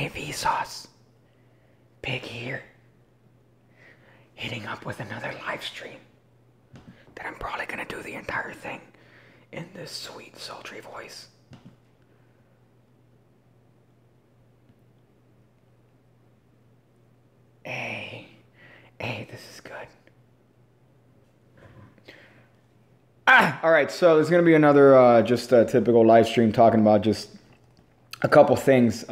Hey Vsauce, Pig here, hitting up with another live stream that I'm probably gonna do the entire thing in this sweet, sultry voice. Hey, this is good. All right, so there's gonna be another just a typical live stream talking about just a couple things.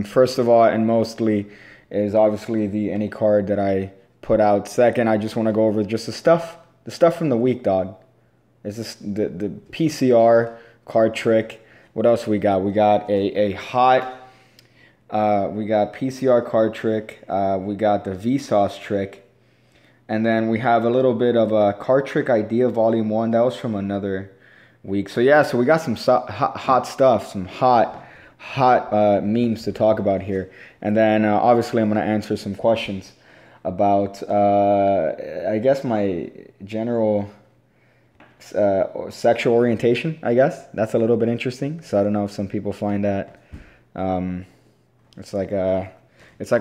First of all, and mostly, is obviously the any card that I put out. Second, I just want to go over just the stuff from the week, dog. Is this the PCR card trick? What else we got? We got a hot. We got PCR card trick. We got the Vsauce trick. And then we have a little bit of a card trick idea volume 1. That was from another week. So yeah, so we got some hot stuff, some hot memes to talk about here. And then obviously I'm going to answer some questions about, I guess, my general sexual orientation, I guess. That's a little bit interesting. So I don't know if some people find that. It's like a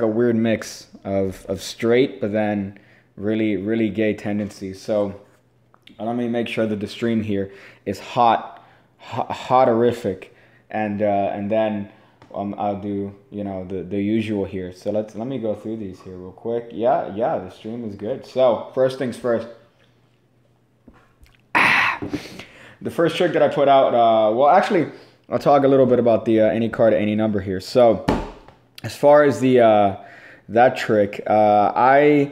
weird mix of straight, but then really gay tendencies. So let me make sure that the stream here is hotorific, and then I'll do the usual here. So let me go through these here real quick. Yeah, the stream is good. So first things first. The first trick that I put out. Well, actually, I'll talk a little bit about the any card, any number here. So as far as the that trick, I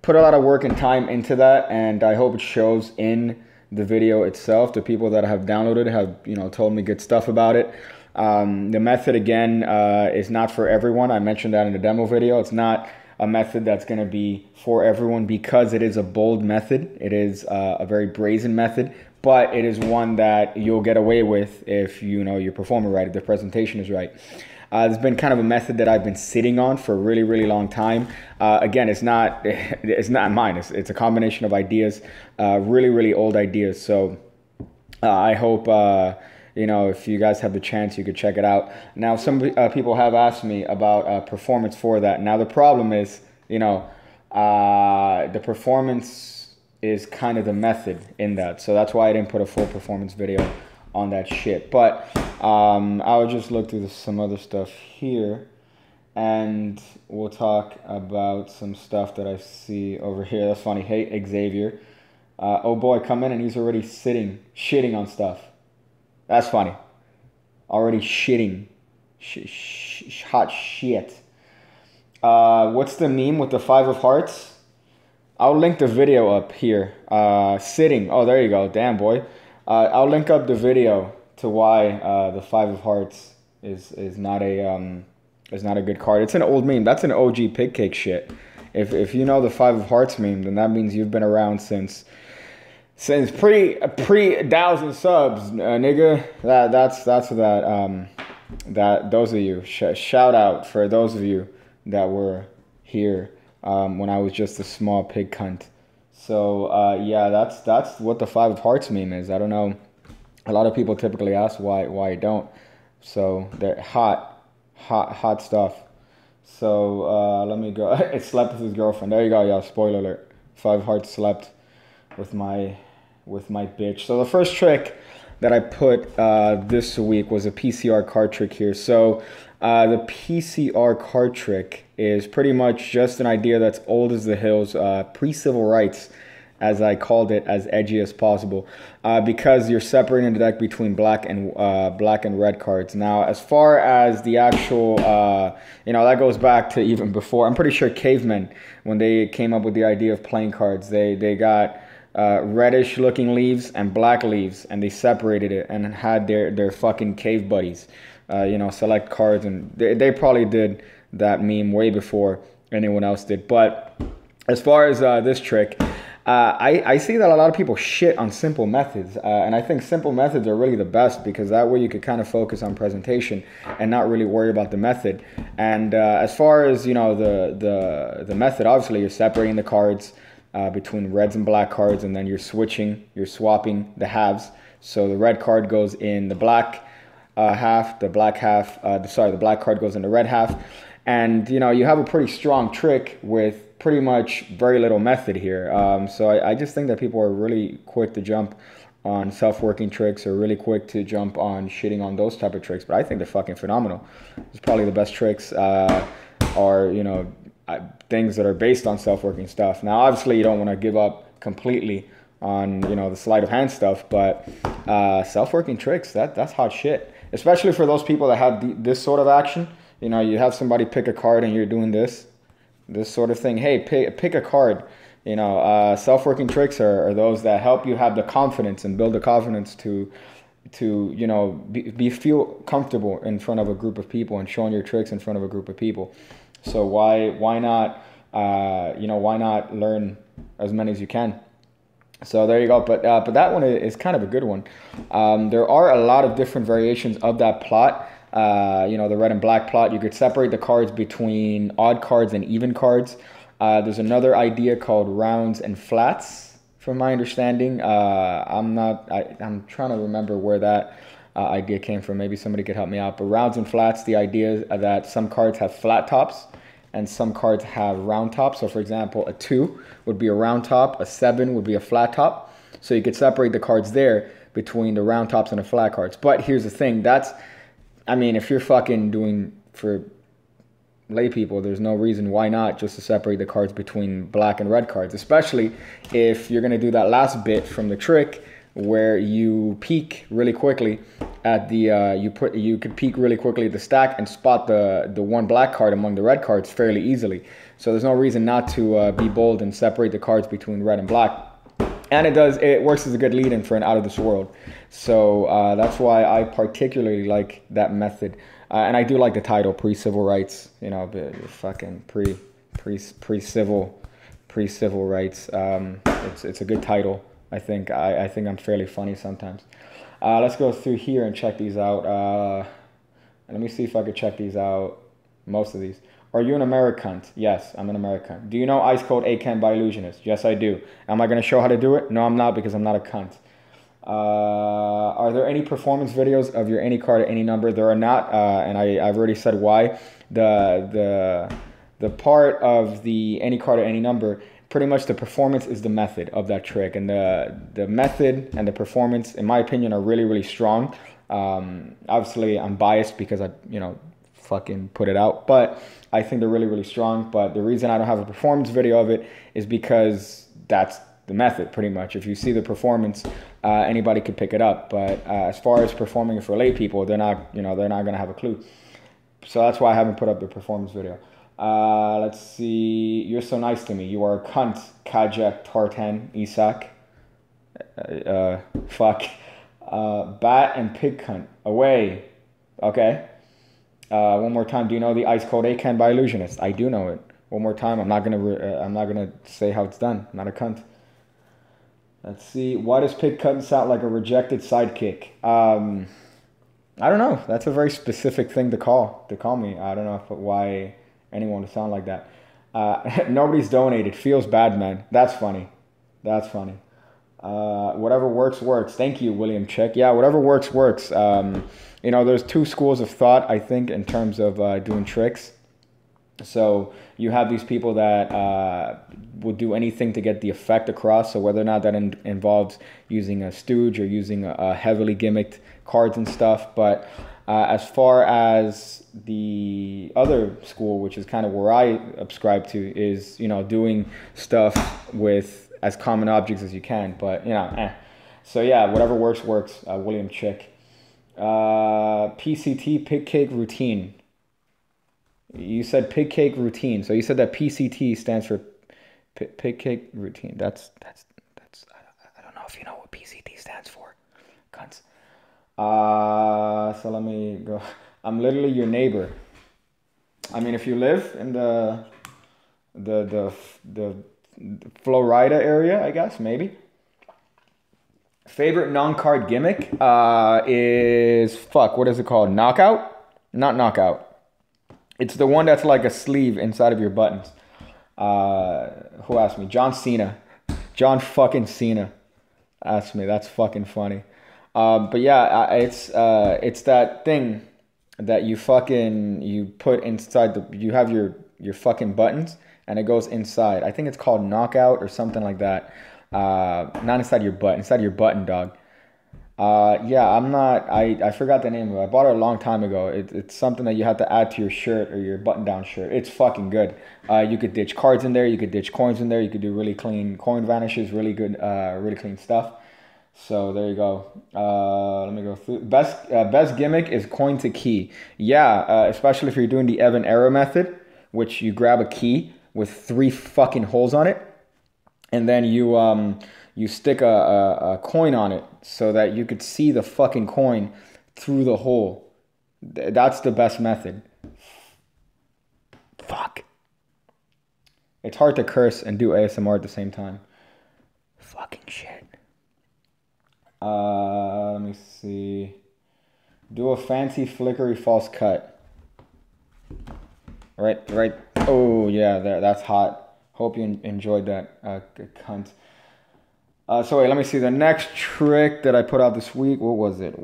put a lot of work and time into that, and I hope it shows in the video itself. The people that have downloaded it have told me good stuff about it. The method, again, is not for everyone. I mentioned that in the demo video. It's not a method that's going to be for everyone because it is a bold method. It is a very brazen method, but it is one that you'll get away with if you're performing right, if the presentation is right. It's been kind of a method that I've been sitting on for a really long time. Again, it's not mine. It's a combination of ideas, really old ideas. So I hope if you guys have the chance, you could check it out. Now, some people have asked me about performance for that. Now, the problem is, the performance is kind of the method in that. So that's why I didn't put a full performance video on that shit. But I'll just look through some other stuff here, and we'll talk about some stuff that I see over here. That's funny. Hey, Xavier. Oh boy, come in and he's already shitting on stuff. That's funny. Already shitting. Hot shit. What's the meme with the 5 of hearts? I'll link the video up here. Sitting. Oh, there you go. Damn, boy. I'll link up the video to why the 5 of hearts is not a good card. It's an old meme. That's an OG pig cake shit. If you know the 5 of hearts meme, then that means you've been around since pre 1,000 subs, nigga. That's that those of you shout out for those of you that were here when I was just a small pig cunt. So yeah, that's what the 5 of hearts meme is. I don't know. A lot of people typically ask why I don't. So they're hot stuff. So let me go. It slept with his girlfriend. There you go, y'all. Spoiler alert. 5 of hearts slept with my bitch. So the first trick that I put this week was a PCR card trick here. So the PCR card trick is pretty much just an idea that's old as the hills, pre-civil rights, as I called it, as edgy as possible, because you're separating the deck between black and red cards. Now, as far as the actual, that goes back to even before. I'm pretty sure cavemen, when they came up with the idea of playing cards, they got reddish looking leaves and black leaves, and they separated it and had their fucking cave buddies, select cards, and they probably did that meme way before anyone else did. But as far as this trick, I see that a lot of people shit on simple methods, and I think simple methods are really the best because that way you could kind of focus on presentation and not really worry about the method. And as far as the method, obviously you're separating the cards between reds and black cards, and then you're swapping the halves. So the red card goes in the black half, the black half, the black card goes in the red half. And, you know, you have a pretty strong trick with pretty much very little method here. So I just think that people are really quick to jump on self-working tricks, or really quick to jump on shitting on those type of tricks. But I think they're fucking phenomenal. It's probably the best tricks are, you know, things that are based on self-working stuff. Now, obviously, you don't want to give up completely on, you know, the sleight of hand stuff, but self-working tricks, that's hot shit. Especially for those people that have this sort of action. You know, you have somebody pick a card and you're doing this sort of thing. Hey, pick a card. You know, self-working tricks are those that help you have the confidence and build the confidence to you know, feel comfortable in front of a group of people and showing your tricks in front of a group of people. So why not, you know, why not learn as many as you can? So there you go. But that one is kind of a good one. There are a lot of different variations of that plot. You know, the red and black plot. You could separate the cards between odd cards and even cards. There's another idea called rounds and flats, from my understanding. I'm trying to remember where that idea came from. Maybe somebody could help me out. But rounds and flats, the idea is that some cards have flat tops and some cards have round tops. So for example, a 2 would be a round top, a 7 would be a flat top. So you could separate the cards there between the round tops and the flat cards. But here's the thing, I mean, if you're fucking doing for lay people, there's no reason why not just to separate the cards between black and red cards, especially if you're going to do that last bit from the trick where you peek really quickly at the you could peek really quickly at the stack and spot the one black card among the red cards fairly easily. So there's no reason not to be bold and separate the cards between red and black. And it works as a good lead-in for an Out of This World. So that's why I particularly like that method. And I do like the title, Pre-Civil Rights. You know, fucking pre-civil rights. It's a good title. I think I'm fairly funny sometimes. Let's go through here and check these out. Let me see if I could check these out. Most of these. Are you an American? Yes, I'm an American. Do you know Ice Cold ACAAN by Illusionist? Yes, I do. Am I going to show how to do it? No, I'm not, because I'm not a cunt. Are there any performance videos of your any card at any number? There are not, and I've already said why. The part of the any card at any number, pretty much the performance is the method of that trick, and the method and the performance, in my opinion, are really, really strong. Obviously, I'm biased because I, you know, fucking put it out, but I think they're really, really strong. But the reason I don't have a performance video of it is because that's the method, pretty much. If you see the performance, anybody could pick it up. But as far as performing for lay people, they're not gonna have a clue. So that's why I haven't put up the performance video. Let's see. You're so nice to me. You are a cunt, Kajak Tartan Isak. Fuck. Bat and pig cunt. Away. Okay. One more time. Do you know the Ice Cold ACAAN by Illusionist? I do know it. One more time. I'm not gonna say how it's done. I'm not a cunt. Let's see. Why does pig cunt sound like a rejected sidekick? I don't know. That's a very specific thing to call me. I don't know why anyone would sound like that. Nobody's donated. Feels bad, man. That's funny. That's funny. Whatever works, works. Thank you, William Chick. Yeah, whatever works, works. You know, there's two schools of thought, I think, in terms of doing tricks. So you have these people that will do anything to get the effect across. So whether or not that involves using a stooge or using a heavily gimmicked cards and stuff. But as far as the other school, which is kind of where I subscribe to, is, you know, doing stuff with as common objects as you can. But, you know, So yeah, whatever works, works. William Chick. PCT, pig cake routine. You said pig cake routine. So you said that PCT stands for pig cake routine. That's I don't know if you know what PCT stands for. Cunts. So let me go. I'm literally your neighbor. I mean, if you live in the Florida area, I guess, maybe. Favorite non-card gimmick is, what is it called? Knockout? Not knockout. It's the one that's like a sleeve inside of your buttons. Who asked me? John Cena. John fucking Cena asked me. That's fucking funny. But yeah, it's that thing that you put inside you have your fucking buttons, and it goes inside. I think it's called knockout or something like that. Not inside your butt, inside your button, dog. Yeah, I forgot the name of it. I bought it a long time ago. It's something that you have to add to your shirt or your button-down shirt. It's fucking good. You could ditch cards in there. You could ditch coins in there. You could do really clean coin vanishes, really good, really clean stuff. So there you go. Let me go through. Best gimmick is coin to key. Yeah, especially if you're doing the EvanEra method, which you grab a key with 3 fucking holes on it, and then you stick a coin on it so that you could see the fucking coin through the hole. That's the best method. Fuck. It's hard to curse and do ASMR at the same time. Fucking shit. Let me see. Do a fancy flickery false cut. Right. Oh yeah, that's hot. Hope you enjoyed that, cunt. So wait, let me see. The next trick that I put out this week, what was it?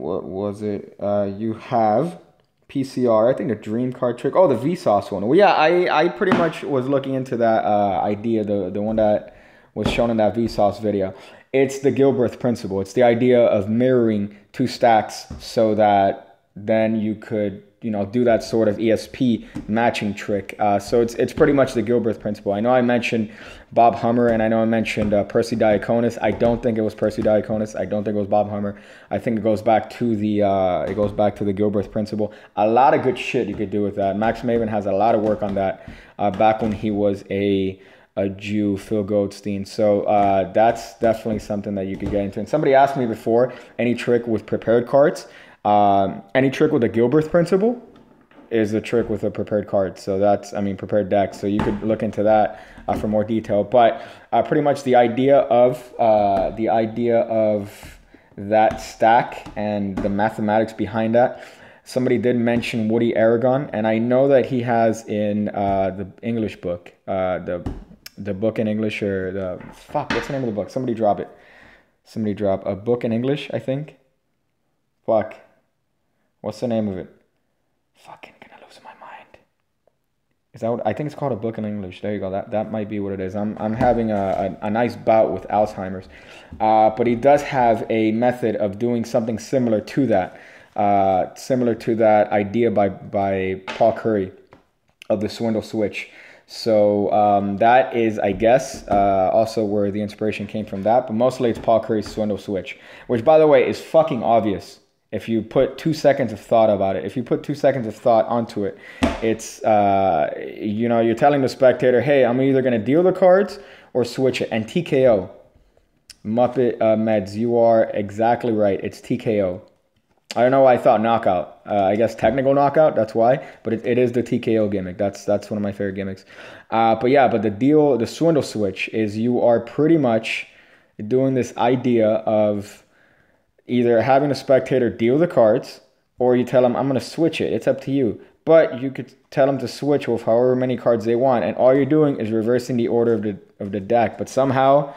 You have PCR, I think the dream card trick. Oh, the Vsauce one. Well, yeah, I pretty much was looking into that idea, the one that was shown in that Vsauce video. It's the Gilbreth principle. It's the idea of mirroring 2 stacks so that then you could, do that sort of ESP matching trick. So it's pretty much the Gilbreth principle. I know I mentioned Bob Hummer, and I know I mentioned Percy Diaconis. I don't think it was Percy Diaconis. I don't think it was Bob Hummer. I think it goes back to the Gilbreth principle. A lot of good shit you could do with that. Max Maven has a lot of work on that back when he was a Jew, Phil Goldstein. So that's definitely something that you could get into. And somebody asked me before, any trick with prepared cards. Any trick with the Gilbreth principle is a trick with a prepared card. So prepared deck. So you could look into that for more detail. But pretty much the idea of that stack and the mathematics behind that. Somebody did mention Woody Aragon, and I know that he has in the English book, the book in English, or what's the name of the book? Somebody drop it. Somebody drop a book in English, I think. Fuck. What's the name of it? Fucking gonna lose my mind. Is that what, I think it's called A Book in English. There you go. That might be what it is. I'm having a nice bout with Alzheimer's. But he does have a method of doing something similar to that. Similar to that idea by Paul Curry of the swindle switch. So that is, I guess, also where the inspiration came from that. But mostly it's Paul Curry's swindle switch, which, by the way, is fucking obvious if you put 2 seconds of thought about it. If you put 2 seconds of thought onto it, it's, you're telling the spectator, hey, I'm either going to deal the cards or switch it. And TKO. Muppet Meds, you are exactly right. It's TKO. I don't know why I thought knockout. I guess technical knockout, that's why. But it is the TKO gimmick. That's one of my favorite gimmicks. But the swindle switch is you are pretty much doing this idea of either having a spectator deal the cards, or you tell them, I'm going to switch it. It's up to you. But you could tell them to switch with however many cards they want. And all you're doing is reversing the order of the deck. But somehow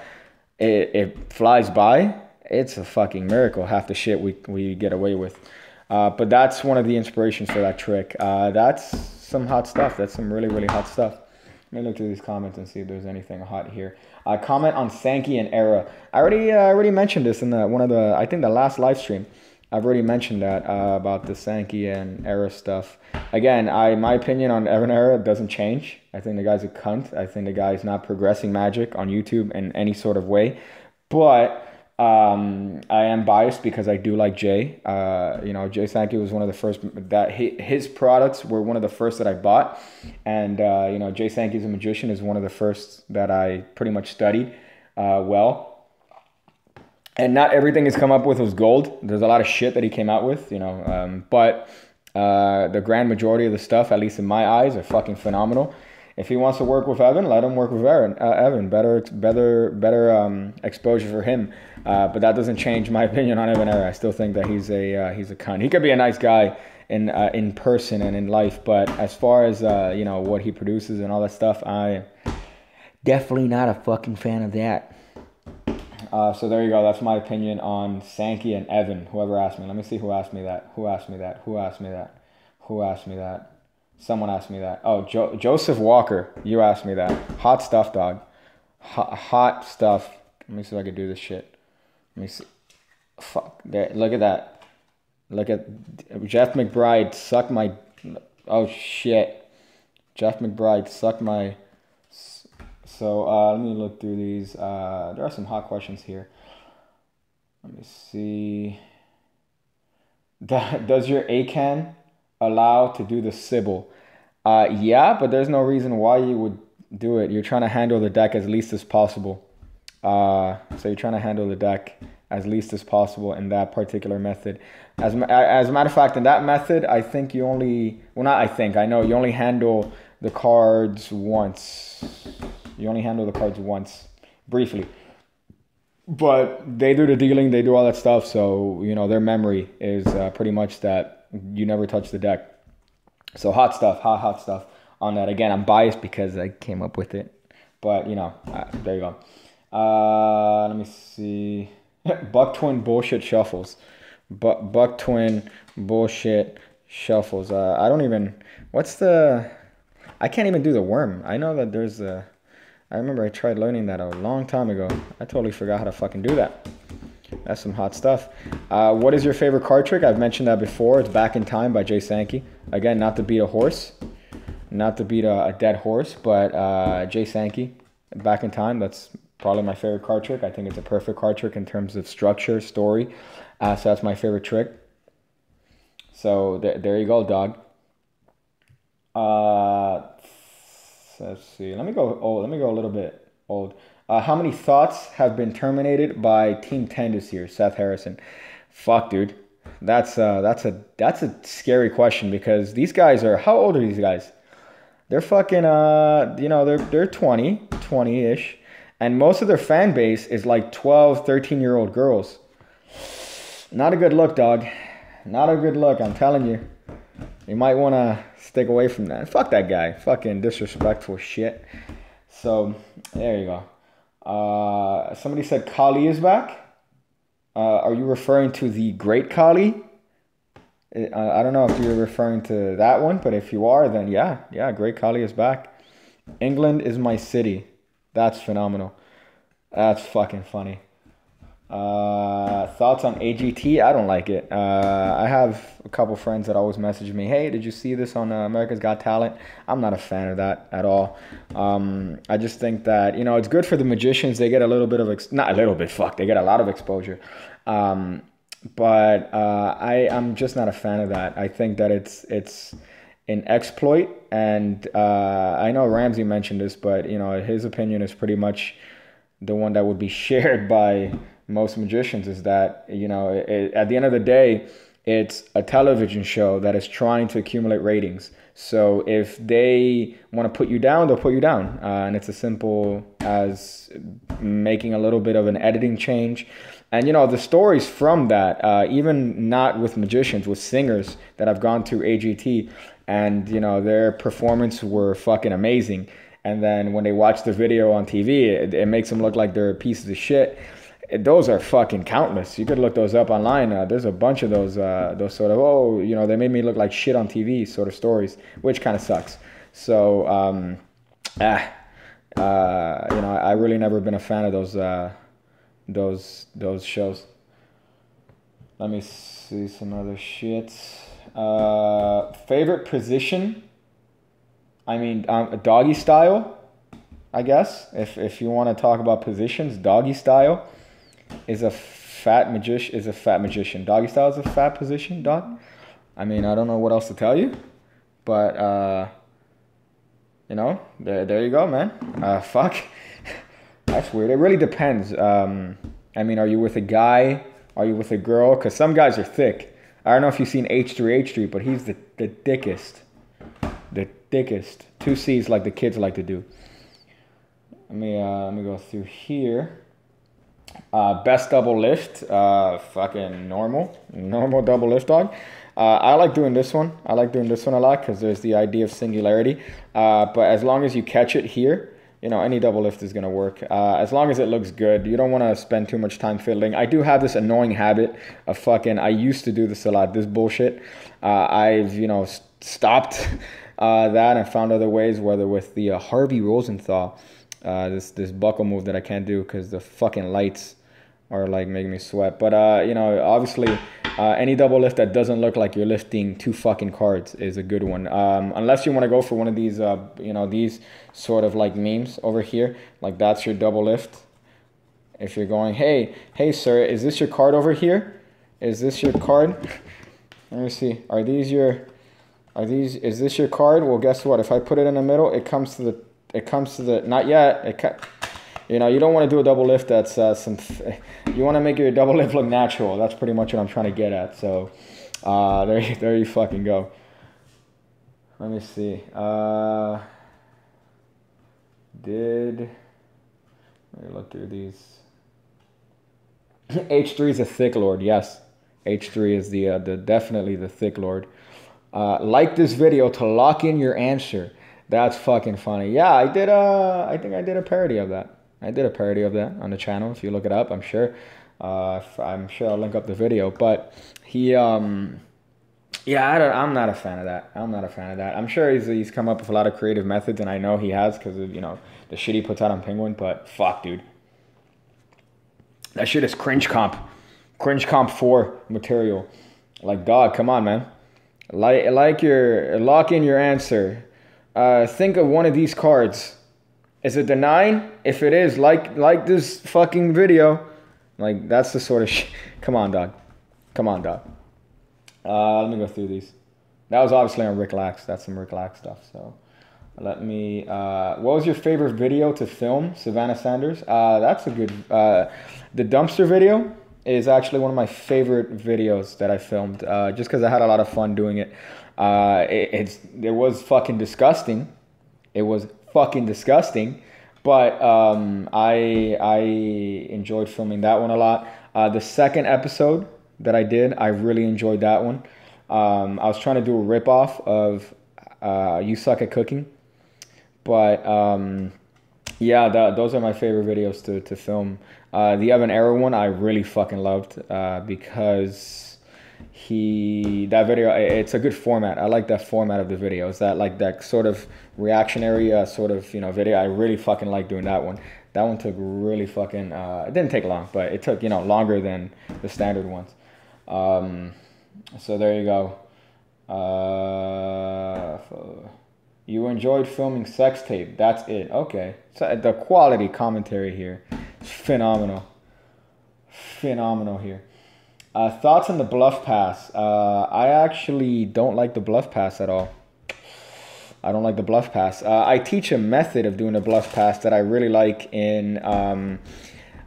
it flies by. It's a fucking miracle, half the shit we get away with. But that's one of the inspirations for that trick. That's some hot stuff. That's some really, really hot stuff. Let me look through these comments and see if there's anything hot here. Comment on Sankey and Era. I already mentioned this in I think the last live stream. I've already mentioned that about the Sankey and Era stuff. Again, my opinion on EvanEra doesn't change. I think the guy's a cunt. I think the guy's not progressing Magic on YouTube in any sort of way. But I am biased because I do like Jay. Jay Sankey was one of the first that his products were one of the first that I bought, and Jay Sankey's a magician is one of the first that I pretty much studied well. And not everything he's come up with was gold. There's a lot of shit that he came out with, but the grand majority of the stuff, at least in my eyes, are fucking phenomenal. If he wants to work with Evan, let him work with Evan. Better exposure for him. But that doesn't change my opinion on EvanEra. I still think that he's a cunt. He could be a nice guy in person and in life, but as far as what he produces and all that stuff, I definitely not a fucking fan of that. So there you go. That's my opinion on Sankey and Evan. Whoever asked me. Let me see who asked me that. Who asked me that? Who asked me that? Who asked me that? Someone asked me that. Oh, Joseph Walker. You asked me that. Hot stuff, dog. Hot stuff. Let me see if I can do this shit. Let me see. Fuck. There. Look at that. Look at Jeff McBride. Suck my. Oh shit. Jeff McBride. Suck my. So let me look through these. There are some hot questions here. Let me see. Does your ACAAN allow to do the Sybil? Yeah, but there's no reason why you would do it. You're trying to handle the deck as least as possible. So you're trying to handle the deck as least as possible in that particular method. As a matter of fact, in that method, I think you only... Well, not I think. I know you only handle the cards once. You only handle the cards once, briefly. But they do the dealing, they do all that stuff, so, you know, their memory is pretty much that you never touch the deck. So hot stuff, hot stuff on that. Again, I'm biased because I came up with it. But, you know, there you go. Let me see. Buck Twin bullshit shuffles. Buck Twin bullshit shuffles. I don't even... What's the... I can't even do the worm. I know that there's a... I remember I tried learning that a long time ago. I totally forgot how to fucking do that. That's some hot stuff. What is your favorite card trick? I've mentioned that before. It's Back in Time by Jay Sankey. Again, not to beat a horse. Not to beat a dead horse, but Jay Sankey, Back in Time. That's probably my favorite card trick. I think it's a perfect card trick in terms of structure, story. So that's my favorite trick. So there you go, dog. Let's see. Let me go a little bit old. How many thoughts have been terminated by Team 10 this year? Seth Harrison. Fuck, dude. That's a scary question because these guys are... How old are these guys? They're fucking you know, they're 20-ish, and most of their fan base is like 12, 13-year-old girls. Not a good look, dog. Not a good look, I'm telling you. You might want to stick away from that. Fuck that guy. Fucking disrespectful shit. So, there you go. Somebody said Kali is back. Are you referring to the Great Kali? I don't know if you're referring to that one, but if you are, then yeah, Great Kali is back. England is my city. That's phenomenal. That's fucking funny. Thoughts on AGT? I don't like it. I have a couple friends that always message me, hey, did you see this on America's Got Talent? I'm not a fan of that at all. I just think that, you know, it's good for the magicians. They get a little bit of, not a little bit, they get a lot of exposure. But I'm just not a fan of that. I think that it's an exploit, and I know Ramsey mentioned this, but, you know, his opinion is pretty much the one that would be shared by most magicians, is that, you know, at the end of the day, it's a television show that is trying to accumulate ratings. So if they want to put you down, they'll put you down. And it's as simple as making a little bit of an editing change. And, you know, the stories from that, even not with magicians, with singers that have gone to AGT, and, you know, their performance were fucking amazing. And then when they watch the video on TV, it makes them look like they're pieces of shit. Those are fucking countless. You could look those up online. There's a bunch of those sort of, oh, you know, they made me look like shit on TV sort of stories, which kind of sucks. So, you know, I really never been a fan of those shows. Let me see some other shit. Favorite position? I mean, doggy style, I guess. If you want to talk about positions, doggy style is a fat magician. Doggy style is a fat position, dog. I mean, I don't know what else to tell you, but you know, there you go, man. Fuck, that's weird. It really depends. I mean, are you with a guy? Are you with a girl? Because some guys are thick. I don't know if you've seen H3, but he's the thickest. The thickest. 2 C's like the kids like to do. Let me go through here. Best double lift. Fucking normal double lift, dog. I like doing this one. I like doing this one a lot because there's the idea of singularity. But as long as you catch it here, any double lift is going to work. As long as it looks good. You don't want to spend too much time fiddling. I do have this annoying habit of I used to do this a lot, this bullshit. I've, stopped that and found other ways, whether with the Harvey Rosenthal, this buckle move that I can't do because the fucking lights are like making me sweat. But, obviously, any double lift that doesn't look like you're lifting 2 fucking cards is a good one. Unless you want to go for one of these, these sort of like memes over here. Like that's your double lift. If you're going, hey, sir, is this your card over here? Is this your card? Let me see. Is this your card? Well, guess what? If I put it in the middle, it comes to the, not yet. You don't want to do a double lift that's you want to make your double lift look natural. That's pretty much what I'm trying to get at. So there you fucking go. Let me see. Let me look through these. H3 is a thick lord. Yes, H3 is the definitely the thick lord. Like this video to lock in your answer. That's fucking funny. Yeah, I did. I think I did a parody of that. I did a parody of that on the channel. If you look it up, I'm sure I'll link up the video. But he, yeah, I'm not a fan of that. I'm sure he's come up with a lot of creative methods, and I know he has because of the shit he puts out on Penguin. But fuck, dude, that shit is cringe comp 4 material. Like, dog, come on, man. Lock in your answer. Think of one of these cards. Is it the 9? If it is, like this fucking video. Like, that's the sort of shit. Come on, dog. Let me go through these. That was obviously on Rick Lax. That's some Rick Lax stuff. So, let me... what was your favorite video to film, Savannah Sanders? That's a good... the dumpster video is actually one of my favorite videos that I filmed. Just because I had a lot of fun doing it. It was fucking disgusting. It was fucking disgusting, but I enjoyed filming that one a lot. The second episode that I did, I really enjoyed that one. I was trying to do a ripoff of You Suck at Cooking, but yeah, those are my favorite videos to film. The EvanEra one I really fucking loved because that video, it's a good format. I like that format of the video. It's that sort of reactionary video. I really fucking like doing that one. That one took really fucking it didn't take long, but it took longer than the standard ones. So there you go. You enjoyed filming sex tape. That's it. Okay. So the quality commentary here is phenomenal here. Thoughts on the bluff pass? I actually don't like the bluff pass at all. I don't like the bluff pass. I teach a method of doing a bluff pass that I really like in,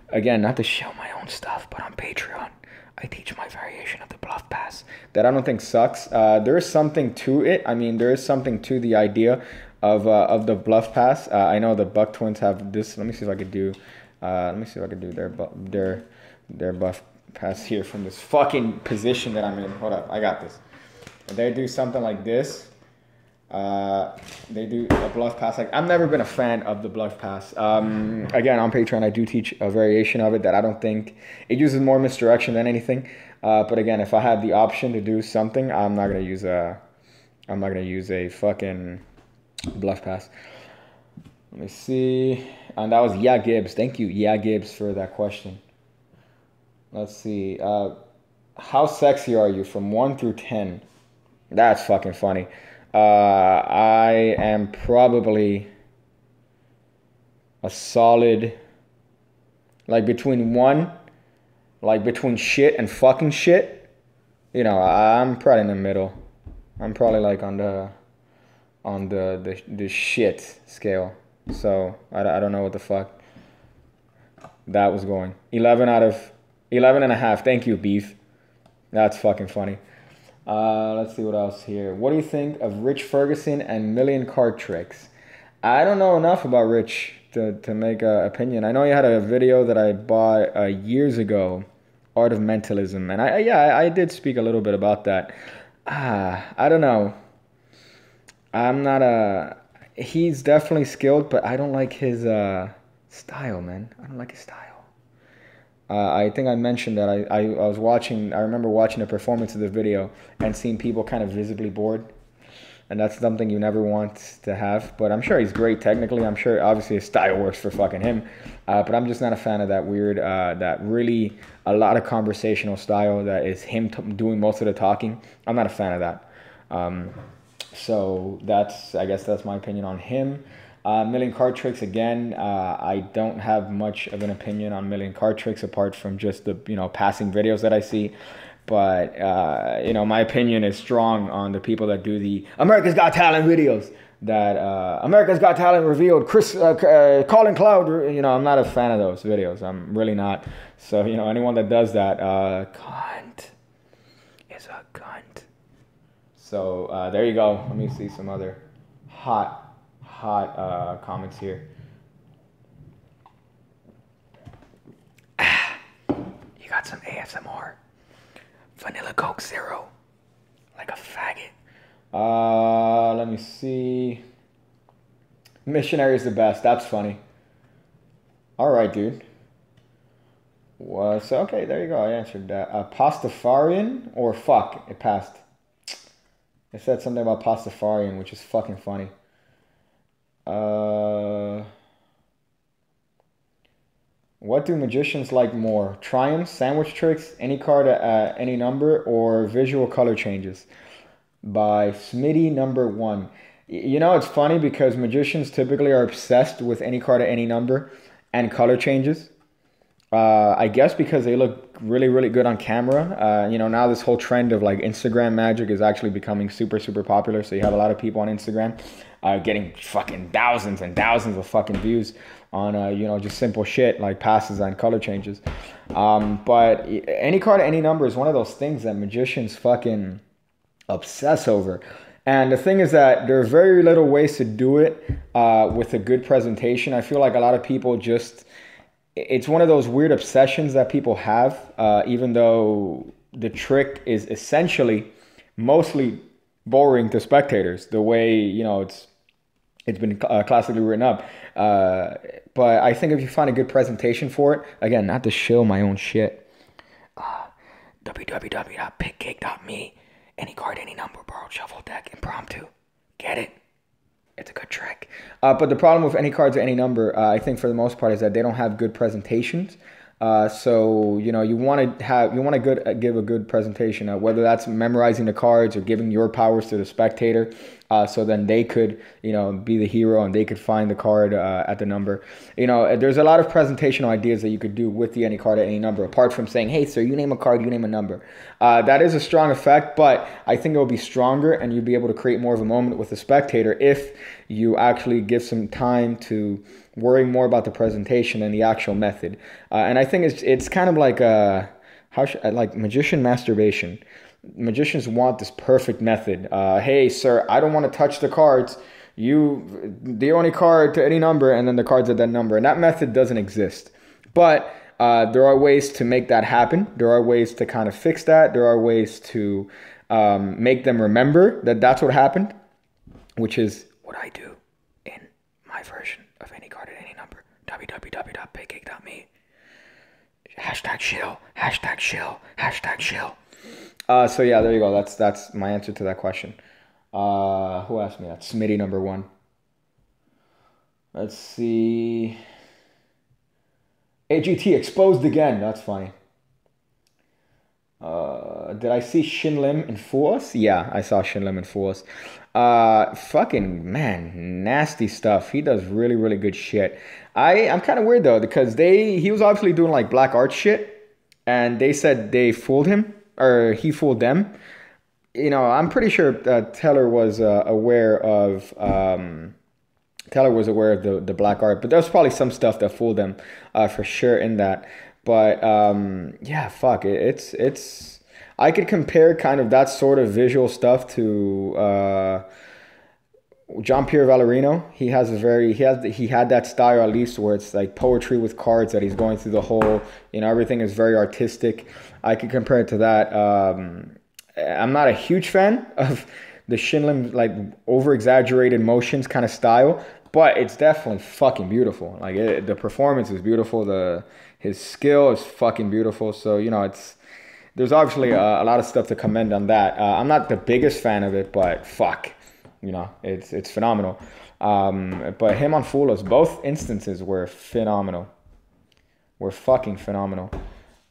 again, not to show my own stuff, but on Patreon, I teach my variation of the bluff pass that I don't think sucks. There is something to it. I mean, there is something to the idea of the bluff pass. I know the Buck Twins have this. Let me see if I could do, their bluff pass here from this fucking position that I'm in. Hold up, I got this. They do something like this. They do a bluff pass. Like, I've never been a fan of the bluff pass. Again, on Patreon, I do teach a variation of it that I don't think it uses more misdirection than anything. But again, if I had the option to do something, I'm not gonna use a fucking bluff pass. Let me see. And that was Gibbs. Thank you, Gibbs, for that question. Let's see. How sexy are you from 1 through 10? That's fucking funny. I am probably a solid, like between 1, like between shit and fucking shit. I'm probably in the middle. I'm probably like on the shit scale. So I don't know what the fuck that was going. 11 out of 11 and a half. Thank you, Beef. That's fucking funny. Let's see what else here. What do you think of Rich Ferguson and million card tricks? I don't know enough about Rich to make an opinion. I know he had a video that I bought years ago, Art of Mentalism, and I did speak a little bit about that. I don't know. I'm not a... he's definitely skilled, but I don't like his style, man. I don't like his style. I think I mentioned that I was watching, I remember watching a performance of the video and seeing people kind of visibly bored. And that's something you never want to have. But I'm sure he's great technically. I'm sure obviously his style works for fucking him. But I'm just not a fan of that weird, that really a lot of conversational style that is him doing most of the talking. I'm not a fan of that. So I guess that's my opinion on him. Million card tricks again. I don't have much of an opinion on million card tricks apart from just the passing videos that I see. But my opinion is strong on the people that do the America's Got Talent videos. That America's Got Talent revealed Colin Cloud. I'm not a fan of those videos. I'm really not. So anyone that does that, cunt is a cunt. So there you go. Let me see some other hot comments here. You got some ASMR. Vanilla Coke Zero. Like a faggot. Let me see. Missionary is the best. That's funny. Alright, dude. So, okay, there you go. I answered that. Pastafarian or fuck? It passed. It said something about Pastafarian, which is fucking funny. What do magicians like more? Triumphs, sandwich tricks, any card at any number, or visual color changes? By Smitty number 1. It's funny because magicians typically are obsessed with any card at any number and color changes. I guess because they look really, really good on camera. Now this whole trend of like Instagram magic is actually becoming super, super popular. So you have a lot of people on Instagram getting fucking thousands and thousands of fucking views on, just simple shit like passes and color changes. But any card at any number is one of those things that magicians fucking obsess over. And the thing is that there are very little ways to do it with a good presentation. I feel like a lot of people it's one of those weird obsessions that people have, even though the trick is essentially mostly boring to spectators, the way, it's been classically written up. But I think if you find a good presentation for it, again, not to shill my own shit, www.pickcake.me, any card, any number, borrowed shuffle deck, impromptu, get it? It's a good trick. But the problem with any cards or any number, I think for the most part, is that they don't have good presentations. So you want to give a good presentation, whether that's memorizing the cards or giving your powers to the spectator, so then they could be the hero and they could find the card at the number. There's a lot of presentational ideas that you could do with the any card at any number, apart from saying, hey sir, you name a card, you name a number. That is a strong effect, but I think it will be stronger and you'll be able to create more of a moment with the spectator if you actually give some time to worrying more about the presentation and the actual method. And I think it's kind of like like magician masturbation. Magicians want this perfect method. Hey sir, I don't want to touch the cards. The only card to any number, and then the cards at that number. And that method doesn't exist. But there are ways to make that happen. There are ways to kind of fix that. There are ways to make them remember that that's what happened, which is what I do in my version of any card at any number. www.pickcake.me. #shill. So yeah, there you go. That's my answer to that question. Who asked me that? Smitty number 1. Let's see. AGT exposed again. That's funny. Did I see Shin Lim in Fools? Yeah, I saw Shin Lim in Fools. Fucking man, nasty stuff. He does really, really good shit. I'm kind of weird though, because he was obviously doing like black art shit, and they said they fooled him, or he fooled them. I'm pretty sure Teller was aware of the black art, but there was probably some stuff that fooled them for sure in that. But yeah, fuck it. It's I could compare kind of that sort of visual stuff to Jean-Pierre Vallerino. He had that style at least where it's like poetry with cards that he's going through the whole, everything is very artistic. I could compare it to that. I'm not a huge fan of the Shinlim like over exaggerated motions kind of style, but it's definitely fucking beautiful. Like the performance is beautiful. His skill is fucking beautiful. So you know, there's obviously a lot of stuff to commend on that. I'm not the biggest fan of it, but fuck, you know, it's phenomenal. But him on Fulos, both instances were phenomenal. Were fucking phenomenal.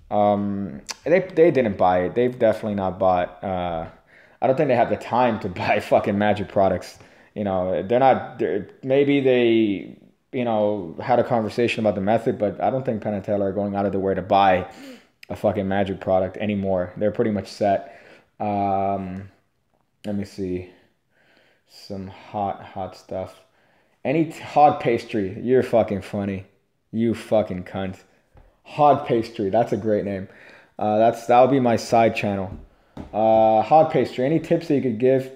They didn't buy it. They've definitely not bought. I don't think they have the time to buy fucking Magic products. You know, maybe they, you know, had a conversation about the method, but I don't think Penn and Teller are going out of their way to buy a fucking Magic product anymore. They're pretty much set. Let me see. Some hot stuff. Any hot pastry. You're fucking funny. You fucking cunt. Hot pastry. That's a great name. That'll be my side channel. Hot pastry. Any tips that you could give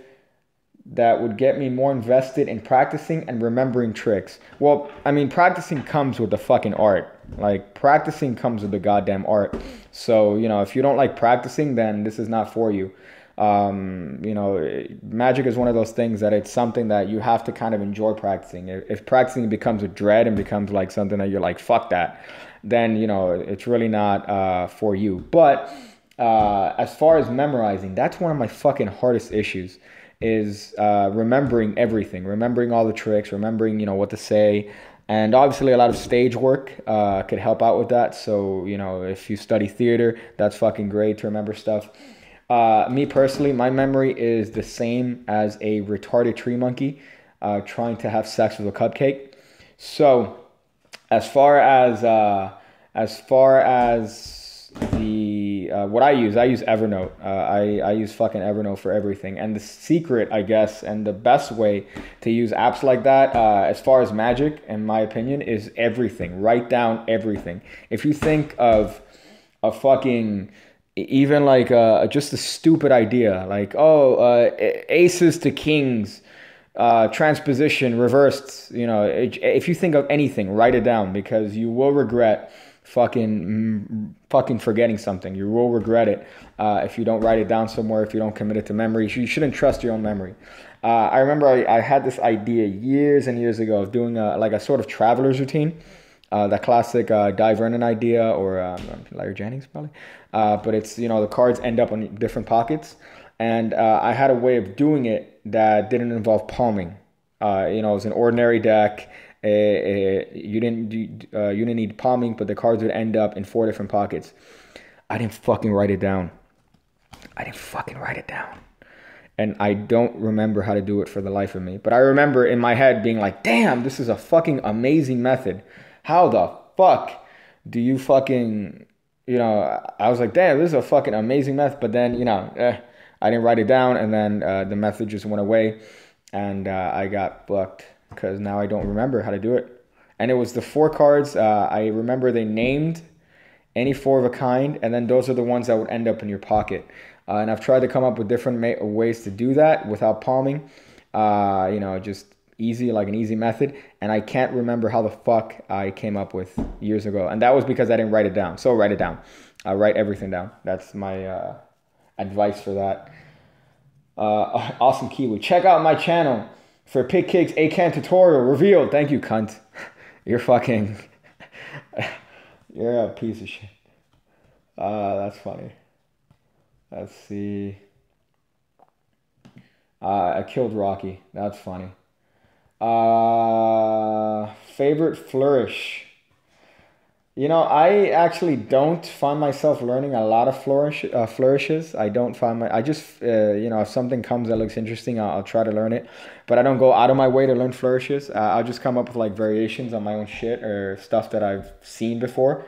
that would get me more invested in practicing and remembering tricks? Well, I mean, practicing comes with the fucking art. Like, practicing comes with the goddamn art. So, you know, if you don't like practicing, then this is not for you. You know, Magic is one of those things that it's something that you have to kind of enjoy practicing. If practicing becomes a dread and becomes like something that you're like, fuck that, then, you know, it's really not for you. But as far as memorizing, that's one of my fucking hardest issues, is remembering everything, remembering all the tricks, remembering, you know, what to say. And obviously a lot of stage work could help out with that. So, you know, if you study theater, that's fucking great to remember stuff. Me personally, my memory is the same as a retarded tree monkey trying to have sex with a cupcake. So as far as the what I use Evernote. I use fucking Evernote for everything. And the secret, I guess, and the best way to use apps like that, as far as Magic, in my opinion, is everything. Write down everything. If you think of a fucking, even like just a stupid idea, like, aces to kings, transposition reversed, you know, if you think of anything, write it down, because you will regret fucking forgetting something. You will regret it if you don't write it down somewhere, if you don't commit it to memory. You shouldn't trust your own memory. I remember I had this idea years and years ago of doing a sort of traveler's routine. That classic Di Vernon idea, or Larry Jennings probably. But it's, you know, the cards end up on different pockets. And I had a way of doing it that didn't involve palming. You know, it was an ordinary deck. You didn't need palming, but the cards would end up in 4 different pockets. I didn't fucking write it down. And I don't remember how to do it for the life of me. But I remember in my head being like, damn, this is a fucking amazing method. How the fuck do you fucking, you know, I was like, damn, this is a fucking amazing method. But then, you know, I didn't write it down, and then the method just went away, and I got fucked because now I don't remember how to do it. And it was the 4 cards. I remember they named any 4 of a kind, and then those are the ones that would end up in your pocket. And I've tried to come up with different ways to do that without palming. You know, just easy, like an easy method. And I can't remember how the fuck I came up with years ago. And that was because I didn't write it down. So write it down. Write everything down. That's my advice for that. Awesome Kiwi. Check out my channel for Pig Cakes ACAAN tutorial revealed. Thank you, cunt. You're fucking... You're a piece of shit. That's funny. Let's see. I killed Rocky. That's funny. Favorite flourish. You know, I actually don't find myself learning a lot of flourishes. I don't find I just, you know, if something comes that looks interesting, I'll try to learn it. But I don't go out of my way to learn flourishes. I'll just come up with like variations on my own shit or stuff that I've seen before.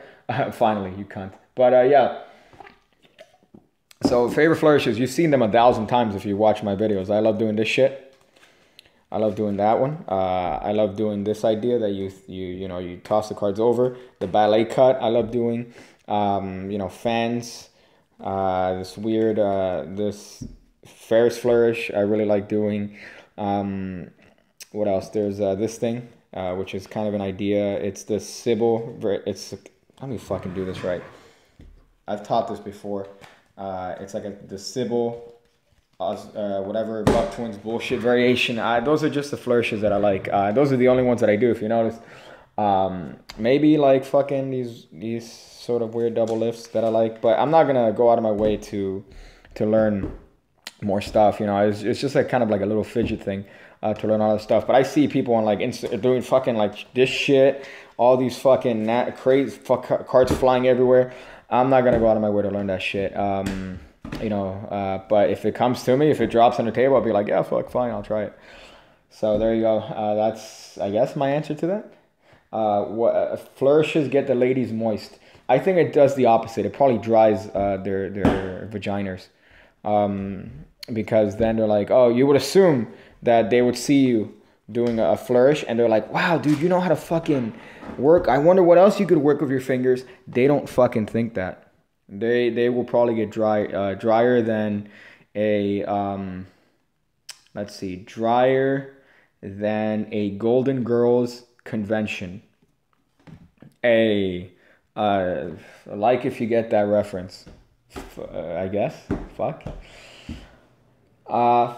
Finally, you cunt. But yeah. So favorite flourishes, you've seen them 1,000 times if you watch my videos. I love doing this shit. I love doing that one. I love doing this idea that you toss the cards over. The ballet cut I love doing. You know, fans. This weird, this Ferris flourish I really like doing. What else? There's this thing, which is kind of an idea. It's the Sybil. Let me fucking do this right. I've taught this before. It's like the Sybil whatever buck twins bullshit variation. Those are just the flourishes that I like. Those are the only ones that I do, if you notice. Maybe like fucking these sort of weird double lifts that I like, but I'm not gonna go out of my way to learn more stuff. You know, it's just like kind of like a little fidget thing to learn all this stuff. But I see people on like Insta doing fucking like this shit, all these fucking crazy cards flying everywhere. I'm not gonna go out of my way to learn that shit. You know, but if it comes to me, if it drops on the table, I'll be like, yeah, fuck, fine, I'll try it. So there you go. That's, I guess, my answer to that. Flourishes get the ladies moist. I think it does the opposite. It probably dries their vaginas. Because then they're like, oh, you would assume that they would see you doing a flourish and they're like, wow, dude, you know how to fucking work. I wonder what else you could work with your fingers. They don't fucking think that. They will probably get drier than a let's see, drier than a Golden Girls convention. Like if you get that reference, I guess. Fuck.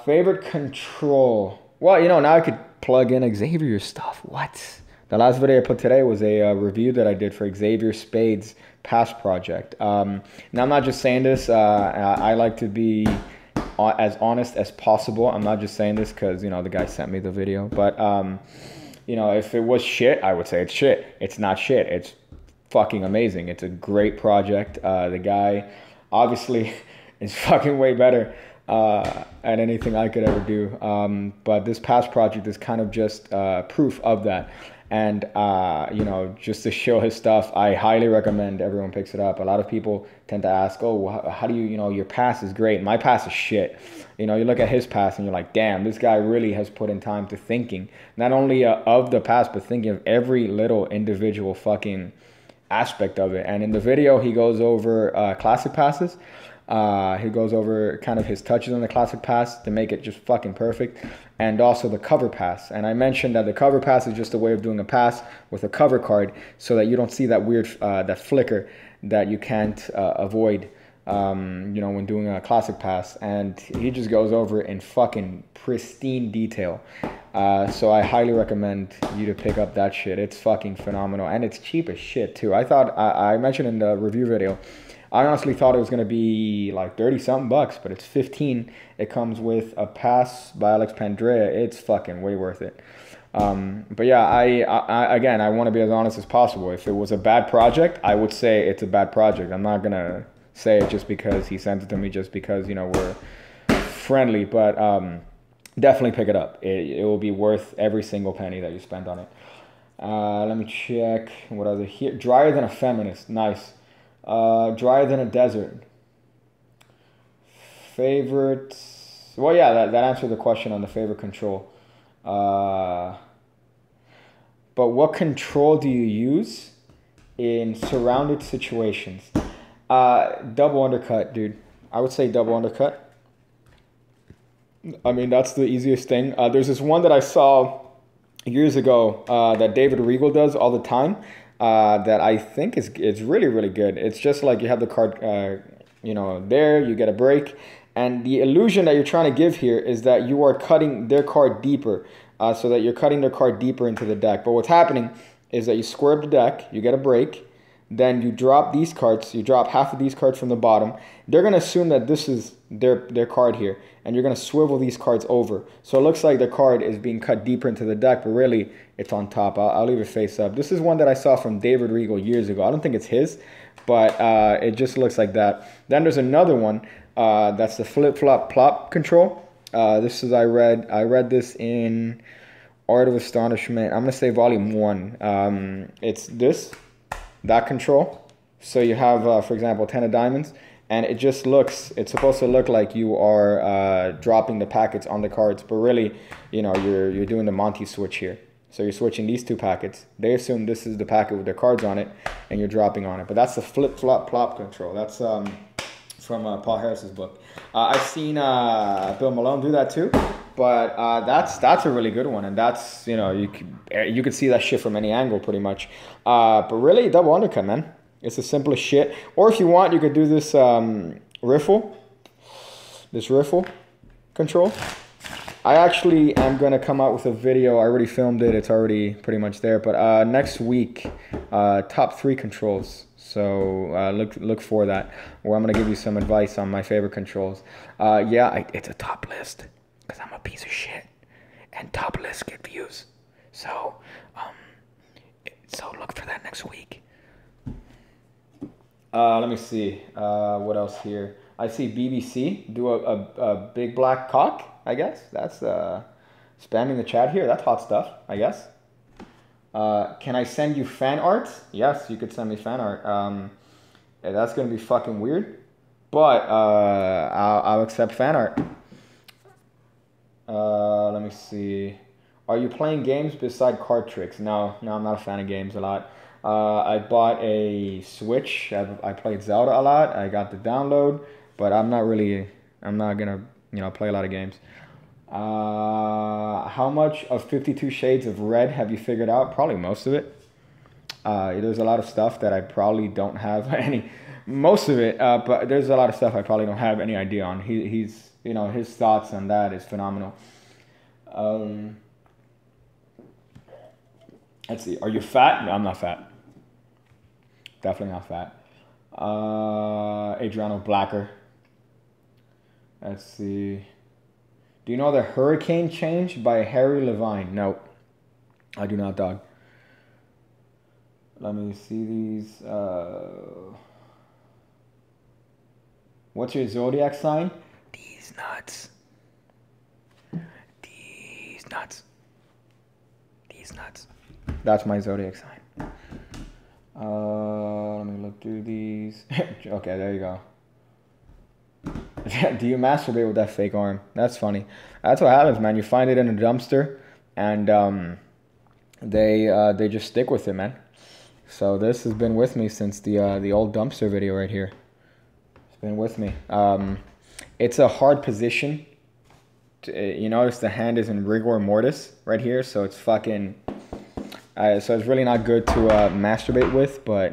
Favorite control. Well, you know, now I could plug in Xavier's stuff. What? The last video I put today was a review that I did for Xavier Spade's past project. Now, I'm not just saying this. I like to be as honest as possible. I'm not just saying this because, you know, the guy sent me the video. But, you know, if it was shit, I would say it's shit. It's not shit. It's fucking amazing. It's a great project. The guy obviously is fucking way better at anything I could ever do. But this past project is kind of just proof of that. And, you know, just to show his stuff, I highly recommend everyone picks it up. A lot of people tend to ask, oh, how do you, you know, your pass is great. My pass is shit. You know, you look at his pass and you're like, damn, this guy really has put in time to thinking, not only of the pass, but thinking of every little individual fucking aspect of it. And in the video, he goes over classic passes. He goes over kind of his touches on the classic pass to make it just fucking perfect, and also the cover pass. And I mentioned that the cover pass is just a way of doing a pass with a cover card so that you don't see that weird that flicker that you can't avoid you know, when doing a classic pass. And he just goes over it in fucking pristine detail. So I highly recommend you to pick up that shit. It's fucking phenomenal, and it's cheap as shit too. I mentioned in the review video, I honestly thought it was going to be like 30 something bucks, but it's 15. It comes with a pass by Alex Pandrea. It's fucking way worth it. But yeah, I want to be as honest as possible. If it was a bad project, I would say it's a bad project. I'm not going to say it just because he sent it to me, just because, you know, we're friendly, but definitely pick it up. It will be worth every single penny that you spend on it. Let me check what other here. Drier than a feminist. Nice. Drier than a desert. Favorite. Well, yeah, that answered the question on the favorite control. But what control do you use in surrounded situations? Double undercut, dude. I would say double undercut. I mean, that's the easiest thing. There's this one that I saw years ago that David Regal does all the time. That I think is really, really good. It's just like you have the card, you know, there, you get a break. And the illusion that you're trying to give here is that you are cutting their card deeper, so that you're cutting their card deeper into the deck. But what's happening is that you square the deck, you get a break, then you drop these cards, you drop half of these cards from the bottom. They're going to assume that this is their card here, and you're going to swivel these cards over. So it looks like the card is being cut deeper into the deck, but really it's on top. I'll leave it face up. This is one that I saw from David Regal years ago. I don't think it's his, but it just looks like that. Then there's another one that's the flip-flop-plop control. This is I read this in Art of Astonishment. I'm going to say volume 1. It's that control. So you have, for example, 10 of diamonds, and it just looks, it's supposed to look like you are dropping the packets on the cards, but really, you know, you're doing the Monty switch here. So you're switching these two packets. They assume this is the packet with their cards on it, and you're dropping on it. But that's the flip-flop-plop control. That's from Paul Harris's book. I've seen Bill Malone do that too, but that's a really good one, and that's, you know, you could see that shit from any angle pretty much. But really, double undercut, man. It's the simplest shit. Or if you want, you could do this riffle. control. I actually am going to come out with a video. I already filmed it. It's already pretty much there. But next week, top 3 controls. So look for that. Where I'm going to give you some advice on my favorite controls. Yeah, it's a top list. Because I'm a piece of shit. And top lists get views. So look for that next week. Let me see. What else here? I see BBC do a big black cock. I guess that's spamming the chat here. That's hot stuff, I guess. Can I send you fan art? Yes, you could send me fan art. Yeah, that's gonna be fucking weird, but I'll accept fan art. Let me see. Are you playing games beside card tricks? No, I'm not a fan of games a lot. I bought a Switch. I played Zelda a lot. I got the download, but I'm not gonna play a lot of games. How much of 52 Shades of Red have you figured out? Probably most of it. There's a lot of stuff that I probably don't have most of it, but there's a lot of stuff I probably don't have any idea on. He's his thoughts on that is phenomenal. Let's see. Are you fat? No, I'm not fat. Definitely not fat. Adriano Blacker. Let's see. Do you know the Hurricane Change by Harry Levine? No, I do not, dog. Let me see these. What's your zodiac sign? These nuts. These nuts. These nuts. That's my zodiac sign. Let me look through these. Okay, there you go. Do you masturbate with that fake arm? That's funny. That's what happens, man. You find it in a dumpster, and they just stick with it, man. So this has been with me since the old dumpster video right here. It's been with me. It's a hard position. You notice the hand is in rigor mortis right here, so it's fucking. So it's really not good to masturbate with, but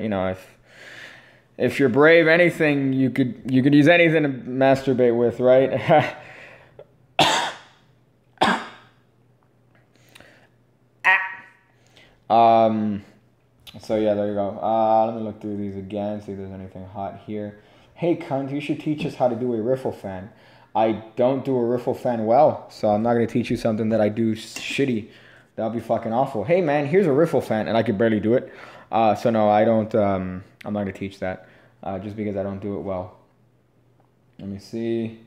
if you're brave, anything you could use anything to masturbate with, right? So yeah, there you go. Let me look through these again, see if there's anything hot here. Hey cunt, you should teach us how to do a riffle fan. I don't do a riffle fan well, so I'm not gonna teach you something that I do shitty. That'll be fucking awful. Hey man, here's a riffle fan, and I could barely do it. So no, I don't. I'm not gonna teach that, just because I don't do it well. Let me see.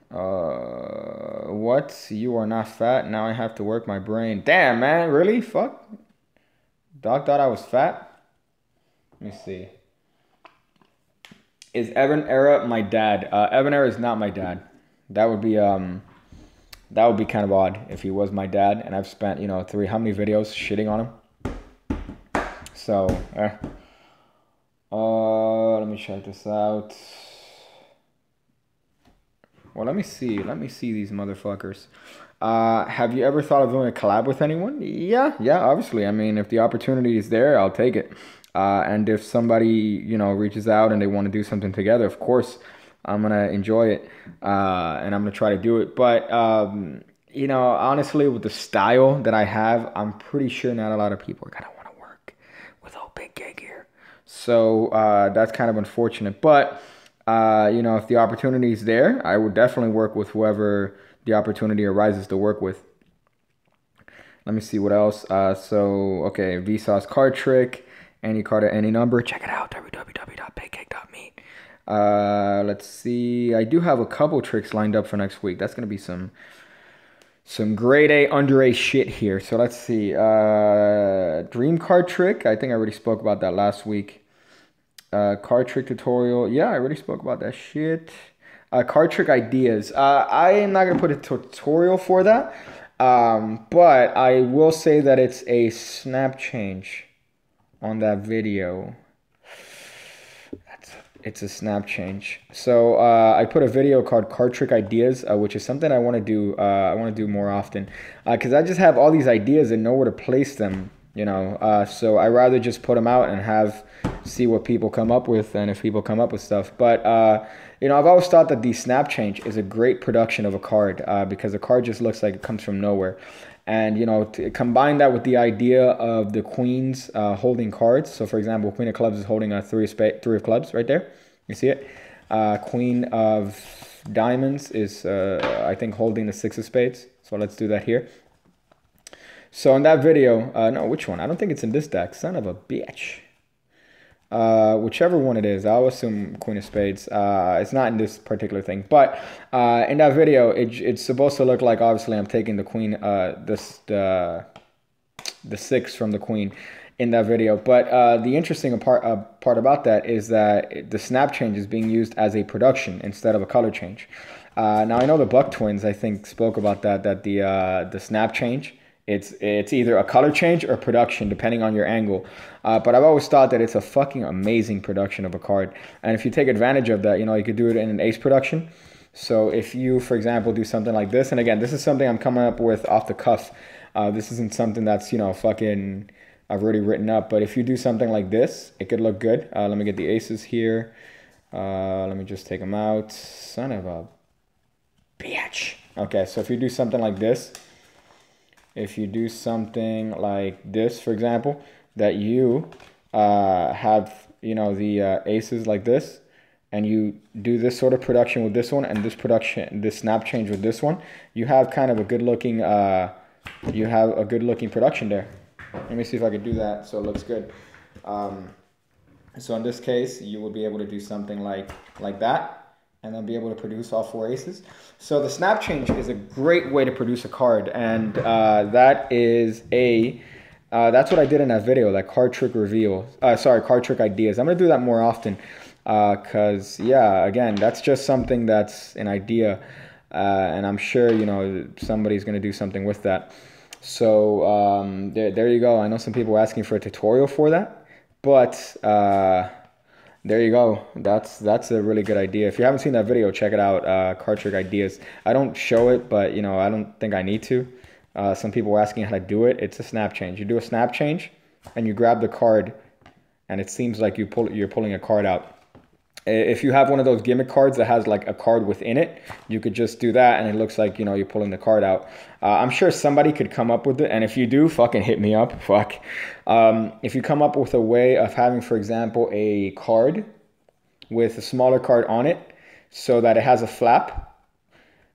What? You are not fat. Now I have to work my brain. Damn, man, really? Fuck. Doc thought I was fat. Let me see. Is EvanEra my dad? EvanEra is not my dad. That would be kind of odd if he was my dad, and I've spent how many videos shitting on him. So, let me check this out. Well, let me see these motherfuckers. Have you ever thought of doing a collab with anyone? Yeah, obviously. I mean, if the opportunity is there, I'll take it. And if somebody, reaches out and they want to do something together, of course, I'm going to enjoy it. And I'm going to try to do it. But, honestly, with the style that I have, I'm pretty sure not a lot of people are going to want to work with old big gay gear. So that's kind of unfortunate. But, if the opportunity is there, I would definitely work with whoever the opportunity arises to work with. Let me see what else. Okay, Vsauce card trick. Any card at any number. Check it out. www.bigcake.me. Let's see. I do have a couple tricks lined up for next week. That's going to be some grade A, under A shit here. So let's see. Dream card trick. I think I already spoke about that last week. Card trick tutorial. Yeah, I already spoke about that shit. Card trick ideas. I am not going to put a tutorial for that. But I will say that it's a snap change on that video. It's a snap change. So I put a video called Card Trick Ideas, which is something I want to do. I want to do more often because I just have all these ideas and know where to place them. you know. So I rather just put them out and see what people come up with, and if people come up with stuff. But you know, I've always thought that the snap change is a great production of a card, because a card just looks like it comes from nowhere. And, you know, to combine that with the idea of the queens holding cards. So, for example, Queen of Clubs is holding a three of clubs right there. You see it? Queen of Diamonds is, I think, holding the 6 of Spades. So let's do that here. So in that video, no, which one? I don't think it's in this deck. Son of a bitch. Whichever one it is, I'll assume Queen of Spades. It's not in this particular thing, but in that video, it's supposed to look like, obviously, I'm taking the queen, the 6 from the queen in that video. But the interesting part about that is that the snap change is being used as a production instead of a color change. Now I know the Buck twins, I think, spoke about that the snap change, it's either a color change or production, depending on your angle. But I've always thought that it's a fucking amazing production of a card. And if you take advantage of that, you know, you could do it in an ace production. So if you, for example, do something like this, and again, this is something I'm coming up with off the cuff. This isn't something that's, you know, fucking I've already written up. But if you do something like this, it could look good. Let me get the aces here. Let me just take them out. Son of a bitch. Okay, so if you do something like this, for example, that you have, you know, the aces like this, and you do this sort of production with this one, and this snap change with this one, you have kind of a good looking production there. Let me see if I could do that so it looks good. So in this case, you will be able to do something like that, and then be able to produce all 4 aces. So the snap change is a great way to produce a card, and that's what I did in that video, that card trick reveal. Card trick ideas. I'm gonna do that more often, cause yeah, again, that's just something that's an idea, and I'm sure, you know, somebody's gonna do something with that. So there you go. I know some people were asking for a tutorial for that, but there you go. That's a really good idea. If you haven't seen that video, check it out. Card trick ideas. I don't show it, but, you know, I don't think I need to. Some people were asking how to do it. It's a snap change. You do a snap change, and you grab the card, and it seems like you're pulling a card out. If you have one of those gimmick cards that has like a card within it, you could just do that, and it looks like, you know, you're pulling the card out. I'm sure somebody could come up with it, and if you do, fucking hit me up. Fuck. If you come up with a way of having, for example, a card with a smaller card on it, so that it has a flap,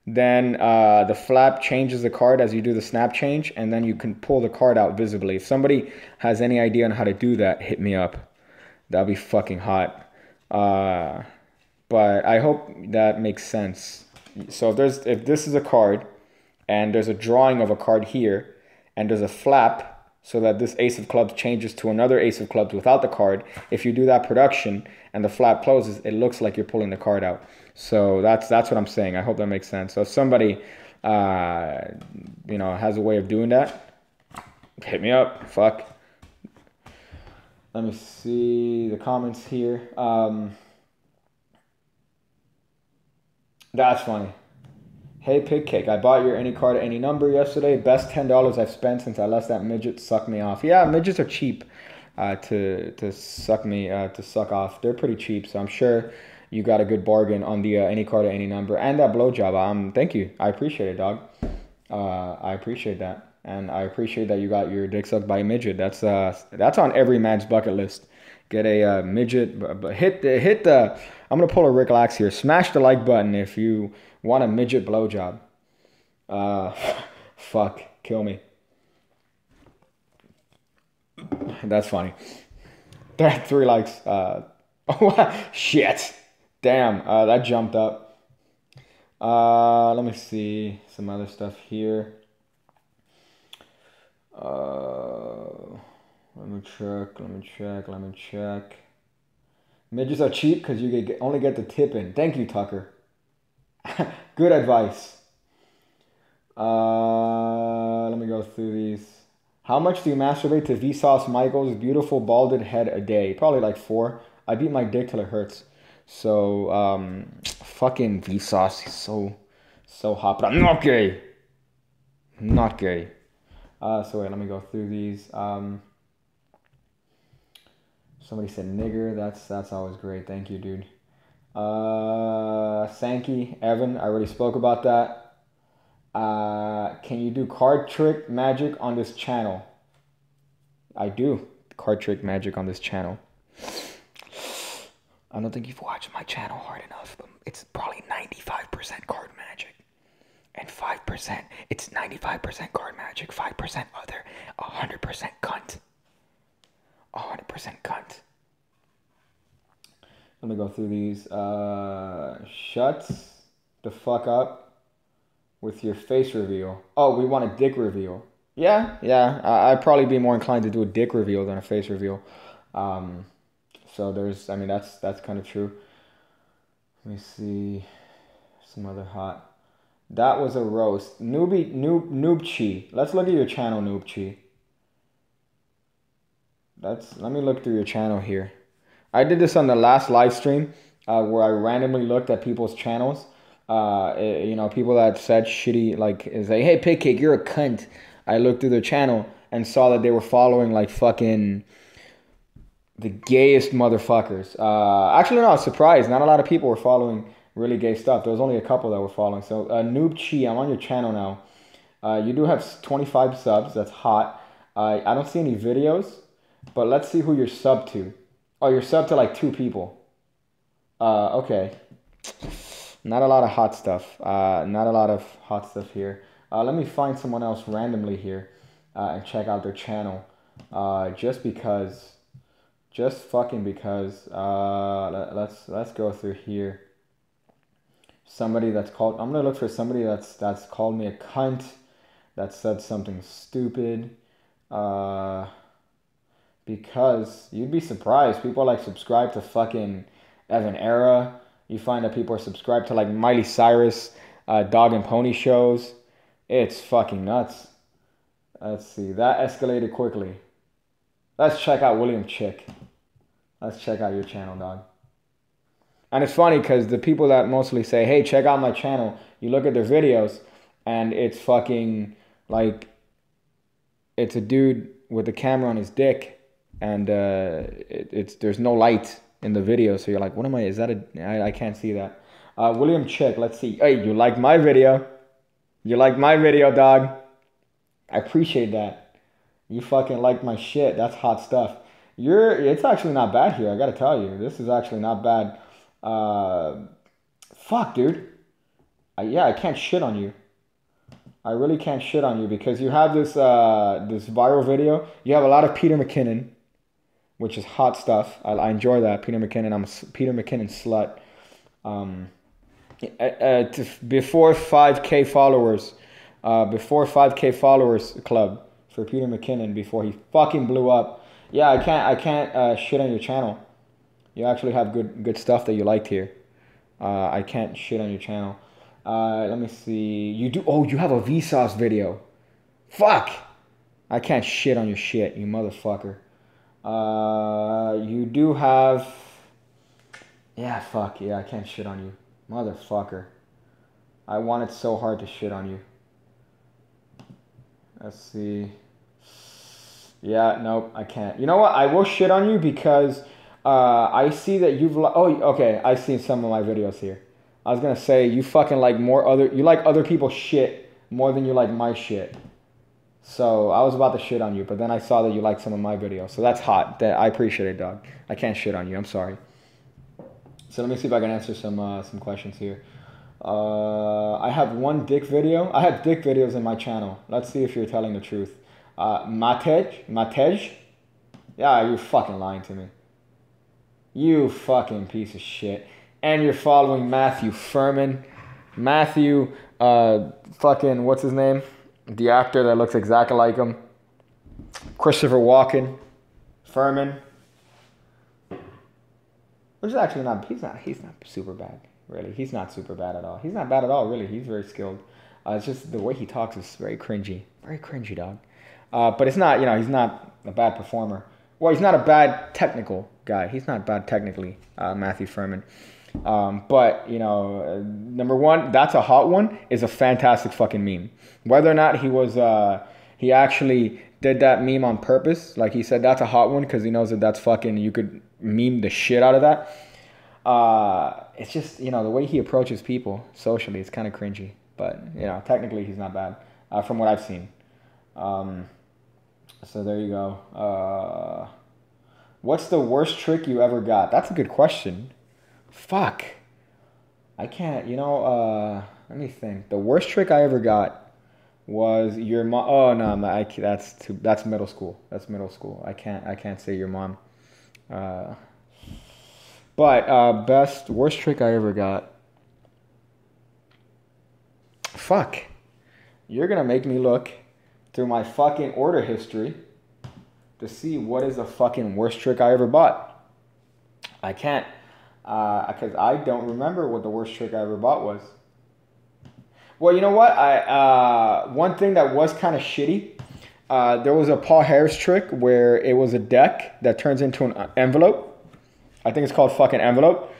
then the flap changes the card as you do the snap change, and then you can pull the card out visibly. If somebody has any idea on how to do that, hit me up. That'd be fucking hot. But I hope that makes sense. So if this is a card, and there's a drawing of a card here, and there's a flap, so that this ace of clubs changes to another ace of clubs without the card, if you do that production and the flap closes, it looks like you're pulling the card out. So that's what I'm saying. I hope that makes sense. So if somebody you know, has a way of doing that, hit me up. Fuck. Let me see the comments here. That's funny. Hey, Pig Cake, I bought your any card at any number yesterday. Best $10 I've spent since I let that midget suck me off. Yeah, midgets are cheap to suck off. They're pretty cheap, so I'm sure you got a good bargain on the any card at any number. And that blowjob. Thank you. I appreciate it, dog. I appreciate that. And I appreciate that you got your dick sucked by a midget. That's on every man's bucket list. Get a midget. Hit the. I'm gonna pull a Rick Lax here. Smash the like button if you want a midget blowjob. Fuck, kill me. That's funny. 3 likes. Oh shit. Damn. That jumped up. Let me see some other stuff here. Let me check. Midgets are cheap because you only get the tip in. Thank you, Tucker. Good advice. Let me go through these. How much do you masturbate to Vsauce Michael's beautiful balded head a day? Probably like 4. I beat my dick till it hurts. So, fucking Vsauce is so hot. But I'm not gay. Not gay. So wait, let me go through these. Somebody said nigger. That's always great. Thank you, dude. Sankey, Evan, I already spoke about that. Can you do card trick magic on this channel? I do card trick magic on this channel. I don't think you've watched my channel hard enough, but it's probably 95% card magic. And 5%, it's 95% card magic, 5% other, 100% cunt. 100% cunt. Let me go through these. Shuts the fuck up with your face reveal. Oh, we want a dick reveal. Yeah. I'd probably be more inclined to do a dick reveal than a face reveal. So there's, I mean, that's kind of true. Let me see some other hot. That was a roast. Noobchi. Let's look at your channel, Noobchi. Let me look through your channel here. I did this on the last live stream where I randomly looked at people's channels. You know, people that said shitty, like, is like, hey, Pigcake, you're a cunt. I looked through their channel and saw that they were following like fucking the gayest motherfuckers. Actually, no, I was surprised. Not a lot of people were following really gay stuff. There was only a couple that were following. So, Noob Chi, I'm on your channel now. You do have 25 subs. That's hot. I don't see any videos, but let's see who you're subbed to. Oh, you're subbed to like 2 people. Okay. Not a lot of hot stuff. Not a lot of hot stuff here. Let me find someone else randomly here and check out their channel. Just because. Just fucking because. Let's go through here. Somebody that's called. I'm gonna look for somebody that's called me a cunt. That said something stupid. Because you'd be surprised. People like subscribe to fucking EvanEra. You find that people are subscribed to like Miley Cyrus, dog and pony shows. It's fucking nuts. Let's see. That escalated quickly. Let's check out William Chick. Let's check out your channel, dog. And it's funny because the people that mostly say, hey, check out my channel, you look at their videos and it's fucking like, it's a dude with the camera on his dick and there's no light in the video. So you're like, what am I, is that I can't see that. William Chick, let's see. Hey, you like my video? You like my video, dog? I appreciate that. You fucking like my shit. That's hot stuff. It's actually not bad here. I gotta tell you, this is actually not bad. Fuck, dude. Yeah, I can't shit on you. I really can't shit on you because you have this this viral video. You have a lot of Peter McKinnon, which is hot stuff. I enjoy that. Peter McKinnon. I'm a Peter McKinnon slut. Before 5K followers, before 5K followers club for Peter McKinnon before he fucking blew up. Yeah, I can't shit on your channel. You actually have good stuff that you liked here. I can't shit on your channel. Let me see. You do. Oh, you have a Vsauce video. Fuck. I can't shit on your shit, you motherfucker. You do have. Yeah, fuck. Yeah, I can't shit on you, motherfucker. I wanted so hard to shit on you. Let's see. Yeah, nope, I can't. You know what? I will shit on you because I see that you've... Oh, okay, I've seen some of my videos here. I was going to say, you fucking like you like other people's shit more than you like my shit. So I was about to shit on you, but then I saw that you like some of my videos. So that's hot. I appreciate it, dog. I can't shit on you. I'm sorry. So let me see if I can answer some questions here. I have one dick video. I have dick videos in my channel. Let's see if you're telling the truth. Matej? Yeah, you're fucking lying to me. You fucking piece of shit. And you're following Matthew Furman. Matthew, fucking, what's his name? The actor that looks exactly like him. Christopher Walken. Furman. Which is actually not, he's not super bad, really. He's not super bad at all. He's not bad at all, really. He's very skilled. It's just the way he talks is very cringy. Very cringy, dog. But it's not, he's not a bad performer. Well, he's not a bad technical guy. He's not bad technically, Matthew Furman. But, number one, that's a hot one, is a fantastic fucking meme. Whether or not he he actually did that meme on purpose. Like he said, that's a hot one because he knows that that's fucking, you could meme the shit out of that. It's just, you know, the way he approaches people socially, it's kind of cringy. But, you know, technically he's not bad from what I've seen. So there you go. What's the worst trick you ever got? That's a good question. Fuck. I can't, you know, let me think. The worst trick I ever got was your mom. Oh, no, that's middle school. That's middle school. I can't say your mom. But worst trick I ever got. Fuck. You're going to make me look through my fucking order history to see what is the fucking worst trick I ever bought. I can't. Because I don't remember what the worst trick I ever bought was. Well, you know what? One thing that was kind of shitty, there was a Paul Harris trick where it was a deck that turns into an envelope. I think it's called fucking envelope.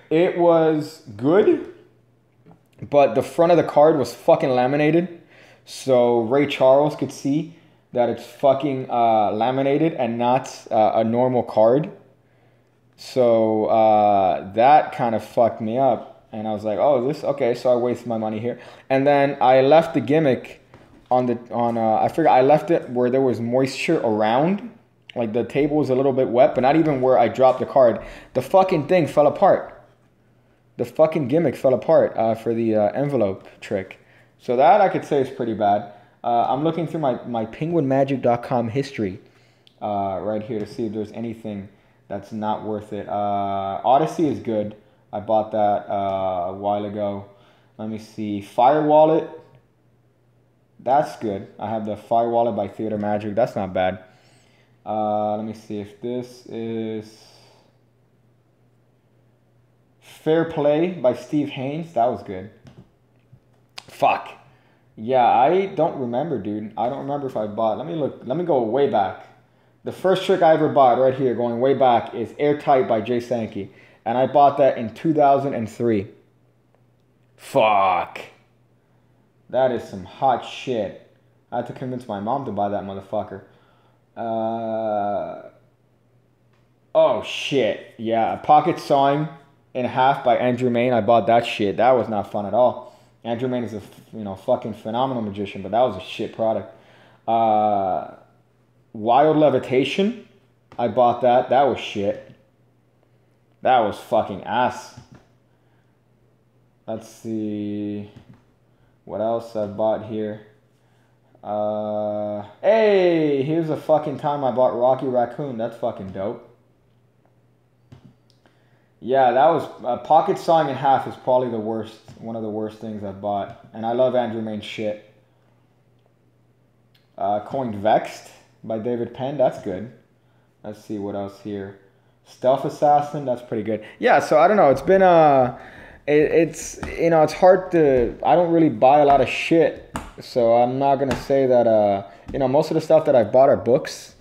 It was good, but the front of the card was fucking laminated. So Ray Charles could see that it's fucking laminated and not a normal card. So that kind of fucked me up. And I was like, oh, okay, so I wasted my money here. And then I left the gimmick I figured I left it where there was moisture around. Like the table was a little bit wet, but not even where I dropped the card. The fucking thing fell apart. The fucking gimmick fell apart for the envelope trick. So that I could say is pretty bad. I'm looking through my penguinmagic.com history right here to see if there's anything that's not worth it. Odyssey is good. I bought that a while ago. Let me see. Fire Wallet. That's good. I have the Fire Wallet by Theater Magic. That's not bad. Let me see if this is Fair Play by Steve Haynes. That was good. Fuck. Yeah, I don't remember, dude. I don't remember if I bought. Let me look. Let me go way back. The first trick I ever bought right here, going way back, is Airtight by Jay Sankey. And I bought that in 2003. Fuck. That is some hot shit. I had to convince my mom to buy that motherfucker. Oh, shit. Yeah, Pocket Sawing in Half by Andrew Mayne. I bought that shit. That was not fun at all. Andrew Mayne is a fucking phenomenal magician, but that was a shit product. Wild Levitation. I bought that. That was shit. That was fucking ass. Let's see what else I bought here. Hey, here's a fucking time I bought Rocky Raccoon. That's fucking dope. Yeah, that was Pocket Sawing in Half is probably the worst, one of the worst things I've bought. And I love Andrew Mayne's shit. Coined Vexed by David Penn. That's good. Let's see what else here. Stealth Assassin. That's pretty good. Yeah, so I don't know. It's been it's it's hard to. I don't really buy a lot of shit, so I'm not gonna say that. Most of the stuff that I bought are books.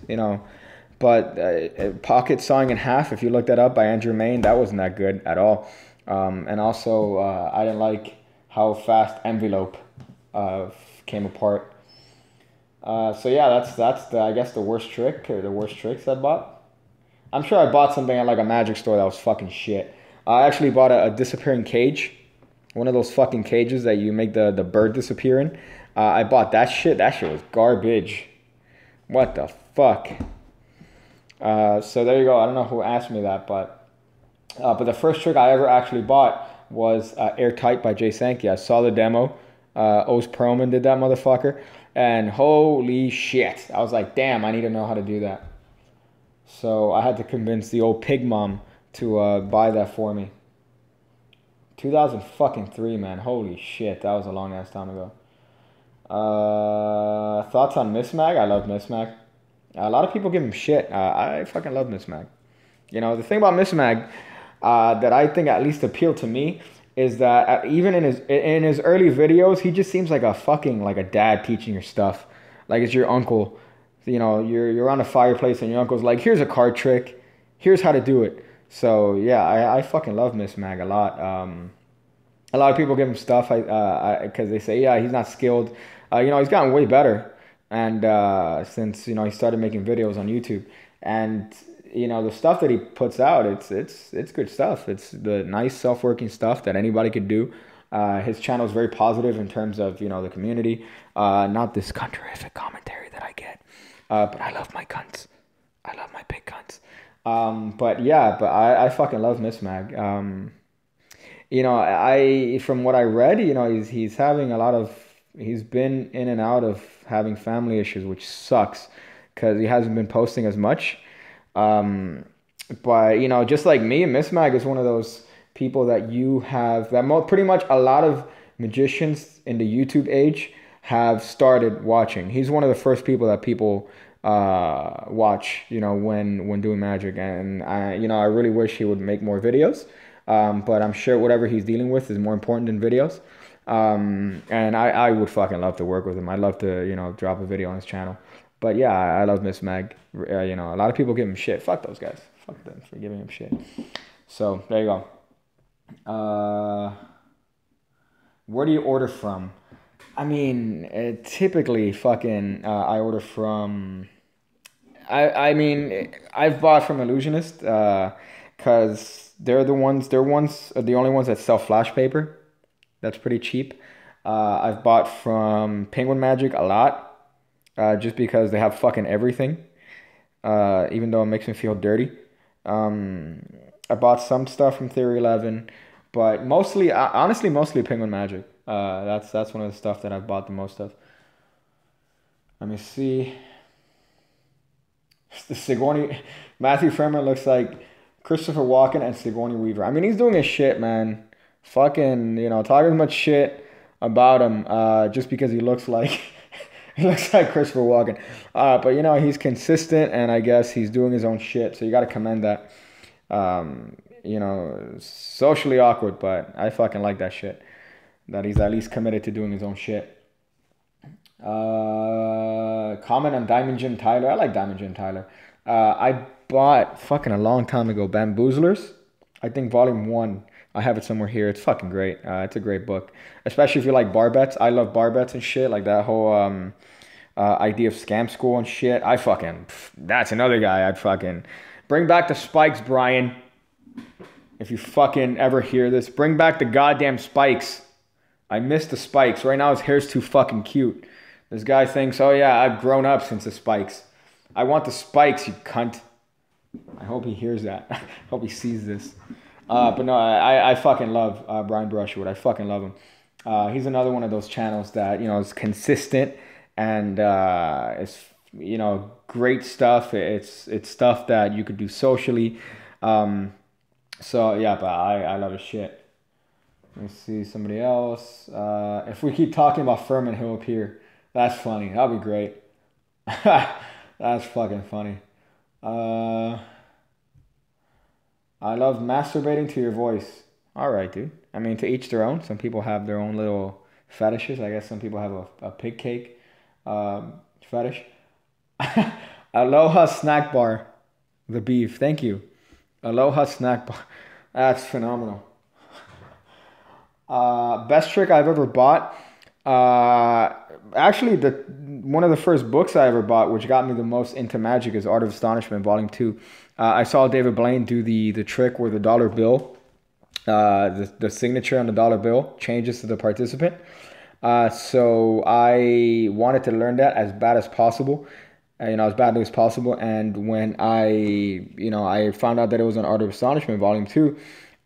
But Pocket Sawing in Half, if you look that up by Andrew Mayne, that wasn't that good at all. And also, I didn't like how fast Envelope came apart. So yeah, that's I guess the worst trick or the worst tricks I bought. I'm sure I bought something at like a magic store that was fucking shit. I actually bought a disappearing cage, one of those fucking cages that you make the bird disappear in. I bought that shit. That shit was garbage. What the fuck? So there you go. I don't know who asked me that, but the first trick I ever actually bought was Airtight by Jay Sankey. I saw the demo. Oz Perlman did that motherfucker, and holy shit! I was like, damn, I need to know how to do that. So I had to convince the old pig mom to buy that for me. 2003, man. Holy shit, that was a long ass time ago. Thoughts on Miss Mag? I love Miss Mag. A lot of people give him shit. I fucking love Miss Mag. The thing about Miss Mag that I think at least appealed to me is that even in his early videos, he just seems like a dad teaching your stuff. Like it's your uncle. You're around a fireplace and your uncle's like, here's a card trick. Here's how to do it. So yeah, I fucking love Miss Mag a lot. a lot of people give him stuff because they say, yeah, he's not skilled. He's gotten way better, and since he started making videos on YouTube, and the stuff that he puts out, it's good stuff. It's the nice self-working stuff that anybody could do. His channel is very positive in terms of the community. Not this cunt-terrific commentary that I get, but I love my cunts. I love my big cunts. But I fucking love Miss Mag. From what I read, he's having he's been in and out of having family issues, which sucks because he hasn't been posting as much. But just like me, Miss Mag is one of those people that pretty much a lot of magicians in the YouTube age have started watching. He's one of the first people that people watch, when doing magic, and I really wish he would make more videos. But I'm sure whatever he's dealing with is more important than videos. And I would fucking love to work with him. I'd love to, drop a video on his channel. But yeah, I love Miss Mag. A lot of people give him shit. Fuck those guys. Fuck them for giving him shit. So there you go. Where do you order from? I mean, typically fucking I order from. I've bought from Illusionist because they're the only ones that sell flash paper. That's pretty cheap. I've bought from Penguin Magic a lot. Just because they have fucking everything, even though it makes me feel dirty. I bought some stuff from Theory 11, but honestly, mostly Penguin Magic. That's one of the stuff that I've bought the most of. Let me see. The Sigourney, Matthew Fremer looks like Christopher Walken and Sigourney Weaver. I mean, he's doing his shit, man. Fucking, talking as much shit about him, just because he looks like. He looks like Christopher Walken. But, he's consistent, and I guess he's doing his own shit. So you got to commend that. Socially awkward, but I fucking like that shit. That he's at least committed to doing his own shit. Comment on Diamond Jim Tyler. I like Diamond Jim Tyler. I bought fucking a long time ago Bamboozlers. I think volume 1. I have it somewhere here. It's fucking great. It's a great book, especially if you like bar bets. I love bar bets and shit, like that whole idea of scam school and shit. That's another guy I'd fucking bring back the spikes, Brian. If you fucking ever hear this, bring back the goddamn spikes. I miss the spikes. Right now his hair's too fucking cute. This guy thinks, oh yeah, I've grown up since the spikes. I want the spikes, you cunt. I hope he hears that. I hope he sees this. But no, I fucking love Brian Brushwood. I fucking love him. He's another one of those channels that, is consistent and it's, great stuff. It's stuff that you could do socially. So yeah, but I love his shit. Let me see somebody else. If we keep talking about Furman, he'll appear. That's funny. That'll be great. That's fucking funny. I love masturbating to your voice. All right, dude. I mean, to each their own. Some people have their own little fetishes. I guess some people have a pig cake fetish. Aloha Snack Bar. The beef. Thank you. Aloha Snack Bar. That's phenomenal. Best trick I've ever bought. Actually, one of the first books I ever bought, which got me the most into magic, is Art of Astonishment, Volume 2. I saw David Blaine do the trick where the dollar bill, the signature on the dollar bill changes to the participant. So I wanted to learn that as bad as possible, as badly as possible. And when I found out that it was on Art of Astonishment, Volume 2,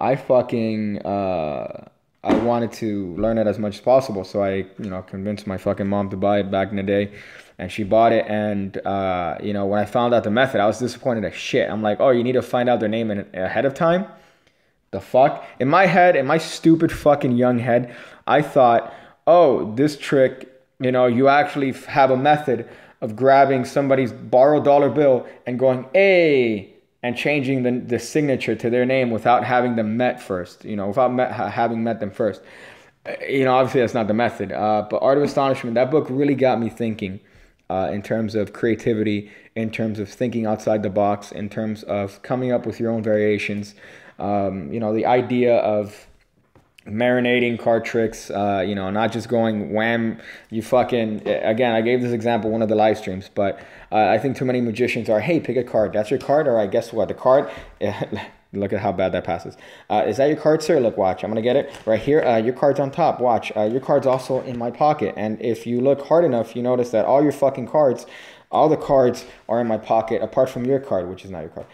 I fucking, I wanted to learn it as much as possible. So I, convinced my fucking mom to buy it back in the day. And she bought it, and, when I found out the method, I was disappointed as shit. I'm like, oh, you need to find out their name ahead of time? The fuck? In my head, in my stupid fucking young head, I thought, oh, this trick, you actually have a method of grabbing somebody's borrowed dollar bill and going, hey, and changing the signature to their name without having them met first, without having met them first. Obviously that's not the method. But Art of Astonishment, that book really got me thinking. In terms of creativity, in terms of thinking outside the box, in terms of coming up with your own variations. The idea of, marinating card tricks, you know, not just going wham, you fucking, again, I gave this example one of the live streams, but I think too many magicians are, hey, pick a card. That's your card? All right, guess what? The card, look at how bad that passes. Is that your card, sir? Look, watch. I'm going to get it right here. Your card's on top. Watch. Your card's also in my pocket. And if you look hard enough, you notice that all your fucking cards, all the cards are in my pocket apart from your card, which is not your card.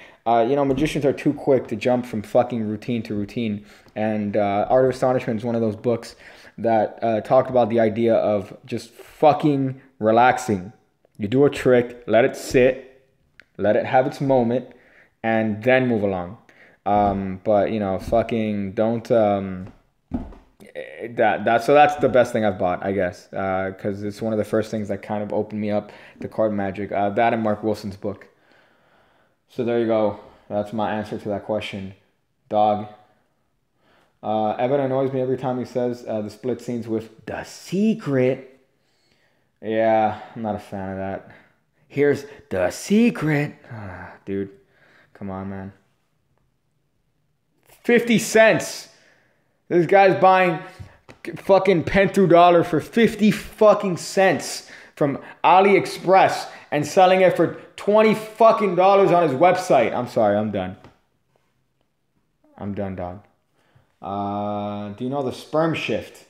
You know, magicians are too quick to jump from fucking routine to routine. And Art of Astonishment is one of those books that talked about the idea of just fucking relaxing. You do a trick, let it sit, let it have its moment, and then move along. But you know, fucking don't. So that's the best thing I've bought, I guess, because it's one of the first things that kind of opened me up to card magic. That and Mark Wilson's book. So there you go. That's my answer to that question, dog. Evan annoys me every time he says the split scenes with The Secret. Yeah, I'm not a fan of that. Here's The Secret. Dude, come on, man. 50 cents. This guy's buying fucking pen through dollar for 50 fucking cents from AliExpress and selling it for $20 fucking on his website. I'm sorry, I'm done. I'm done, dog. Do you know the sperm shift?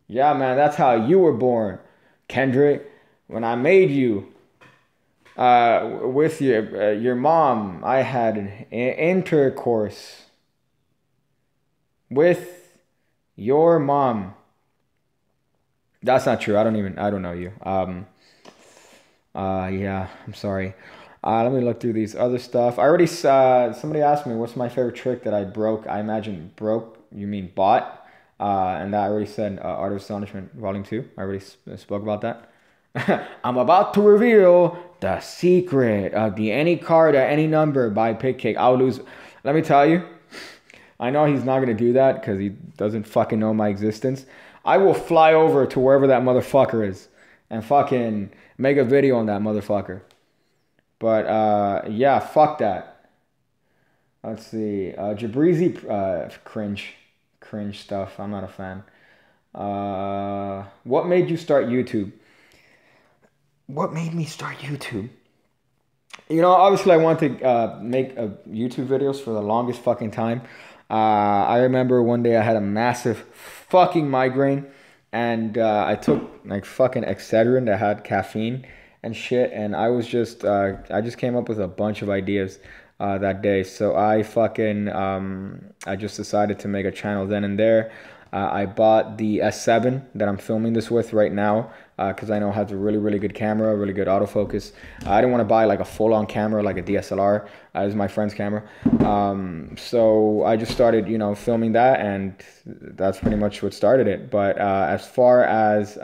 Yeah, man, that's how you were born, Kendrick. When I made you with your mom, I had an intercourse with your mom. That's not true. I don't know you. Yeah, I'm sorry. Let me look through these other stuff. I already somebody asked me what's my favorite trick that I broke. I imagine broke, you mean bought. And that I already said Art of Astonishment Volume 2. I already spoke about that. I'm about to reveal the secret of the any card at any number by Pick Cake. I'll lose. Let me tell you, I know he's not going to do that because he doesn't fucking know my existence. I will fly over to wherever that motherfucker is and fucking make a video on that motherfucker. But, yeah, fuck that. Let's see. Jabrizi, cringe stuff. I'm not a fan. What made you start YouTube? What made me start YouTube? You know, obviously I wanted to make YouTube videos for the longest fucking time. I remember one day I had a massive fucking migraine. And I took like fucking Excedrin that had caffeine and shit. And I was just, I just came up with a bunch of ideas that day. So I fucking, I just decided to make a channel then and there. I bought the S7 that I'm filming this with right now because I know it has a really, really good camera, really good autofocus. I didn't want to buy like a full-on camera, like a DSLR. It was my friend's camera. So I just started, you know, filming that, and that's pretty much what started it. But as far as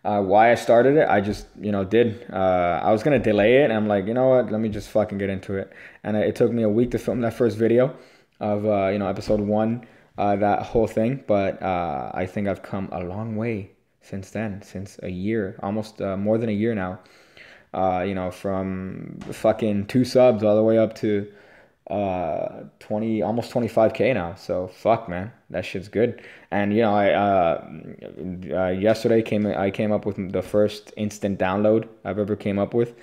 why I started it, I just, you know, I was going to delay it, and I'm like, you know what, let me just fucking get into it. And it took me a week to film that first video of, you know, episode 1, that whole thing. But I think I've come a long way since then, since a year, almost more than a year now. You know, from fucking 2 subs all the way up to 20, almost 25K now. So fuck, man, that shit's good. And you know, yesterday I came up with the first instant download I've ever came up with.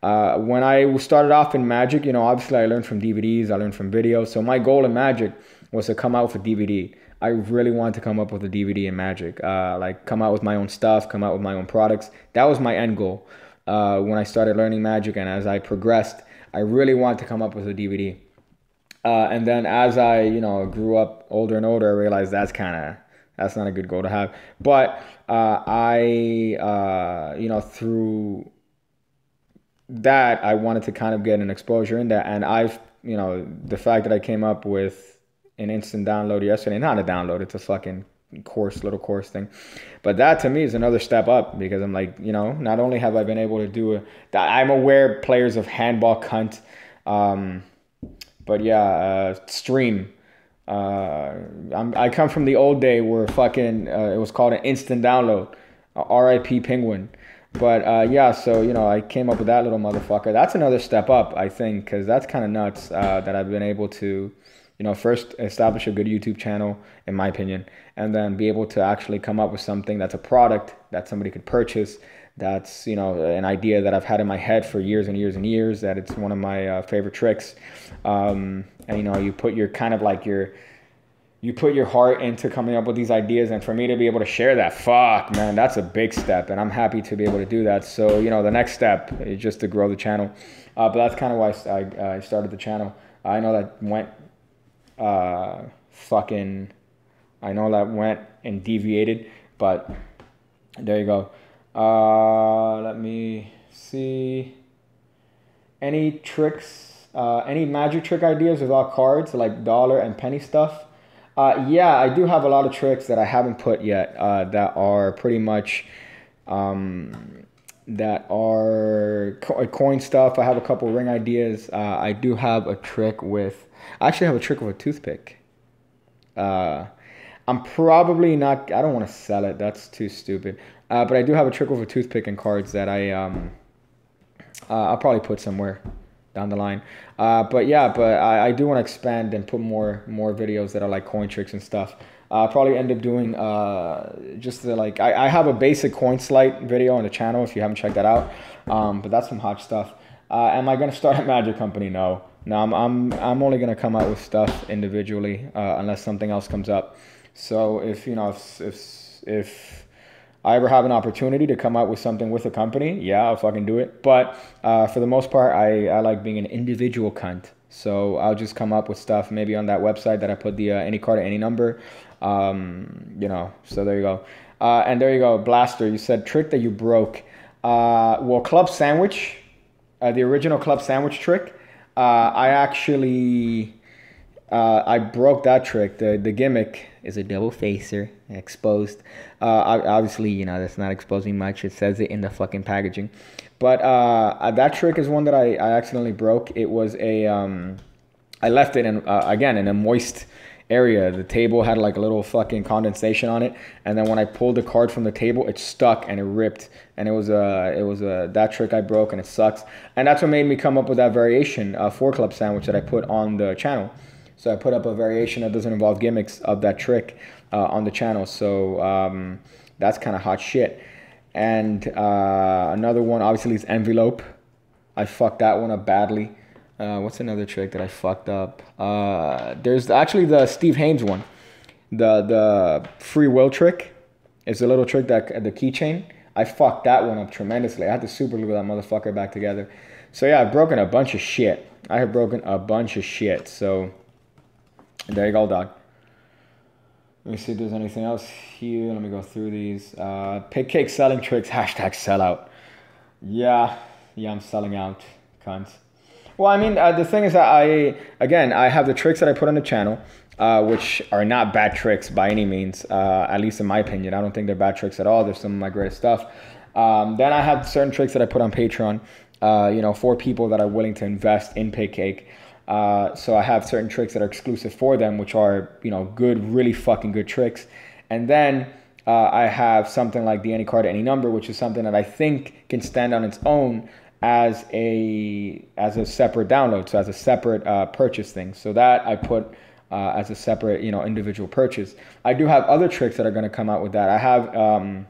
When I started off in Magic, you know, obviously I learned from DVDs, I learned from videos. So my goal in Magic was to come out with a DVD. I really wanted to come up with a DVD in Magic, like come out with my own stuff, come out with my own products. That was my end goal when I started learning Magic, and as I progressed, I really wanted to come up with a DVD. And then as I, you know, grew up older and older, I realized that's not a good goal to have. But you know, through that, I wanted to kind of get an exposure in that. And you know, the fact that I came up with an instant download yesterday, not a download, it's a fucking little course thing. But that to me is another step up, because I'm like, you know, not only have I been able to do I'm aware players of handball cunt, but yeah, stream. I come from the old day where fucking it was called an instant download, RIP Penguin. But yeah, so you know, I came up with that little motherfucker. That's another step up, I think, because that's kind of nuts that I've been able to first establish a good YouTube channel, in my opinion, and then be able to actually come up with something that's a product that somebody could purchase. That's, an idea that I've had in my head for years and years and years, that it's one of my favorite tricks. And, you put your you put your heart into coming up with these ideas, and for me to be able to share that, fuck, man, that's a big step, and I'm happy to be able to do that. So, the next step is just to grow the channel. But that's kind of why I started the channel. I know that went and deviated, but there you go. Let me see. Any tricks, any magic trick ideas without cards, like dollar and penny stuff? Yeah, I do have a lot of tricks that I haven't put yet, that are pretty much, that are coin stuff. I have a couple ring ideas. I do have a trick I actually have a trick with a toothpick. I'm probably not, I don't want to sell it. That's too stupid. But I do have a trick with a toothpick and cards that I'll probably put somewhere down the line. But I do want to expand and put more videos that are like coin tricks and stuff. I'll probably end up doing I have a basic coin sleight video on the channel if you haven't checked that out. But that's some hot stuff. Am I gonna start a magic company? No, I'm only gonna come out with stuff individually, unless something else comes up. So if I ever have an opportunity to come out with something with a company, yeah, I'll fucking do it. But for the most part, I like being an individual cunt. So I'll just come up with stuff maybe on that website that I put the any card at any number. So there you go. And there you go, Blaster. You said trick that you broke. Well, club sandwich, the original club sandwich trick. I broke that trick. The gimmick is a double facer, exposed. Obviously, that's not exposing much. It says it in the fucking packaging. But that trick is one that I accidentally broke. It was I left it in a moist area. The table had like a little fucking condensation on it, and then when I pulled the card from the table, it stuck and it ripped. And it was that trick I broke, and it sucks. And that's what made me come up with that variation for club sandwich that I put on the channel. So I put up a variation that doesn't involve gimmicks of that trick on the channel. So that's kind of hot shit. And another one, obviously, is envelope. I fucked that one up badly. What's another trick that I fucked up? There's actually the Steve Haynes one. The free will trick. It's a little trick that the keychain. I fucked that one up tremendously. I had to super glue that motherfucker back together. So yeah, I've broken a bunch of shit. I have broken a bunch of shit. So there you go, dog. Let me see if there's anything else here. Let me go through these. Pig cake selling tricks, hashtag sellout. Yeah, I'm selling out, cunts. Well, I mean, the thing is that I have the tricks that I put on the channel, which are not bad tricks by any means, at least in my opinion. I don't think they're bad tricks at all. They're some of my greatest stuff. Then I have certain tricks that I put on Patreon, for people that are willing to invest in pig cake. So I have certain tricks that are exclusive for them, which are, good, really fucking good tricks. And then I have something like the any card, any number, which is something that I think can stand on its own as a separate download, so as a separate purchase thing. So that I put as a separate, individual purchase. I do have other tricks that are going to come out with that. I have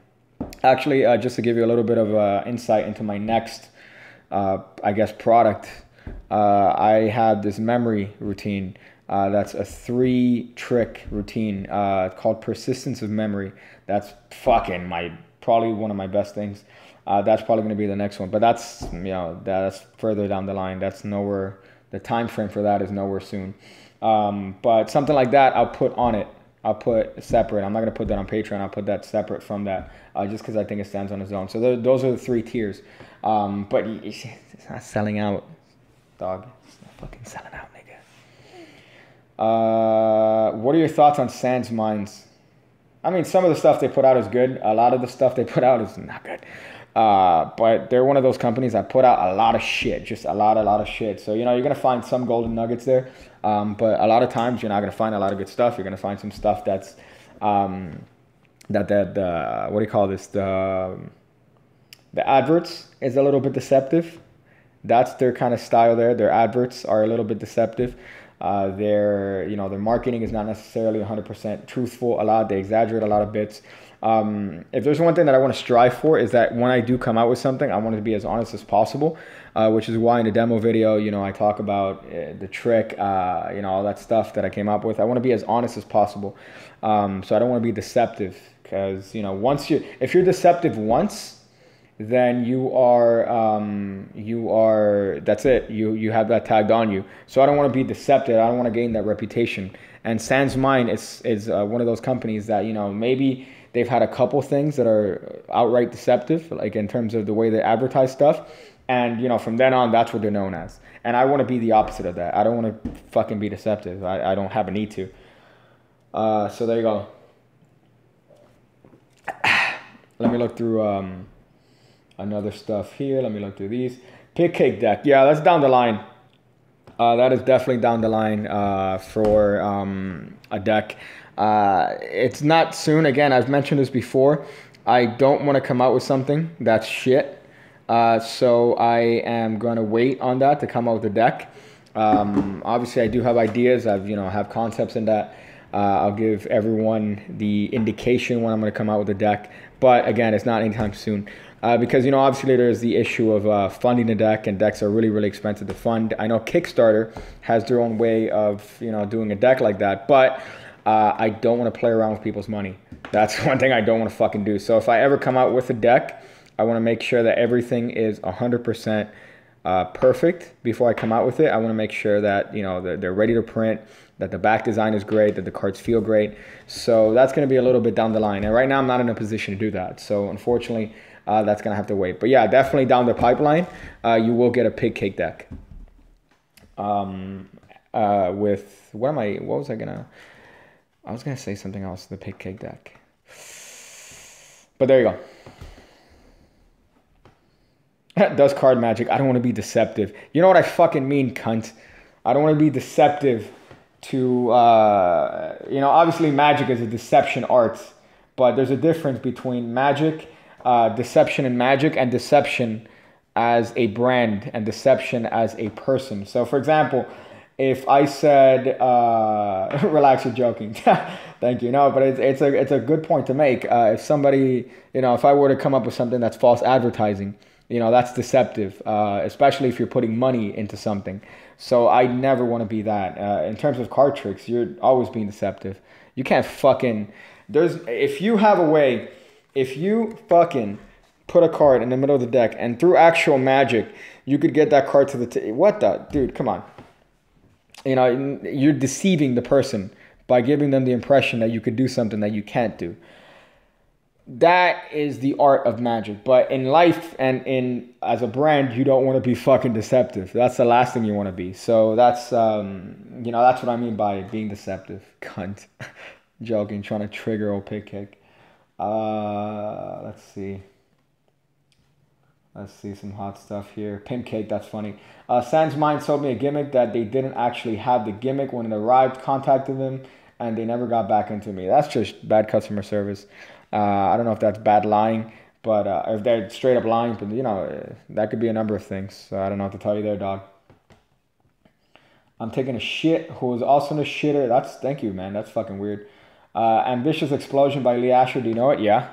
actually, just to give you a little bit of insight into my next, product. I have this memory routine that's a 3-trick routine called Persistence of Memory. That's fucking probably one of my best things. That's probably going to be the next one, but that's further down the line. That's nowhere. The time frame for that is nowhere soon. But something like that, I'll put on it. I'll put separate. I'm not going to put that on Patreon. I'll put that separate from that, just because I think it stands on its own. So those are the 3 tiers. But it's not selling out, dog. It's not fucking selling out, nigga. What are your thoughts on Sans Mines? I mean, some of the stuff they put out is good. A lot of the stuff they put out is not good. But they're one of those companies that put out a lot of shit, just a lot of shit. So, you're going to find some golden nuggets there. But a lot of times you're not going to find a lot of good stuff. You're going to find some stuff that's, what do you call this? The adverts is a little bit deceptive. That's their kind of style there. Their adverts are a little bit deceptive. Their marketing is not necessarily 100% truthful. They exaggerate a lot of bits. If there's one thing that I want to strive for, is that when I do come out with something, I want it to be as honest as possible, which is why in the demo video, I talk about the trick, all that stuff that I came up with. I want to be as honest as possible. So I don't want to be deceptive, because, if you're deceptive once, then you are, that's it. You have that tagged on you. So I don't want to be deceptive. I don't want to gain that reputation. And Sans Mine is one of those companies that, maybe they've had a couple things that are outright deceptive, like in terms of the way they advertise stuff. And, from then on, that's what they're known as. And I want to be the opposite of that. I don't want to fucking be deceptive. I don't have a need to. So there you go. Let me look through another stuff here. Let me look through these. Pig cake deck. Yeah, that's down the line. That is definitely down the line for a deck. It's not soon. Again, I've mentioned this before. I don't want to come out with something that's shit. So I am going to wait on that to come out with the deck. Obviously, I do have ideas. Have concepts in that. I'll give everyone the indication when I'm going to come out with the deck. But again, it's not anytime soon. Because, obviously there's the issue of funding the deck, and decks are really, really expensive to fund. I know Kickstarter has their own way of, doing a deck like that, but I don't want to play around with people's money. That's one thing I don't want to fucking do. So if I ever come out with a deck, I want to make sure that everything is 100% perfect before I come out with it. I want to make sure that, they're ready to print, that the back design is great, that the cards feel great. So that's going to be a little bit down the line. And right now I'm not in a position to do that. So unfortunately, that's going to have to wait. But yeah, definitely down the pipeline, you will get a pig cake deck. I was going to say something else, the pig cake deck. But there you go. Does card magic. I don't want to be deceptive. You know what I fucking mean, cunt. I don't want to be deceptive to, obviously magic is a deception art, but there's a difference between magic, deception and magic, and deception as a brand and deception as a person. So for example, if I said, relax, you're joking. Thank you. No, but it's a good point to make. If somebody, if I were to come up with something that's false advertising, that's deceptive, especially if you're putting money into something. So I never want to be that. In terms of card tricks, you're always being deceptive. You can't fucking, if you have a way, if you fucking put a card in the middle of the deck and through actual magic, you could get that card to the, what the, dude, come on. You're deceiving the person by giving them the impression that you could do something that you can't do. That is the art of magic. But in life and as a brand, you don't want to be fucking deceptive. That's the last thing you want to be. So that's that's what I mean by being deceptive. Cunt. Joking, trying to trigger old pig cake. Let's see some hot stuff here. Pimp cake, that's funny. Sans Mind sold me a gimmick that they didn't actually have the gimmick when it arrived. Contacted them and they never got back into me. That's just bad customer service. I don't know if that's bad lying, but if they're straight up lying, but that could be a number of things. So I don't know what to tell you there, dog. I'm taking a shit who is also in a shitter. Thank you, man. That's fucking weird. Ambitious Explosion by Lee Asher. Do you know it? Yeah.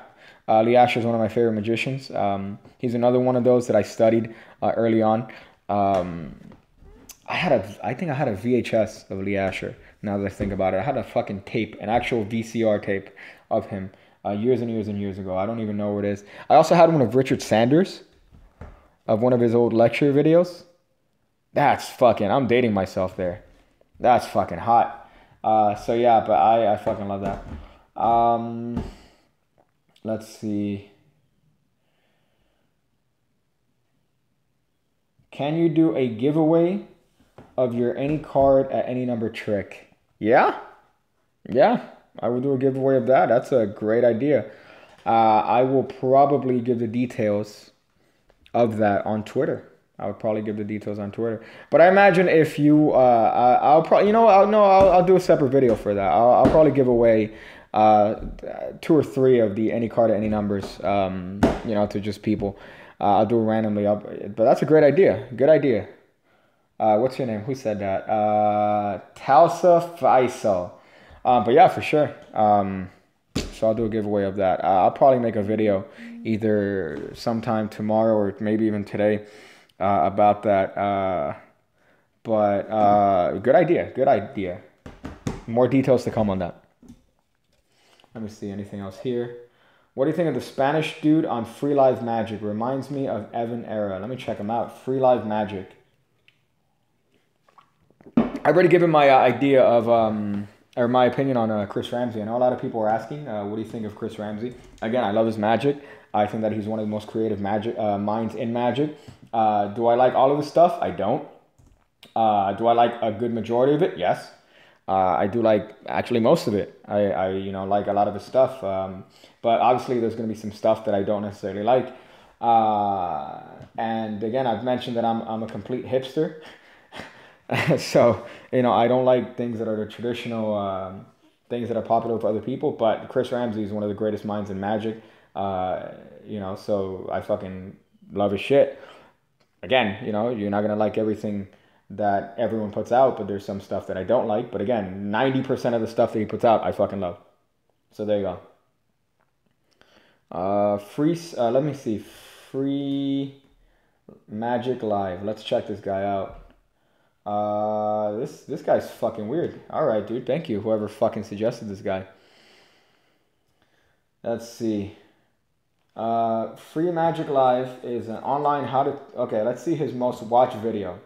Lee Asher is one of my favorite magicians. He's another one of those that I studied early on. I think I had a VHS of Lee Asher. Now that I think about it, I had a fucking tape, an actual VCR tape of him. Years and years and years ago. I don't even know where it is. I also had one of Richard Sanders, of one of his old lecture videos. That's fucking, I'm dating myself there. That's fucking hot. So yeah, but I fucking love that. Let's see. Can you do a giveaway of your any card at any number trick? Yeah. I will do a giveaway of that. That's a great idea. I will probably give the details of that on Twitter. I would probably give the details on Twitter. But I imagine if you, I'll probably, I'll do a separate video for that. I'll probably give away 2 or 3 of the any card at any numbers, to just people. I'll do it randomly. But that's a great idea. Good idea. What's your name? Who said that? Talsa Faisal. But yeah, for sure. So I'll do a giveaway of that. I'll probably make a video either sometime tomorrow or maybe even today about that. But good idea. Good idea. More details to come on that. Let me see anything else here. What do you think of the Spanish dude on Free Live Magic? Reminds me of EvanEra. Let me check him out. Free Live Magic. I've already given my idea of, or my opinion on Chris Ramsey. I know a lot of people are asking, what do you think of Chris Ramsey? Again, I love his magic. I think that he's one of the most creative magic minds in magic. Do I like all of his stuff? I don't. Do I like a good majority of it? Yes. I do like actually most of it. I like a lot of his stuff. But obviously there's going to be some stuff that I don't necessarily like. And again, I've mentioned that I'm a complete hipster. So, I don't like things that are the traditional things that are popular with other people. But Chris Ramsey is one of the greatest minds in magic. So I fucking love his shit. Again, you're not going to like everything that everyone puts out, but there's some stuff that I don't like. But again, 90% of the stuff that he puts out, I fucking love. So there you go. Let me see. Free Magic Live. Let's check this guy out. This guy's fucking weird. All right, dude. Thank you, whoever fucking suggested this guy. Let's see. Free Magic Live is an online okay, let's see his most watched video.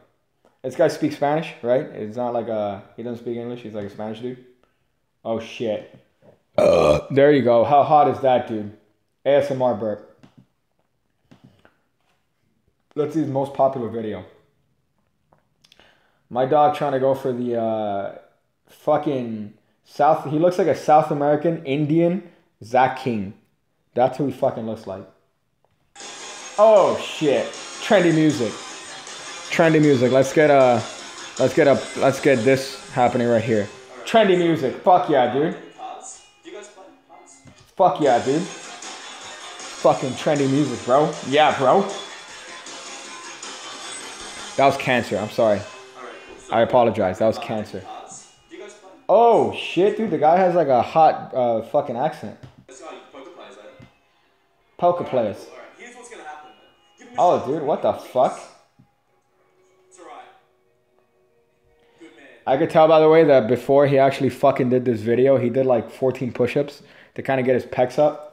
This guy speaks Spanish, right? It's not like he doesn't speak English. He's like a Spanish dude. Oh, shit. There you go. How hot is that, dude? ASMR burp. Let's see his most popular video. My dog trying to go for the fucking South. He looks like a South American Indian Zach King. That's who he fucking looks like. Oh, shit. Trendy music. Trendy music. Let's get this happening right here. Trendy music. Fuck yeah, dude. Fuck yeah, dude. Fucking trendy music, bro. Yeah, bro. That was cancer. I'm sorry. I apologize. That was cancer. Oh shit, dude. The guy has like a hot fucking accent. Poker players. Oh, dude. What the fuck? I could tell, by the way, that before he actually fucking did this video, he did like 14 push-ups to kind of get his pecs up.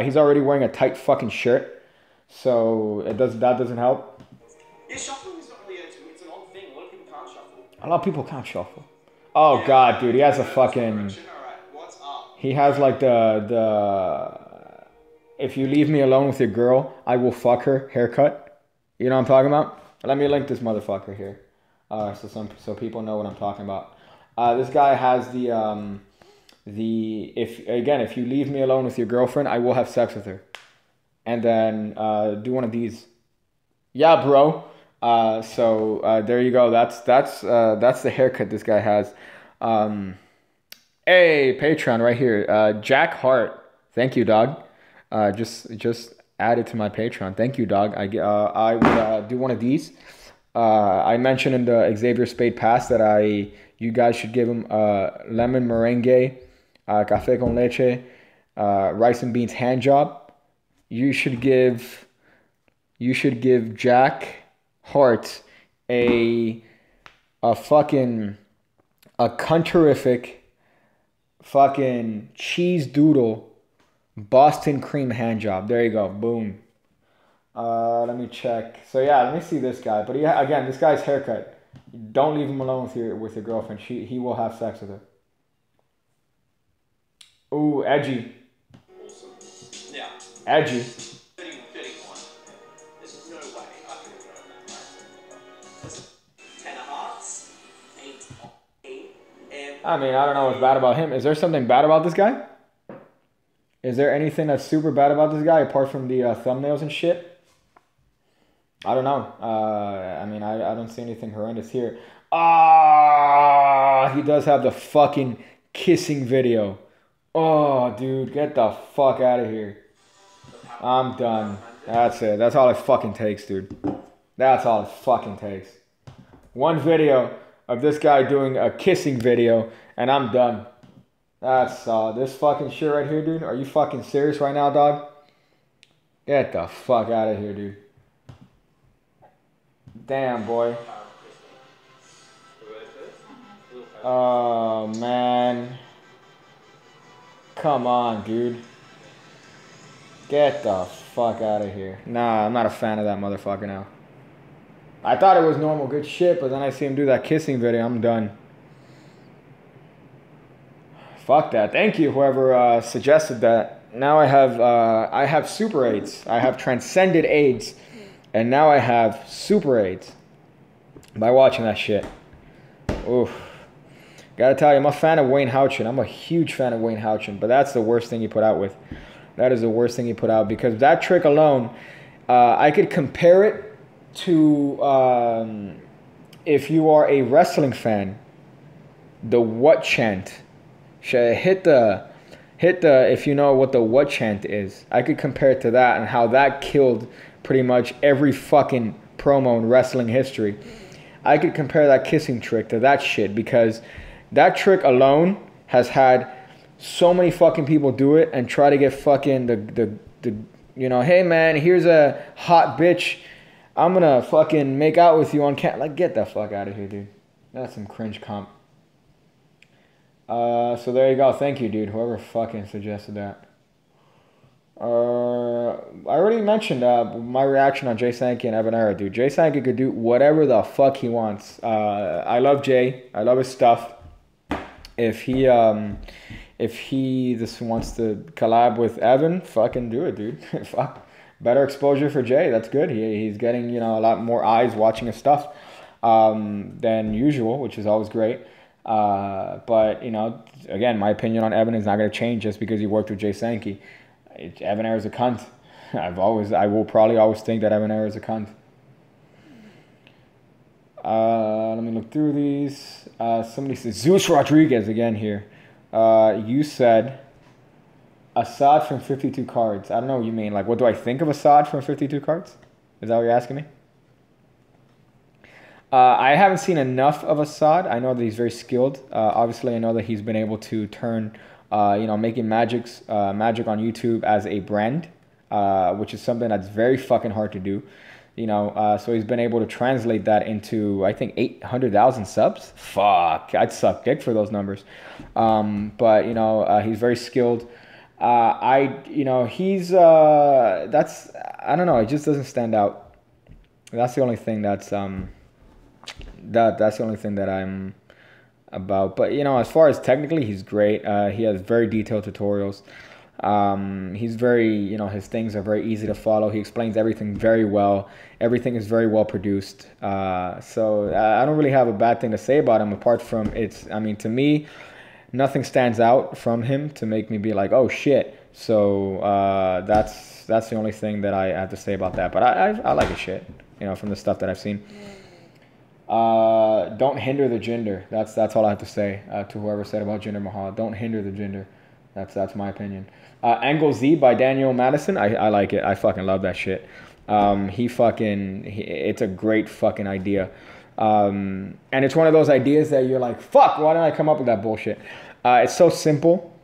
He's already wearing a tight fucking shirt, so that doesn't help. Yeah, shuffling is not really it's an odd thing. A lot of people can't shuffle. A lot of people can't shuffle. Oh yeah, god, dude, he has a fucking. Alright, what's up? He has like the. If you leave me alone with your girl, I will fuck her haircut. You know what I'm talking about? Let me link this motherfucker here. So people know what I'm talking about. This guy has if you leave me alone with your girlfriend, I will have sex with her, and then do one of these. Yeah, bro. So there you go. That's the haircut this guy has. Hey, Patreon right here. Jack Hart. Thank you, dog. Just added to my Patreon. Thank you, dog. I would do one of these. I mentioned in the Xavier Spade Pass that you guys should give him lemon meringue, café con leche, rice and beans hand job. You should give Jack Hart a countryfic fucking cheese doodle Boston cream hand job. There you go. Boom. Let me check. So yeah, let me see this guy. But yeah, again, this guy's haircut. Don't leave him alone with your girlfriend. He will have sex with her. Ooh, edgy. Awesome. Yeah. Edgy. 31. There's no way I can throw that. 10 of hearts. 8. I mean, I don't know what's bad about him. Is there something bad about this guy? Is there anything that's super bad about this guy apart from the thumbnails and shit? I don't know. I mean, I don't see anything horrendous here. He does have the fucking kissing video. Oh, dude, get the fuck out of here. I'm done. That's it. That's all it fucking takes, dude. That's all it fucking takes. One video of this guy doing a kissing video, and I'm done. That's this fucking shit right here, dude. Are you fucking serious right now, dog? Get the fuck out of here, dude. Damn, boy. Oh, man. Come on, dude. Get the fuck out of here. Nah, I'm not a fan of that motherfucker now. I thought it was normal good shit, but then I see him do that kissing video. I'm done. Fuck that. Thank you, whoever suggested that. Now I have super aids. I have transcended aids, and now I have super aids by watching that shit. Oof. Gotta tell you, I'm a fan of Wayne Houchin. I'm a huge fan of Wayne Houchin, but that's the worst thing he put out with. That is the worst thing he put out, because that trick alone, I could compare it to if you are a wrestling fan, the what chant. Hit the if you know what the what chant is. I could compare it to that and how that killed pretty much every fucking promo in wrestling history. I could compare that kissing trick to that shit, because that trick alone has had so many fucking people do it and try to get fucking the you know, hey man, here's a hot bitch, I'm gonna fucking make out with you on camera. Like, get the fuck out of here, dude. That's some cringe comp. So there you go. Thank you, dude. Whoever fucking suggested that. I already mentioned my reaction on Jay Sankey and EvanEra, dude. Jay Sankey could do whatever the fuck he wants. I love Jay. I love his stuff. If he just wants to collab with Evan, fucking do it, dude. Fuck. Better exposure for Jay. That's good. He's getting, you know, a lot more eyes watching his stuff than usual, which is always great. But, you know, again, my opinion on Evan is not going to change just because he worked with Jay Sankey. EvanEra is a cunt. I will probably always think that EvanEra is a cunt. Let me look through these. Somebody says Zeus Rodriguez again here. You said Assad from 52 cards. I don't know what you mean. Like, what do I think of Assad from 52 cards? Is that what you're asking me? I haven't seen enough of Assad. I know that he's very skilled. Obviously, I know that he's been able to turn, you know, making magic on YouTube as a brand, which is something that's very fucking hard to do. You know, so he's been able to translate that into, I think, 800,000 subs. Fuck, I'd suck dick for those numbers. But, you know, he's very skilled. You know, he's, I don't know, it just doesn't stand out. That's the only thing that's the only thing that I'm about. But, you know, as far as technically, he's great. He has very detailed tutorials. He's very, you know, his things are very easy to follow. He explains everything very well. Everything is very well produced. So I don't really have a bad thing to say about him, apart from I mean, to me, nothing stands out from him to make me be like, oh shit. So that's the only thing that I have to say about that. But I like his shit, you know, from the stuff that I've seen. Don't hinder the gender. That's all I have to say to whoever said about Jinder Mahal. Don't hinder the gender. That's my opinion. Angle Z by Daniel Matteson. I like it. I fucking love that shit. It's a great fucking idea. And it's one of those ideas that you're like, fuck, why didn't I come up with that bullshit? It's so simple.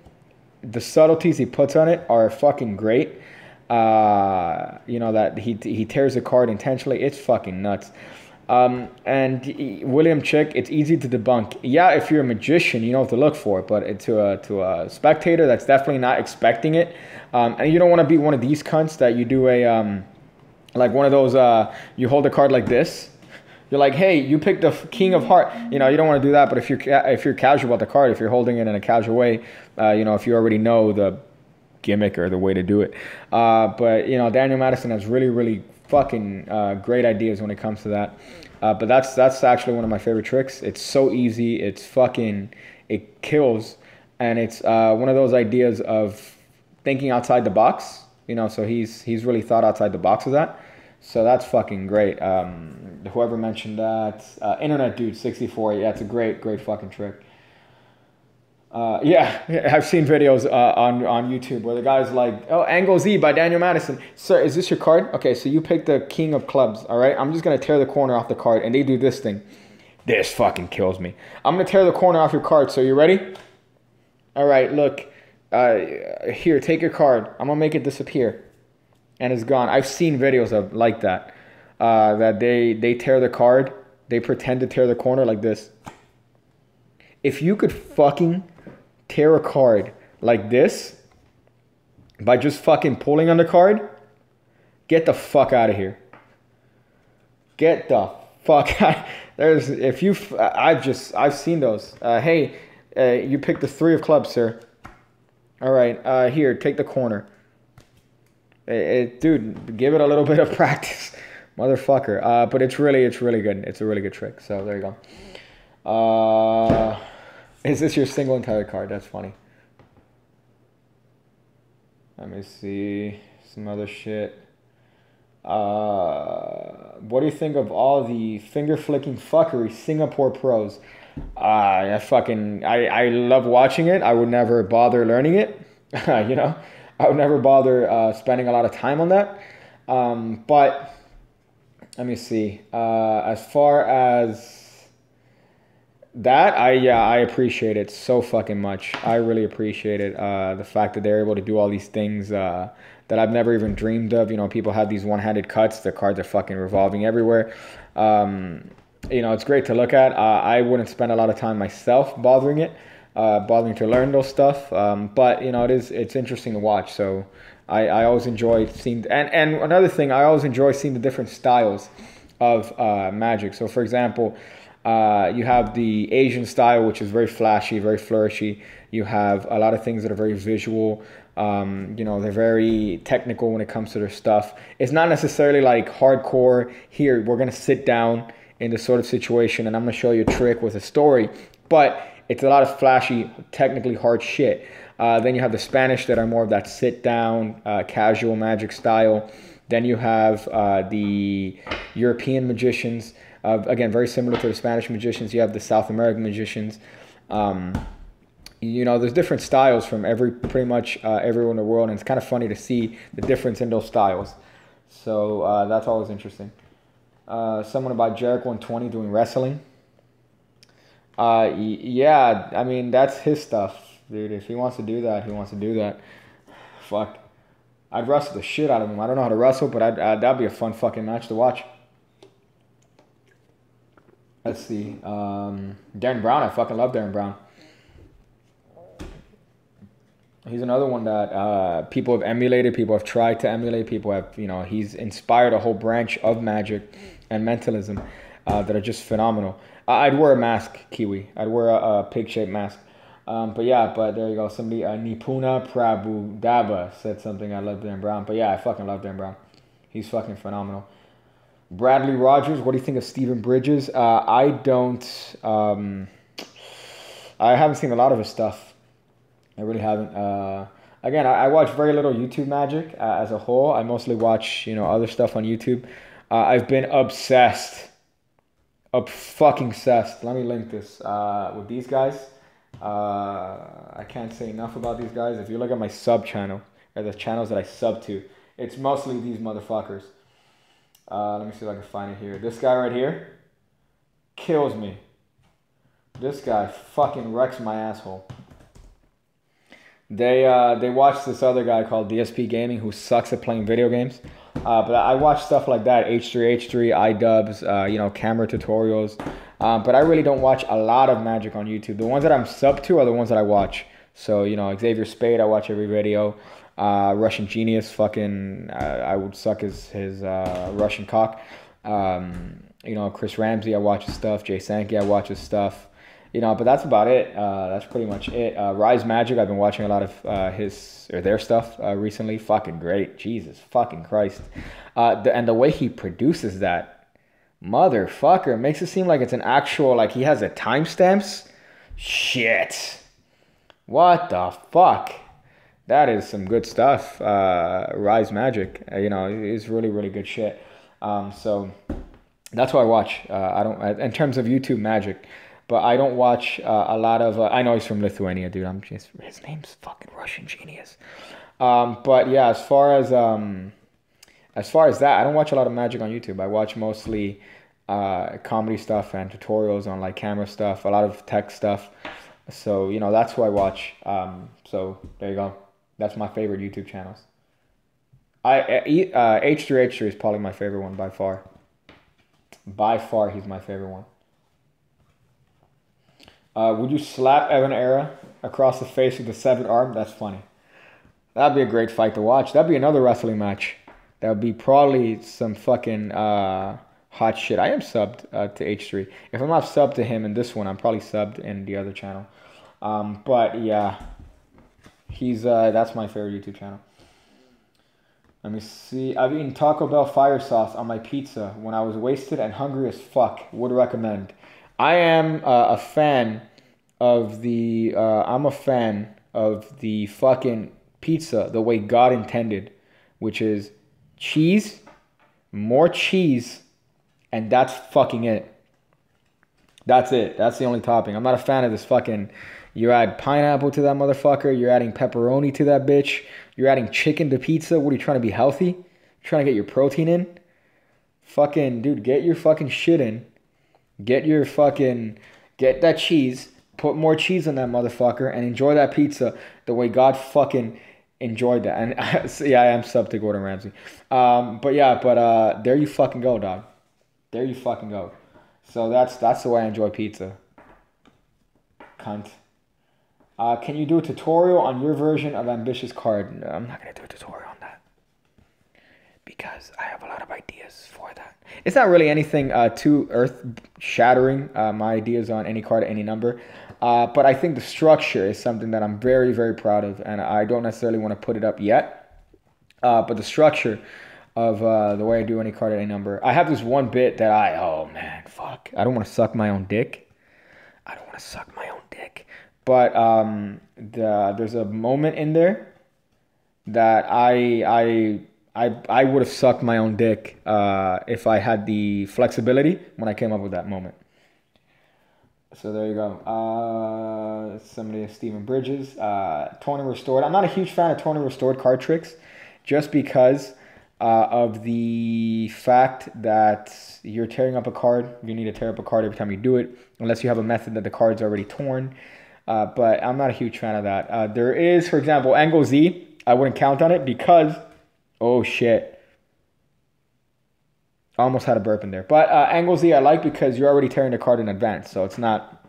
The subtleties he puts on it are fucking great. You know, that he tears the card intentionally. It's fucking nuts. And William Chick, it's easy to debunk. Yeah, if you're a magician, you know what to look for. But to a spectator that's definitely not expecting it, and you don't want to be one of these cunts that you do like one of those, you hold a card like this. You're like, hey, you picked the King of Heart. You know, you don't want to do that. But if you're casual about the card, if you're holding it in a casual way, you know, if you already know the gimmick or the way to do it. But, you know, Daniel Matteson has really, really fucking great ideas when it comes to that. But that's actually one of my favorite tricks. It's so easy. It's fucking, it kills. And it's one of those ideas of thinking outside the box. You know, so he's really thought outside the box of that. So that's fucking great. Whoever mentioned that, Internet Dude 64, yeah, it's a great fucking trick. Yeah, I've seen videos on YouTube where the guy's like, oh, Angle Z by Daniel Matteson. Sir, is this your card? Okay, so you pick the King of Clubs, all right? I'm just going to tear the corner off the card, and they do this thing. This fucking kills me. I'm going to tear the corner off your card. So you ready? All right, look. Here, take your card. I'm going to make it disappear. And it's gone. I've seen videos of like that. That they tear the card. They pretend to tear the corner like this. If you could fucking tear a card like this by just fucking pulling on the card, get the fuck out of here. Get the fuck out. I've seen those. Hey, you picked the 3 of clubs, sir. All right, here, take the corner. Dude, give it a little bit of practice, motherfucker. But it's really good. It's a really good trick. So there you go. Is this your single entire card? That's funny. Let me see some other shit. What do you think of all the finger flicking fuckery Singapore pros? I love watching it. I would never bother learning it. You know, I would never bother spending a lot of time on that. But let me see. As far as that, I appreciate it so fucking much. I really appreciate it. The fact that they're able to do all these things that I've never even dreamed of. You know, people have these one-handed cuts. The cards are fucking revolving everywhere. You know, it's great to look at. I wouldn't spend a lot of time myself bothering to learn those stuff. But you know, it's interesting to watch. So I always enjoy seeing. And another thing, I always enjoy seeing the different styles of Magic. So for example, you have the Asian style, which is very flashy, very flourishy. You have a lot of things that are very visual. You know, they're very technical when it comes to their stuff. It's not necessarily like hardcore. Here, we're going to sit down in this sort of situation and I'm going to show you a trick with a story. But it's a lot of flashy, technically hard shit. Then you have the Spanish that are more of that sit down, casual Magic style. Then you have the European magicians. Again, very similar to the Spanish magicians. You have the South American magicians. You know, there's different styles from pretty much everywhere in the world, and it's kind of funny to see the difference in those styles. So that's always interesting. Someone about Jericho 120 doing wrestling. Yeah, I mean, that's his stuff, dude. If he wants to do that, he wants to do that. Fuck. I'd wrestle the shit out of him. I don't know how to wrestle, but that'd be a fun fucking match to watch. Let's see. Darren Brown. I fucking love Darren Brown. He's another one that people have emulated. People have tried to emulate. People have, you know, he's inspired a whole branch of Magic and mentalism that are just phenomenal. I'd wear a mask, Kiwi. I'd wear a pig-shaped mask. But yeah, but there you go. Somebody, Nipuna Prabhu Daba said something. I love Darren Brown. But yeah, I fucking love Darren Brown. He's fucking phenomenal. Bradley Rogers, what do you think of Stephen Bridges? I haven't seen a lot of his stuff. I really haven't. Again, I watch very little YouTube Magic as a whole. I mostly watch, you know, other stuff on YouTube. I've been obsessed. Fucking obsessed. Let me link this with these guys. I can't say enough about these guys. If you look at my sub channel, or the channels that I sub to, it's mostly these motherfuckers. Let me see if I can find it here. This guy right here kills me. This guy fucking wrecks my asshole. They watch this other guy called DSP Gaming who sucks at playing video games. But I watch stuff like that, H3H3, iDubbbz, you know, camera tutorials. But I really don't watch a lot of Magic on YouTube. The ones that I'm sub to are the ones that I watch. So, you know, Xavier Spade, I watch every video. Russian Genius, fucking, I would suck his Russian cock. You know, Chris Ramsey, I watch his stuff. Jay Sankey, I watch his stuff. You know, but that's about it. That's pretty much it. Rise Magic, I've been watching a lot of their stuff recently. Fucking great. Jesus fucking Christ. And the way he produces that, motherfucker, makes it seem like it's an actual, like he has a timestamps. Shit. What the fuck? That is some good stuff. Rise Magic, you know, is really, really good shit. So that's what I watch. I don't, in terms of YouTube Magic. But I don't watch a lot of. I know he's from Lithuania, dude. His name's fucking Russian Genius. But yeah, as far as that, I don't watch a lot of Magic on YouTube. I watch mostly comedy stuff and tutorials on like camera stuff, a lot of tech stuff. So, you know, that's who I watch. So there you go. That's my favorite YouTube channels. H3H3 is probably my favorite one by far. By far, he's my favorite one. Would you slap EvanEra across the face with the severed arm? That's funny. That'd be a great fight to watch. That'd be another wrestling match. That would be probably some fucking hot shit. I am subbed to H3. If I'm not subbed to him in this one, I'm probably subbed in the other channel. But yeah, he's that's my favorite YouTube channel. Let me see. I've eaten Taco Bell fire sauce on my pizza when I was wasted and hungry as fuck. Would recommend. I am a fan of the. I'm a fan of the fucking pizza the way God intended, which is cheese, more cheese, and that's fucking it. That's it. That's the only topping. I'm not a fan of this fucking. You add pineapple to that motherfucker. You're adding pepperoni to that bitch. You're adding chicken to pizza. What are you trying to be healthy? You're trying to get your protein in? Fucking, dude, get your fucking shit in. Get that cheese. Put more cheese on that motherfucker and enjoy that pizza the way God fucking enjoyed that. And yeah, I am sub to Gordon Ramsay. But there you fucking go, dog. There you fucking go. So that's the way I enjoy pizza. Cunt. Can you do a tutorial on your version of Ambitious Card? No, I'm not going to do a tutorial on that. Because I have a lot of ideas for that. It's not really anything too earth-shattering, my ideas on any card, any number. But I think the structure is something that I'm very, very proud of. And I don't necessarily want to put it up yet. But the structure of the way I do any card at any number. I have this one bit that oh man, fuck. I don't want to suck my own dick. But there's a moment in there that I would have sucked my own dick if I had the flexibility when I came up with that moment. So there you go. Somebody, Stephen Bridges, Tournament Restored. I'm not a huge fan of Tournament Restored card tricks, just because of the fact that you're tearing up a card. You need to tear up a card every time you do it, unless you have a method that the card's already torn. But I'm not a huge fan of that. There is, for example, Angle Z. I wouldn't count on it because, oh shit. I almost had a burp in there. But Angle Z I like because you're already tearing the card in advance. So it's not,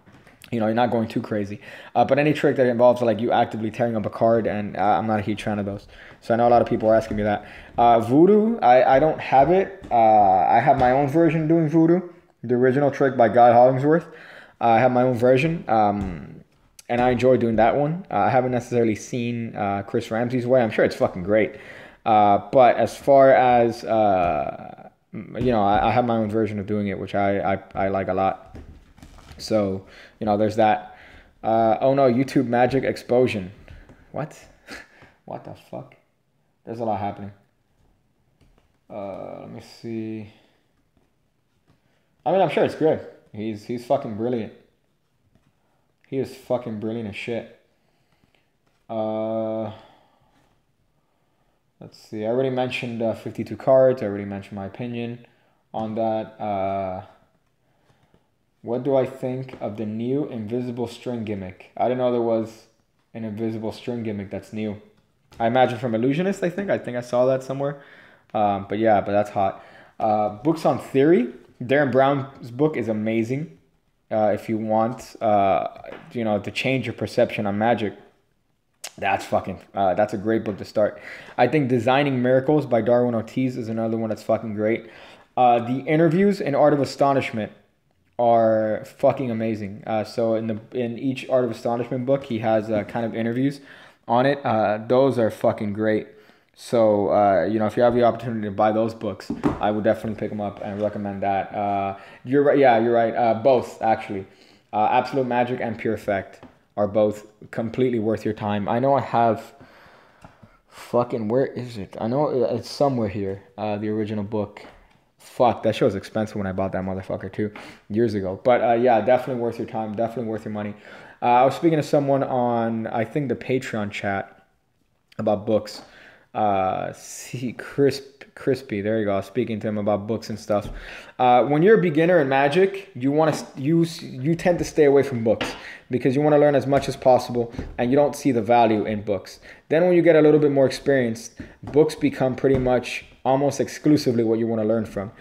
you're not going too crazy. But any trick that involves like you actively tearing up a card, and I'm not a huge fan of those. So I know a lot of people are asking me that. Voodoo, I don't have it. I have my own version doing Voodoo. The original trick by Guy Hollingsworth. I have my own version. And I enjoy doing that one. I haven't necessarily seen Chris Ramsey's way. I'm sure it's fucking great. But as far as, I have my own version of doing it, which I like a lot. So, there's that. Oh no, YouTube Magic Explosion. What? What the fuck? There's a lot happening. Let me see. I mean, I'm sure it's good. He's fucking brilliant. He is fucking brilliant as shit. Let's see. I already mentioned 52 cards. I already mentioned my opinion on that. What do I think of the new invisible string gimmick? I didn't know there was an invisible string gimmick that's new. I imagine from Illusionist, I think. I think I saw that somewhere. But that's hot. Books on Theory. Darren Brown's book is amazing. If you want, to change your perception on magic, that's a great book to start. I think Designing Miracles by Darwin Ortiz is another one that's fucking great. The interviews in Art of Astonishment are fucking amazing. So in each Art of Astonishment book, he has kind of interviews on it. Those are fucking great. So, if you have the opportunity to buy those books, I would definitely pick them up and recommend that. You're right. Yeah, you're right. Both, actually. Absolute Magic and Pure Effect are both completely worth your time. I know I have where is it? I know it's somewhere here, the original book. Fuck, that shit was expensive when I bought that motherfucker too, years ago. But definitely worth your time, definitely worth your money. I was speaking to someone on, I think, the Patreon chat about books. Crispy. There you go. Speaking to him about books and stuff. When you're a beginner in Magic, you tend to stay away from books because you want to learn as much as possible, and you don't see the value in books. Then when you get a little bit more experienced, books become pretty much almost exclusively what you want to learn from,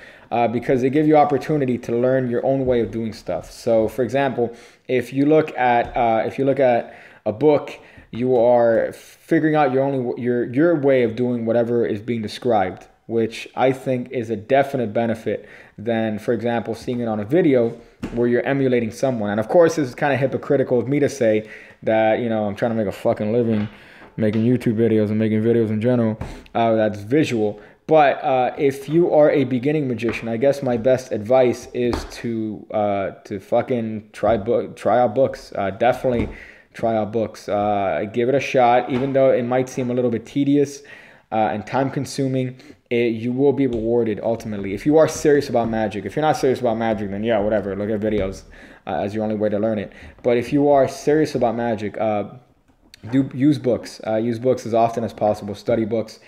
because they give you opportunity to learn your own way of doing stuff. So, for example, if you look at a book, you are figuring out your way of doing whatever is being described, which I think is a definite benefit than, for example, seeing it on a video where you're emulating someone. And of course, this is kind of hypocritical of me to say that, you know, I'm trying to make a fucking living making YouTube videos and making videos in general. That's visual. But if you are a beginning magician, I guess my best advice is to fucking try out books. Definitely try out books. Give it a shot, even though it might seem a little bit tedious and time consuming. You will be rewarded ultimately if you are serious about Magic. If you're not serious about Magic, then yeah, whatever. Look at videos as your only way to learn it. But if you are serious about Magic, use books. Use books as often as possible. Study books.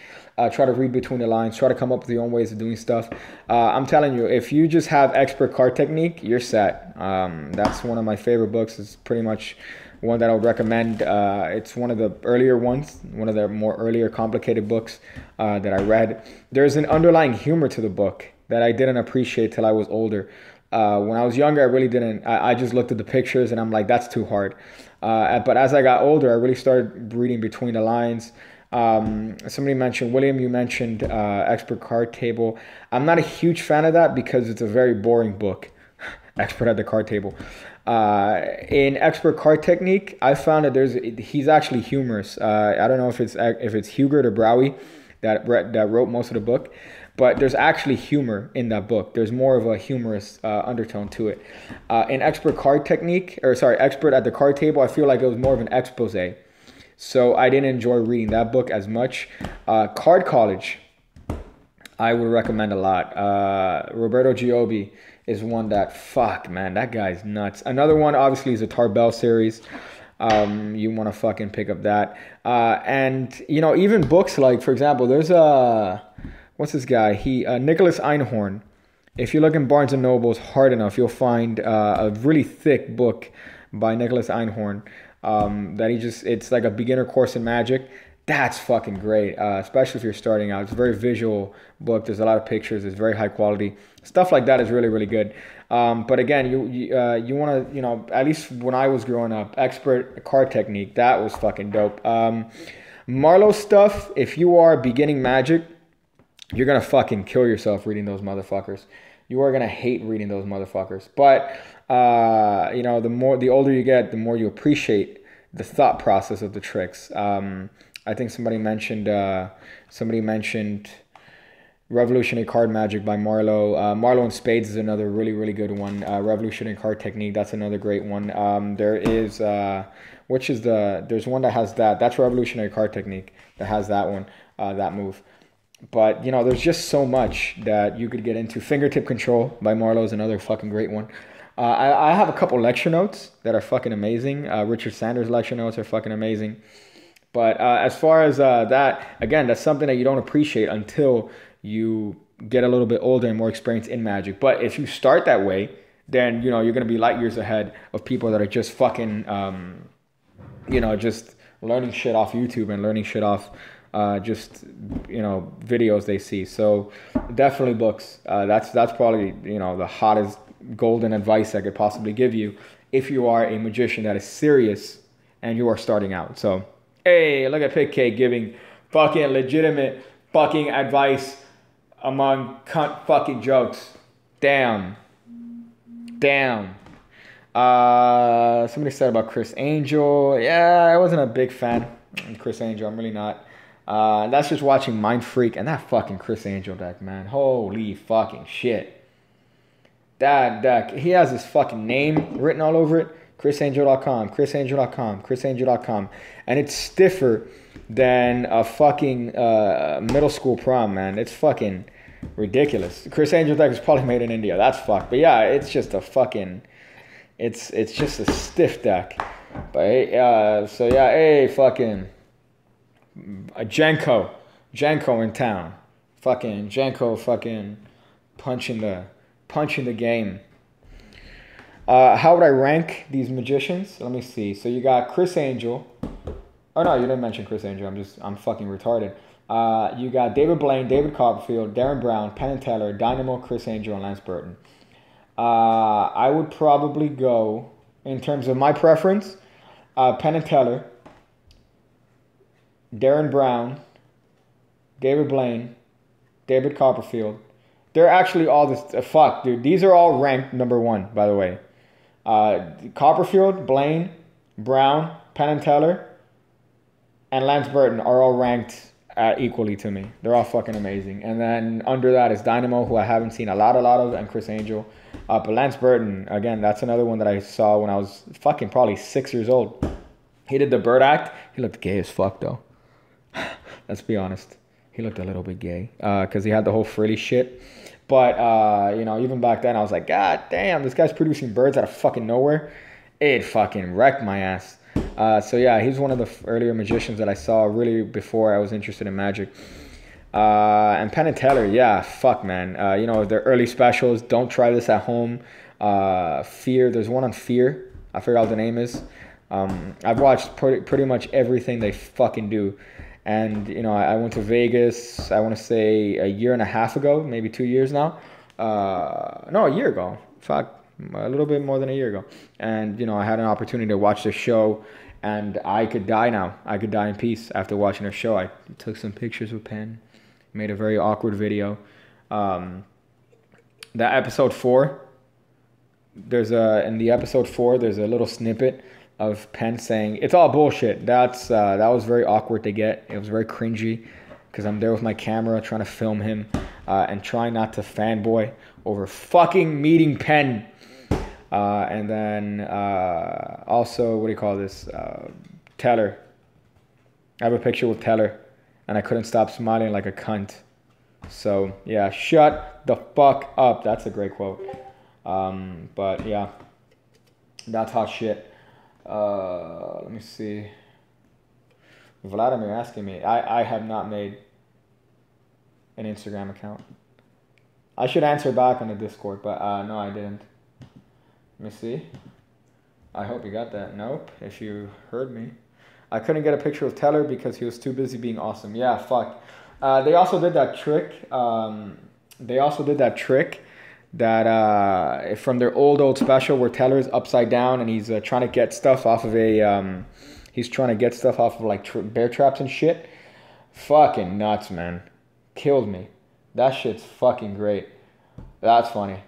Try to read between the lines. Try to come up with your own ways of doing stuff. I'm telling you, if you just have expert card technique, you're set. That's one of my favorite books. It's pretty much one that I would recommend. It's one of the earlier ones, one of the more earlier complicated books that I read. There's an underlying humor to the book that I didn't appreciate till I was older. When I was younger, I really didn't. I just looked at the pictures and I'm like, that's too hard. But as I got older, I really started reading between the lines. Somebody mentioned, William, you mentioned Expert Card Table. I'm not a huge fan of that because it's a very boring book. Expert at the Card Table. In Expert Card Technique, I found that he's actually humorous. I don't know if it's Heegaard or Brouwer that wrote most of the book, but there's actually humor in that book. There's more of a humorous undertone to it. In Expert at the Card Table, I feel like it was more of an expose. So I didn't enjoy reading that book as much. Card College, I would recommend a lot. Roberto Giobbi is one that, fuck, man, that guy's nuts. Another one, obviously, is a Tarbell series. You want to fucking pick up that. And, you know, even books like, for example, there's what's this guy? Nicholas Einhorn. If you look in Barnes & Noble's hard enough, you'll find a really thick book by Nicholas Einhorn. It's like a beginner course in Magic. That's fucking great, especially if you're starting out. It's a very visual book. There's a lot of pictures. It's very high quality. Stuff like that is really, really good. But again, you want to, you know, at least when I was growing up, Expert Card Technique, that was fucking dope. Marlowe stuff, if you are beginning Magic, you're going to fucking kill yourself reading those motherfuckers. You are going to hate reading those motherfuckers. But, you know, the older you get, the more you appreciate the thought process of the tricks. I think somebody mentioned Revolutionary Card Magic by Marlowe. Marlowe and Spades is another really, really good one. Revolutionary Card Technique, that's another great one. There's one that has that. That's Revolutionary Card Technique that has that one, that move. But, you know, there's just so much that you could get into. Fingertip Control by Marlowe is another fucking great one. I have a couple lecture notes that are fucking amazing. Richard Sanders' lecture notes are fucking amazing. But as far as that, again, that's something that you don't appreciate until you get a little bit older and more experienced in Magic. But if you start that way, then, you know, you're going to be light years ahead of people that are just fucking, you know, just learning shit off YouTube and learning shit off just, you know, videos they see. So definitely books. That's probably, you know, the hottest golden advice I could possibly give you if you are a magician that is serious and you are starting out. So, hey, look at Pick K giving fucking legitimate fucking advice among cunt fucking jokes. Damn. Somebody said about Chris Angel. Yeah, I wasn't a big fan of Chris Angel. I'm really not. That's just watching Mind Freak and that fucking Chris Angel deck, man. Holy fucking shit. That deck, he has his fucking name written all over it. ChrisAngel.com. And it's stiffer than a fucking middle school prom, man. It's fucking ridiculous. Chris Angel deck is probably made in India. That's fucked. But yeah, it's just a fucking, it's just a stiff deck. But so yeah, hey, fucking Jenko. Janko in town. Fucking Janko fucking punching the game. How would I rank these magicians? Let me see. So you got Chris Angel. Oh no, you didn't mention Chris Angel. I'm fucking retarded. You got David Blaine, David Copperfield, Darren Brown, Penn and Teller, Dynamo, Chris Angel, and Lance Burton. I would probably go, in terms of my preference, Penn and Teller, Darren Brown, David Blaine, David Copperfield. They're actually all this. Fuck, dude. These are all ranked number 1, by the way. Copperfield, Blaine, Brown, Penn and Teller, and Lance Burton are all ranked equally to me. They're all fucking amazing. And then under that is Dynamo, who I haven't seen a lot of, and Chris Angel. But Lance Burton, again, that's another one that I saw when I was fucking probably 6 years old. He did the Bird Act. He looked gay as fuck, though. Let's be honest. He looked a little bit gay because he had the whole frilly shit. But, you know, even back then, I was like, God damn, this guy's producing birds out of fucking nowhere. It fucking wrecked my ass. So, yeah, he's one of the earlier magicians that I saw really before I was interested in magic. And Penn and Teller, yeah, fuck, man. You know, their early specials, don't try this at home. Fear, there's one on Fear. I forgot what the name is. I've watched pretty much everything they fucking do. And, you know, I went to Vegas, I want to say a year and a half ago, maybe 2 years now. No, a year ago. Fuck, a little bit more than a year ago. And, you know, I had an opportunity to watch the show, and I could die now. I could die in peace after watching their show. I took some pictures with Penn, made a very awkward video. That episode 4, in the episode 4, there's a little snippet of Penn saying, it's all bullshit. That was very awkward to get. It was very cringy because I'm there with my camera trying to film him and trying not to fanboy over fucking meeting Penn. And then also, what do you call this? Teller. I have a picture with Teller and I couldn't stop smiling like a cunt. So, yeah, shut the fuck up. That's a great quote. But, yeah, that's hot shit. Let me see. Vladimir asking me. I have not made an Instagram account. I should answer back on the Discord, but no, I didn't. Let me see. I hope you got that. Nope, if you heard me. I couldn't get a picture of Teller because he was too busy being awesome. Yeah, fuck. They also did that trick. That from their old special where Teller's upside down and he's trying to get stuff off of like bear traps and shit. Fucking nuts, man. Killed me. That shit's fucking great. That's funny.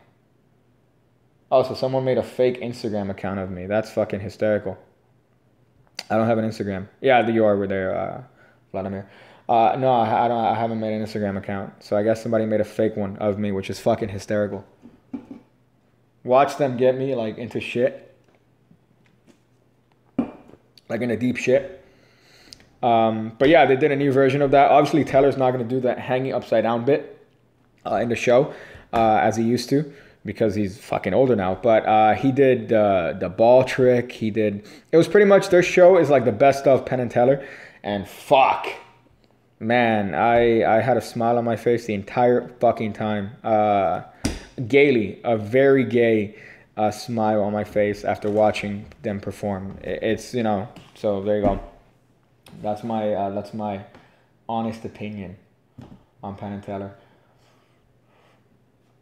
Oh, so someone made a fake Instagram account of me. That's fucking hysterical. I don't have an Instagram. Yeah, you are over there, Vladimir. No, I haven't made an Instagram account. So I guess somebody made a fake one of me, which is fucking hysterical. Watch them get me, like, into shit. Like, into deep shit. But yeah, they did a new version of that. Obviously, Teller's not going to do that hanging upside down bit in the show as he used to because he's fucking older now. But he did the ball trick. It was pretty much, their show is like the best of Penn and Teller. And fuck. Man, I had a smile on my face the entire fucking time. Gaily, a very gay smile on my face after watching them perform. It's, you know, so there you go. That's my honest opinion on Penn and Teller.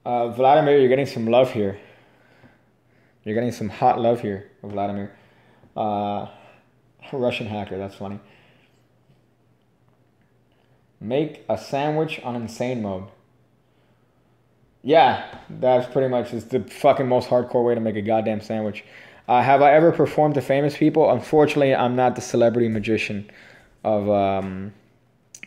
Vladimir, you're getting some love here. You're getting some hot love here, Vladimir. Russian hacker, that's funny. Make a sandwich on insane mode. Yeah, that's pretty much is the fucking most hardcore way to make a goddamn sandwich. Have I ever performed to famous people? Unfortunately, I'm not the celebrity magician of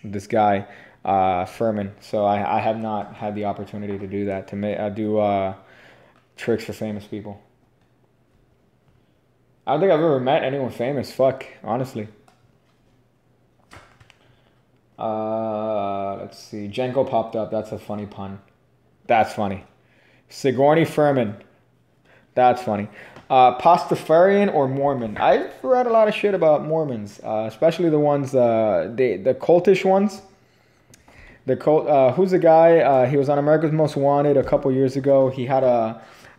this guy, Furman. So I have not had the opportunity to do that, to do tricks for famous people. I don't think I've ever met anyone famous. Fuck, honestly. Let's see. Jenko popped up. That's a funny pun. That's funny. Sigourney Furman. That's funny. Pastafarian or Mormon? I've read a lot of shit about Mormons, especially the ones, the cultish ones. Who's the guy? He was on America's Most Wanted a couple years ago. He had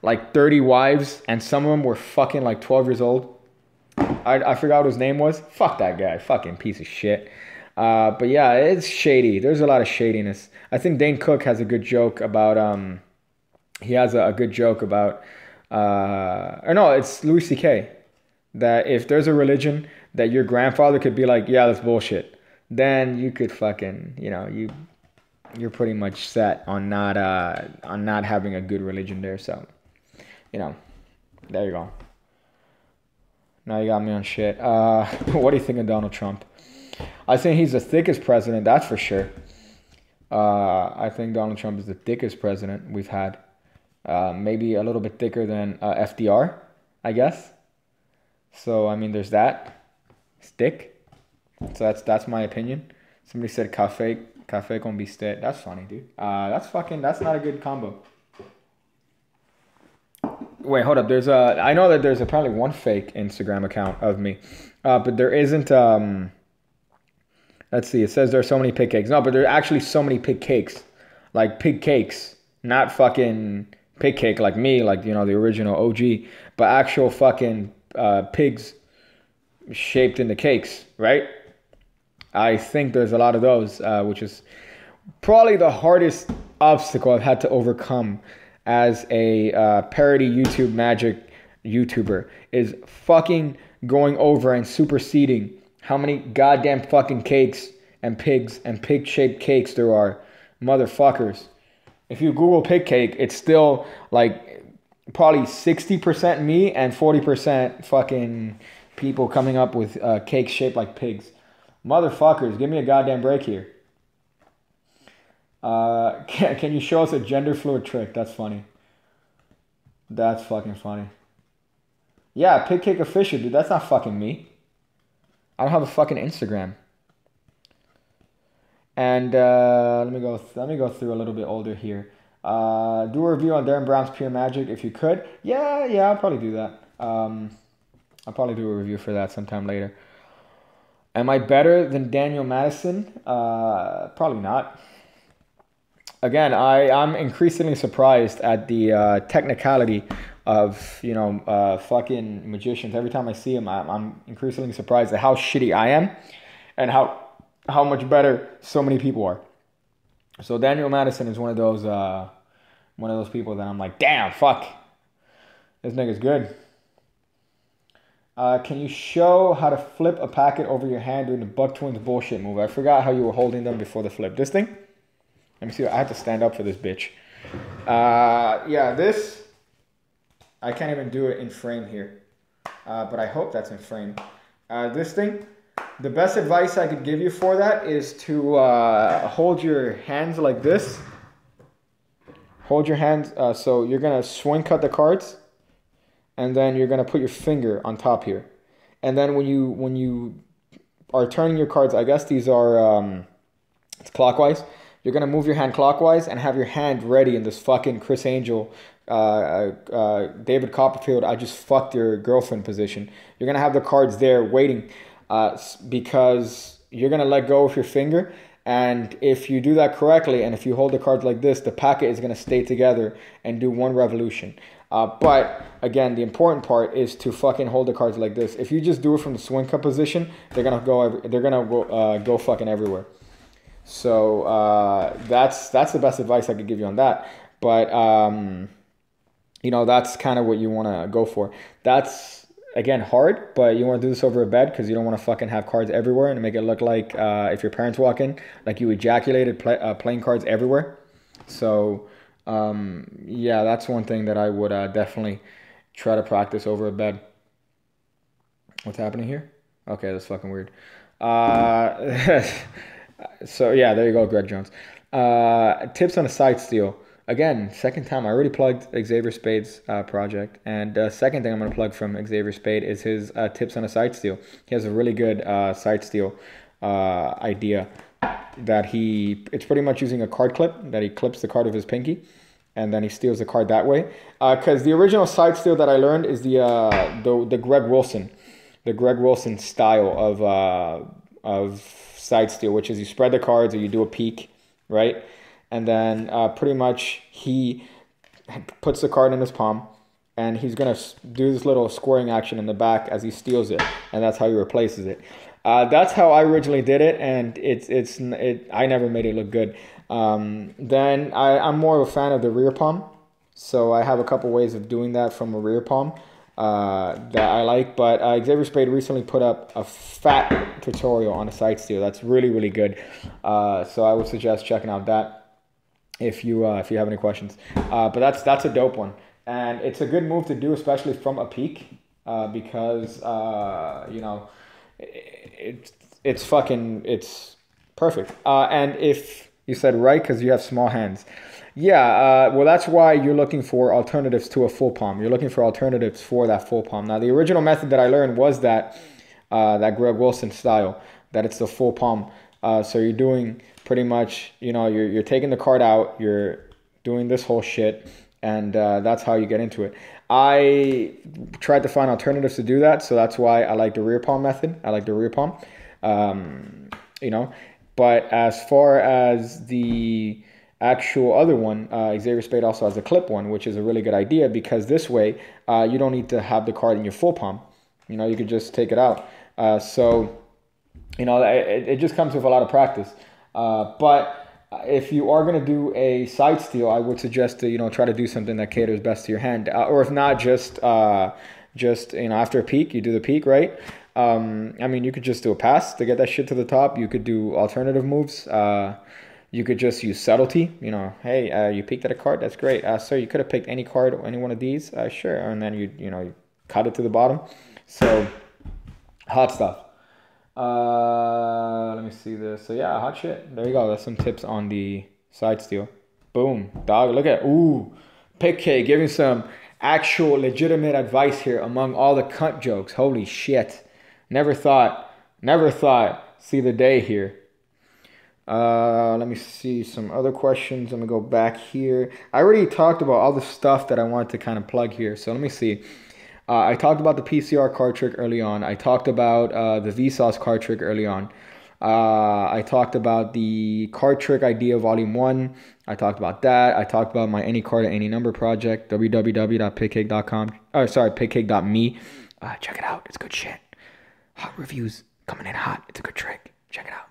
like 30 wives, and some of them were fucking like 12 years old. I forgot what his name was. Fuck that guy. Fucking piece of shit. But yeah, it's shady. There's a lot of shadiness. I think Dane Cook has a good joke about he has a good joke about or no, it's Louis C.K. that if there's a religion that your grandfather could be like, yeah, that's bullshit, then you could fucking, you're pretty much set on not having a good religion there. So, there you go. Now you got me on shit. What do you think of Donald Trump? I think he's the thickest president, that's for sure. I think Donald Trump is the thickest president we've had. Maybe a little bit thicker than FDR, I guess. So, I mean, there's that. It's thick. So that's my opinion. Somebody said cafe con bistec. That's funny, dude. That's not a good combo. Wait, hold up. I know that there's apparently one fake Instagram account of me. But there isn't, let's see, it says there are so many pig cakes. No, but there are actually so many pig cakes. Like pig cakes. Not fucking pig cake like me, like, the original OG. But actual fucking pigs shaped into cakes, right? I think there's a lot of those, which is probably the hardest obstacle I've had to overcome as a parody YouTube magic YouTuber, is fucking going over and superseding how many goddamn fucking cakes and pigs and pig-shaped cakes there are. Motherfuckers. If you Google pig cake, it's still like probably 60% me and 40% fucking people coming up with cakes shaped like pigs. Motherfuckers, give me a goddamn break here. Can you show us a gender fluid trick? That's funny. That's fucking funny. Yeah, pig cake official, dude. That's not fucking me. I don't have a fucking Instagram. And let me go through a little bit older here. Do a review on Darren Brown's Pure Magic if you could. Yeah, I'll probably do that. I'll probably do a review for that sometime later. Am I better than Daniel Matteson? Probably not. Again, I'm increasingly surprised at the technicality of fucking magicians. Every time I see them, I'm increasingly surprised at how shitty I am, and how much better so many people are. So Daniel Matteson is one of those people that I'm like, damn, fuck, this nigga's good. Can you show how to flip a packet over your hand doing the Buck Twins bullshit move? I forgot how you were holding them before the flip. This thing? Let me see. I have to stand up for this bitch. Yeah, this. I can't even do it in frame here. But I hope that's in frame. This thing. The best advice I could give you for that is to hold your hands like this. Hold your hands. So you're going to swing cut the cards. And then you're going to put your finger on top here. And then when you are turning your cards, I guess these are it's clockwise. You're going to move your hand clockwise and have your hand ready in this fucking Chris Angel, David Copperfield, I just fucked your girlfriend position. You're going to have the cards there waiting because you're going to let go of your finger. And if you do that correctly, and if you hold the cards like this, the packet is going to stay together and do one revolution. But again, the important part is to fucking hold the cards like this. If you just do it from the swing cut position, they're gonna go fucking everywhere. So that's the best advice I could give you on that. But that's kind of what you want to go for. That's again hard, but you want to do this over a bed because you don't want to fucking have cards everywhere and make it look like if your parents walk in, like you ejaculated playing cards everywhere. So. Yeah, that's one thing that I would definitely try to practice over a bed. What's happening here? Okay, that's fucking weird. So yeah, there you go, Greg Jones. Tips on a side steal. Again, second time. I already plugged Xavier Spade's project, and second thing I'm going to plug from Xavier Spade is his tips on a side steal. He has a really good side steal idea. It's pretty much using a card clip that he clips the card of his pinky, and then he steals the card that way. Because the original side steal that I learned is the Greg Wilson style of side steal, which is you spread the cards or you do a peek right? And then pretty much he puts the card in his palm, and he's gonna do this little scoring action in the back as he steals it, and that's how he replaces it. That's how I originally did it, and I never made it look good. Then I'm more of a fan of the rear palm, so I have a couple ways of doing that from a rear palm that I like. But Xavier Spade recently put up a fat tutorial on a side steal that's really, really good. So I would suggest checking out that if you have any questions. But that's a dope one, and it's a good move to do, especially from a peak, because you know, it's perfect. And if you said right, because you have small hands. Yeah, well, that's why you're looking for alternatives to a full palm. You're looking for alternatives for that full palm. Now, the original method that I learned was that Greg Wilson style, that it's the full palm. So you're doing pretty much, you know, you're taking the card out, you're doing this whole shit, and that's how you get into it. I tried to find alternatives to do that, so that's why I like the rear palm method. I like the rear palm, you know. But as far as the actual other one, Xavier Spade also has a clip one, which is a really good idea, because this way you don't need to have the card in your full palm. You know, you could just take it out. So, you know, it just comes with a lot of practice. But if you are going to do a side steal, I would suggest to, you know, try to do something that caters best to your hand. Or if not, just you know, after a peak, you do the peak, right? I mean, you could just do a pass to get that shit to the top. You could do alternative moves. You could just use subtlety. You know, hey, you peeked at a card. That's great. Sir, you could have picked any card, any one of these. Sure. And then you cut it to the bottom. So, hot stuff. Let me see this. So yeah, hot shit. There you go. That's some tips on the side steal. Boom, dog. Look at Pick K giving some actual legitimate advice here among all the cunt jokes. Holy shit. Never thought see the day here. Let me see some other questions. I'm gonna go back here. I already talked about all the stuff that I wanted to kind of plug here. So let me see. I talked about the PCR card trick early on. I talked about the Vsauce card trick early on. I talked about the card trick idea volume 1. I talked about that. I talked about my any card at any number project, www.pigcake.com. Oh, sorry, pigcake.me. Check it out. It's good shit. Hot reviews coming in hot. It's a good trick. Check it out.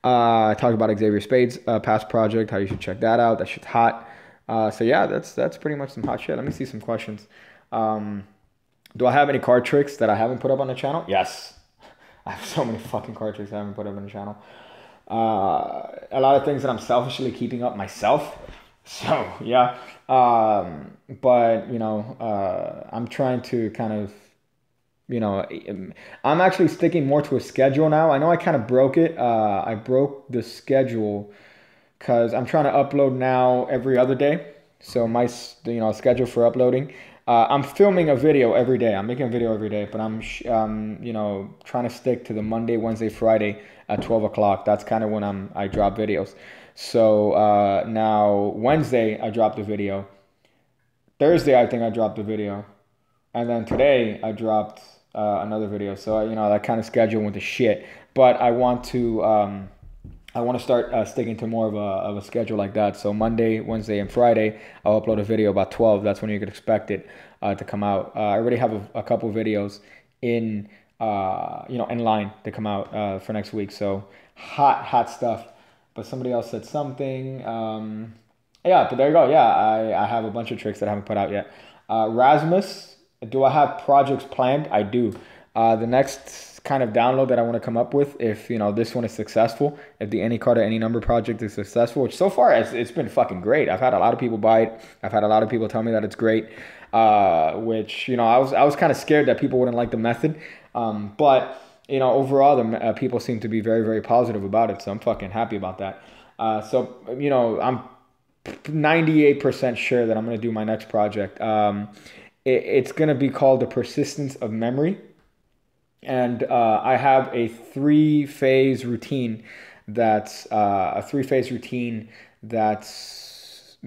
I talked about Xavier Spade's past project, how you should check that out. That shit's hot. So yeah, that's pretty much some hot shit. Let me see some questions. Do I have any card tricks that I haven't put up on the channel? Yes. I have so many fucking card tricks I haven't put up on the channel. A lot of things that I'm selfishly keeping up myself. So, yeah. But, you know, I'm trying to kind of, you know, I'm actually sticking more to a schedule now. I know I kind of broke it. I broke the schedule because I'm trying to upload now every other day. So my, you know, schedule for uploading. I'm filming a video every day. I'm making a video every day, but I'm you know, trying to stick to the Monday, Wednesday, Friday at 12 o'clock. That's kind of when I drop videos. So now Wednesday, I dropped the video. Thursday, I think I dropped the video. And then today, I dropped another video. So, you know, that kind of schedule went to shit. But I want to start sticking to more of a schedule like that. So Monday, Wednesday, and Friday, I'll upload a video about 12. That's when you can expect it to come out. I already have a couple videos in you know, in line to come out for next week. So hot stuff. But somebody else said something. Yeah, but there you go. Yeah, I have a bunch of tricks that I haven't put out yet. Rasmus, do I have projects planned? I do. The next kind of download that I want to come up with, if you know this one is successful, if the any card or any number project is successful, which so far it's been fucking great. I've had a lot of people buy it. I've had a lot of people tell me that it's great, which, you know, I was kind of scared that people wouldn't like the method, but you know, overall the people seem to be very, very positive about it, so I'm fucking happy about that. So, you know, I'm 98% sure that I'm going to do my next project. It's going to be called The Persistence of Memory. And I have a three-phase routine that's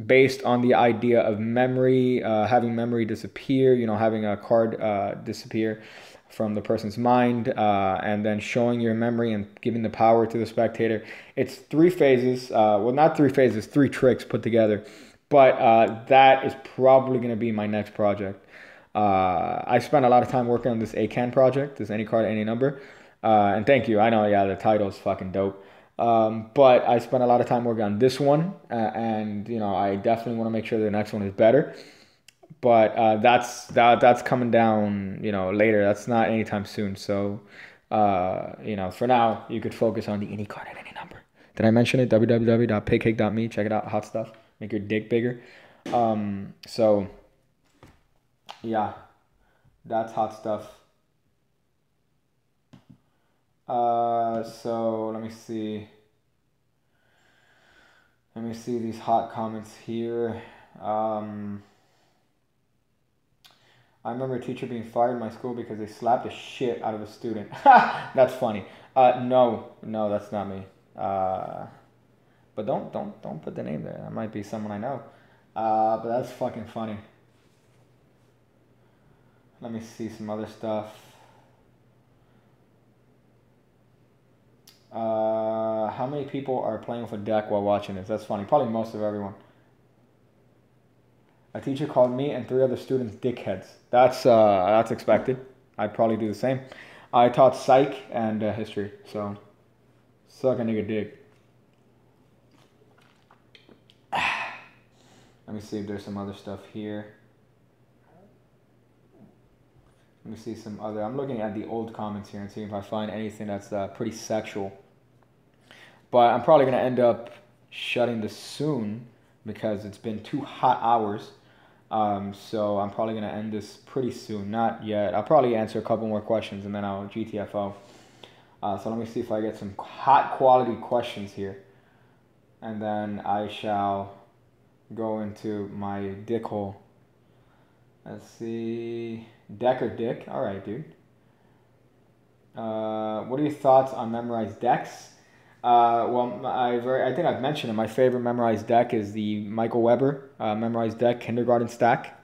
based on the idea of memory, having memory disappear, you know, having a card disappear from the person's mind, and then showing your memory and giving the power to the spectator. It's 3 phases. Well, not 3 phases, 3 tricks put together. But that is probably going to be my next project. I spent a lot of time working on this ACAAN project, this any card, any number. And thank you. I know, yeah, the title's fucking dope. But I spent a lot of time working on this one. And, you know, I definitely want to make sure the next one is better. But that's coming down, you know, later. That's not anytime soon. So, you know, for now, you could focus on the any card and any number. Did I mention it? www.pigcake.me. Check it out. Hot stuff. Make your dick bigger. So, yeah, that's hot stuff. So let me see. Let me see these hot comments here. I remember a teacher being fired in my school because they slapped the shit out of a student. That's funny. No, that's not me. But don't put the name there. That might be someone I know. But that's fucking funny. Let me see some other stuff. How many people are playing with a deck while watching this? That's funny. Probably most of everyone. A teacher called me and 3 other students dickheads. That's expected. I'd probably do the same. I taught psych and history, so suck a nigga dick. Let me see if there's some other stuff here. Let me see some other. I'm looking at the old comments here and seeing if I find anything that's pretty sexual. But I'm probably gonna end up shutting this soon because it's been 2 hot hours. So I'm probably going to end this pretty soon. Not yet. I'll probably answer a couple more questions and then I'll GTFO. So let me see if I get some hot quality questions here. And then I shall go into my dick hole. Let's see. Deck or dick? Alright, dude. What are your thoughts on memorized decks? Well, I think I've mentioned it. My favorite memorized deck is the Michael Weber memorized deck, Kindergarten Stack.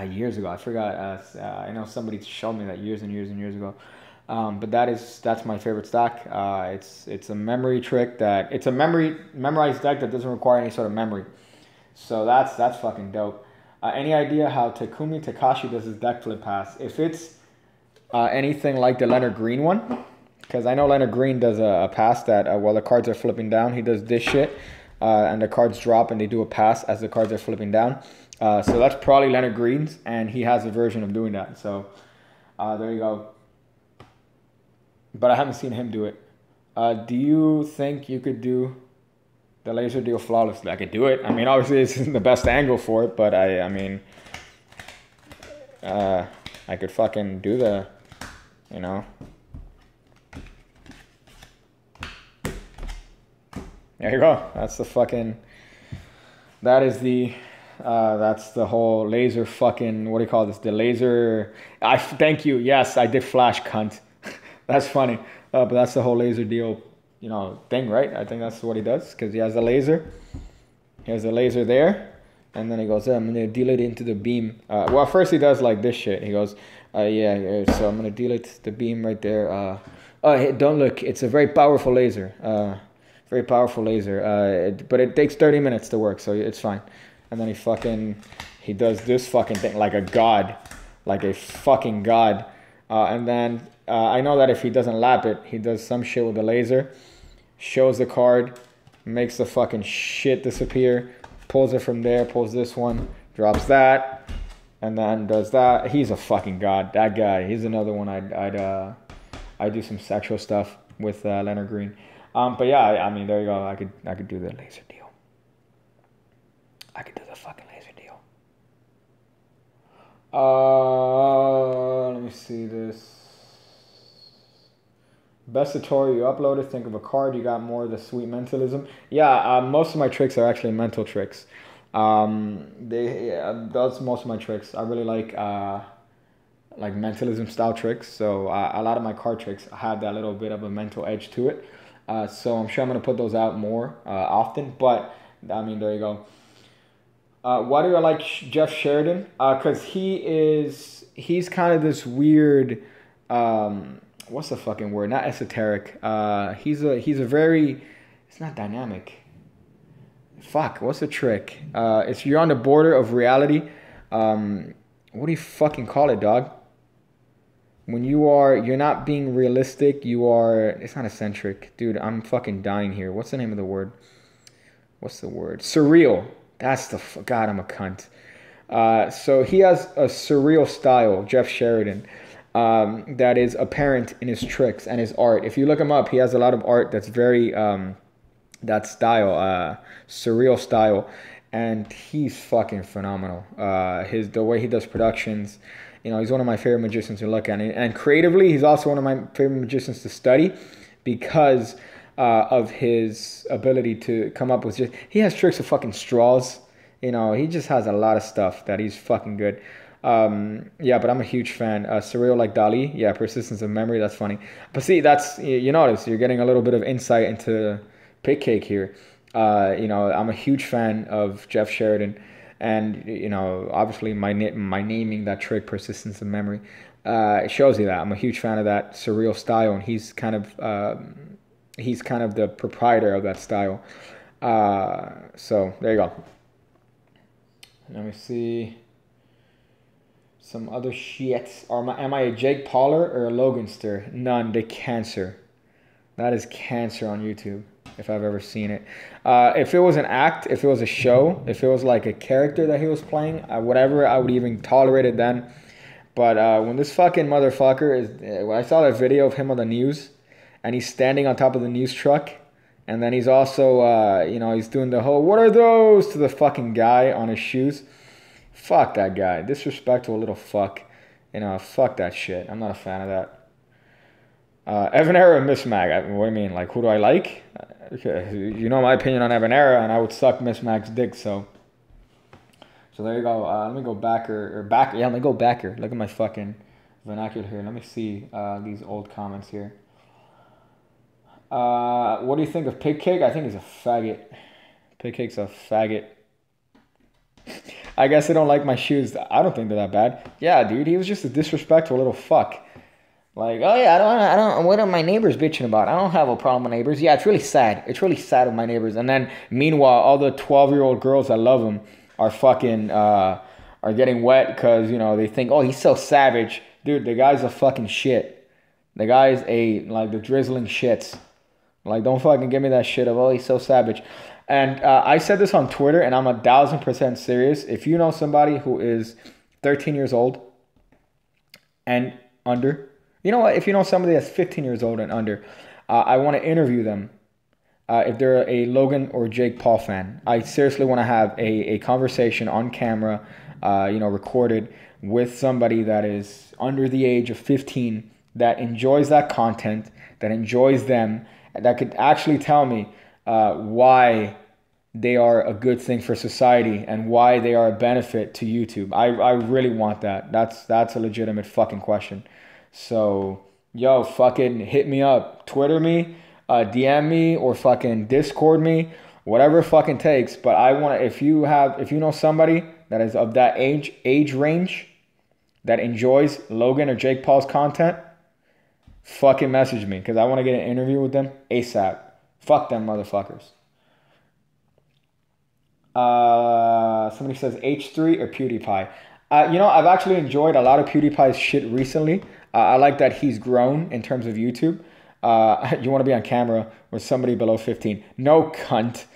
Years ago, I forgot. I know somebody showed me that years and years and years ago. But that's my favorite stack. It's a memory trick it's a memorized deck that doesn't require any sort of memory. So that's fucking dope. Any idea how Takumi Takashi does his deck flip pass? If it's anything like the Leonard Green one. Because I know Leonard Green does a pass that while the cards are flipping down, he does this shit. And the cards drop and they do a pass as the cards are flipping down. So that's probably Leonard Green's. And he has a version of doing that. So there you go. But I haven't seen him do it. Do you think you could do the laser deal flawlessly? I could do it. I mean, obviously this isn't the best angle for it. But I mean, I could fucking do the, you know. There you go. That's the fucking. That's the whole laser fucking. What do you call this? The laser. Thank you. Yes, I did flash, cunt. That's funny. But that's the whole laser deal, you know, thing, right? I think that's what he does because he has the laser. He has the laser there, and then he goes, I'm gonna deal it into the beam. Well, first he does like this shit. He goes, yeah. So I'm gonna deal it the beam right there. Hey, don't look. It's a very powerful laser. Very powerful laser, but it takes 30 minutes to work, so it's fine. And then he does this fucking thing like a god, like a fucking god. And then I know that if he doesn't lap it, he does some shit with the laser, shows the card, makes the fucking shit disappear, pulls it from there, pulls this one, drops that, and then does that. He's a fucking god, that guy. He's another one I'd do some sexual stuff with Leonard Green. But yeah, I mean, there you go. I could do the laser deal. I could do the fucking laser deal. Let me see this. Best tutorial you uploaded. Think of a card. You got more of the sweet mentalism. Yeah, most of my tricks are actually mental tricks. That's most of my tricks. I really like mentalism style tricks. So a lot of my card tricks have that little bit of a mental edge to it. So I'm sure I'm going to put those out more often. But, I mean, there you go. Why do I like Jeff Sheridan? Because he's kind of this weird, what's the fucking word? Not esoteric. He's a very, it's not dynamic. Fuck, what's the trick? It's you're on the border of reality. What do you fucking call it, dog? When you're not being realistic, it's not eccentric. Dude, I'm fucking dying here. What's the name of the word? What's the word? Surreal. That's God, I'm a cunt. So he has a surreal style, Jeff Sheridan, that is apparent in his tricks and his art. If you look him up, he has a lot of art that's very, that style, surreal style. And he's fucking phenomenal. The way he does productions, he's one of my favorite magicians to look at. And creatively, he's also one of my favorite magicians to study because of his ability to come up with he has tricks of fucking straws. He just has a lot of stuff that he's fucking good. Yeah, but I'm a huge fan. Surreal like Dali. Yeah, persistence of memory. That's funny. But see, you notice you're getting a little bit of insight into Pig Cake here. I'm a huge fan of Jeff Sheridan, and obviously my naming that trick, persistence of memory, it shows you that I'm a huge fan of that surreal style, and he's kind of the proprietor of that style. So there you go. Let me see some other shit. Am I a Jake Pauler or a Loganster? None. The cancer. That is cancer on YouTube, if I've ever seen it. If it was an act, if it was a show, if it was like a character that he was playing, whatever, I would even tolerate it then. But when this fucking motherfucker when I saw that video of him on the news, and he's standing on top of the news truck, and then he's also, he's doing the whole, what are those, to the fucking guy on his shoes. Fuck that guy. Disrespectful little fuck. Fuck that shit. I'm not a fan of that. EvanEra or Miss Mag? What do you mean? Like, who do I like? You know my opinion on EvanEra, and I would suck Miss Mag's dick, so there you go. Let me go backer. Yeah, let me go backer. Look at my fucking vernacular here. Let me see these old comments here. What do you think of Pig Cake? I think he's a faggot. Pig Cake's a faggot. I guess they don't like my shoes. I don't think they're that bad. Yeah, dude, he was just a disrespectful little fuck. Like, oh yeah, I don't. What are my neighbors bitching about? I don't have a problem with neighbors. Yeah, it's really sad. It's really sad with my neighbors. And then, meanwhile, all the 12-year-old girls that love him are fucking are getting wet because they think, oh, he's so savage, dude. The guy's a fucking shit. The guy's the drizzling shits. Like, don't fucking give me that shit of, oh, he's so savage. And I said this on Twitter, and I'm 1,000% serious. If you know somebody who is 13 years old and under. You know what? If you know somebody that's 15 years old and under, I want to interview them. If they're a Logan or Jake Paul fan, I seriously want to have a conversation on camera, recorded with somebody that is under the age of 15 that enjoys that content, that enjoys them, that could actually tell me why they are a good thing for society and why they are a benefit to YouTube. I really want that. That's a legitimate fucking question. So, yo, fucking hit me up. Twitter me, DM me, or fucking Discord me. Whatever it fucking takes. But I want to, if you know somebody that is of that age range that enjoys Logan or Jake Paul's content, fucking message me. Because I want to get an interview with them ASAP. Fuck them motherfuckers. Somebody says H3 or PewDiePie. I've actually enjoyed a lot of PewDiePie's shit recently. I like that he's grown in terms of YouTube. You want to be on camera with somebody below 15. No, cunt.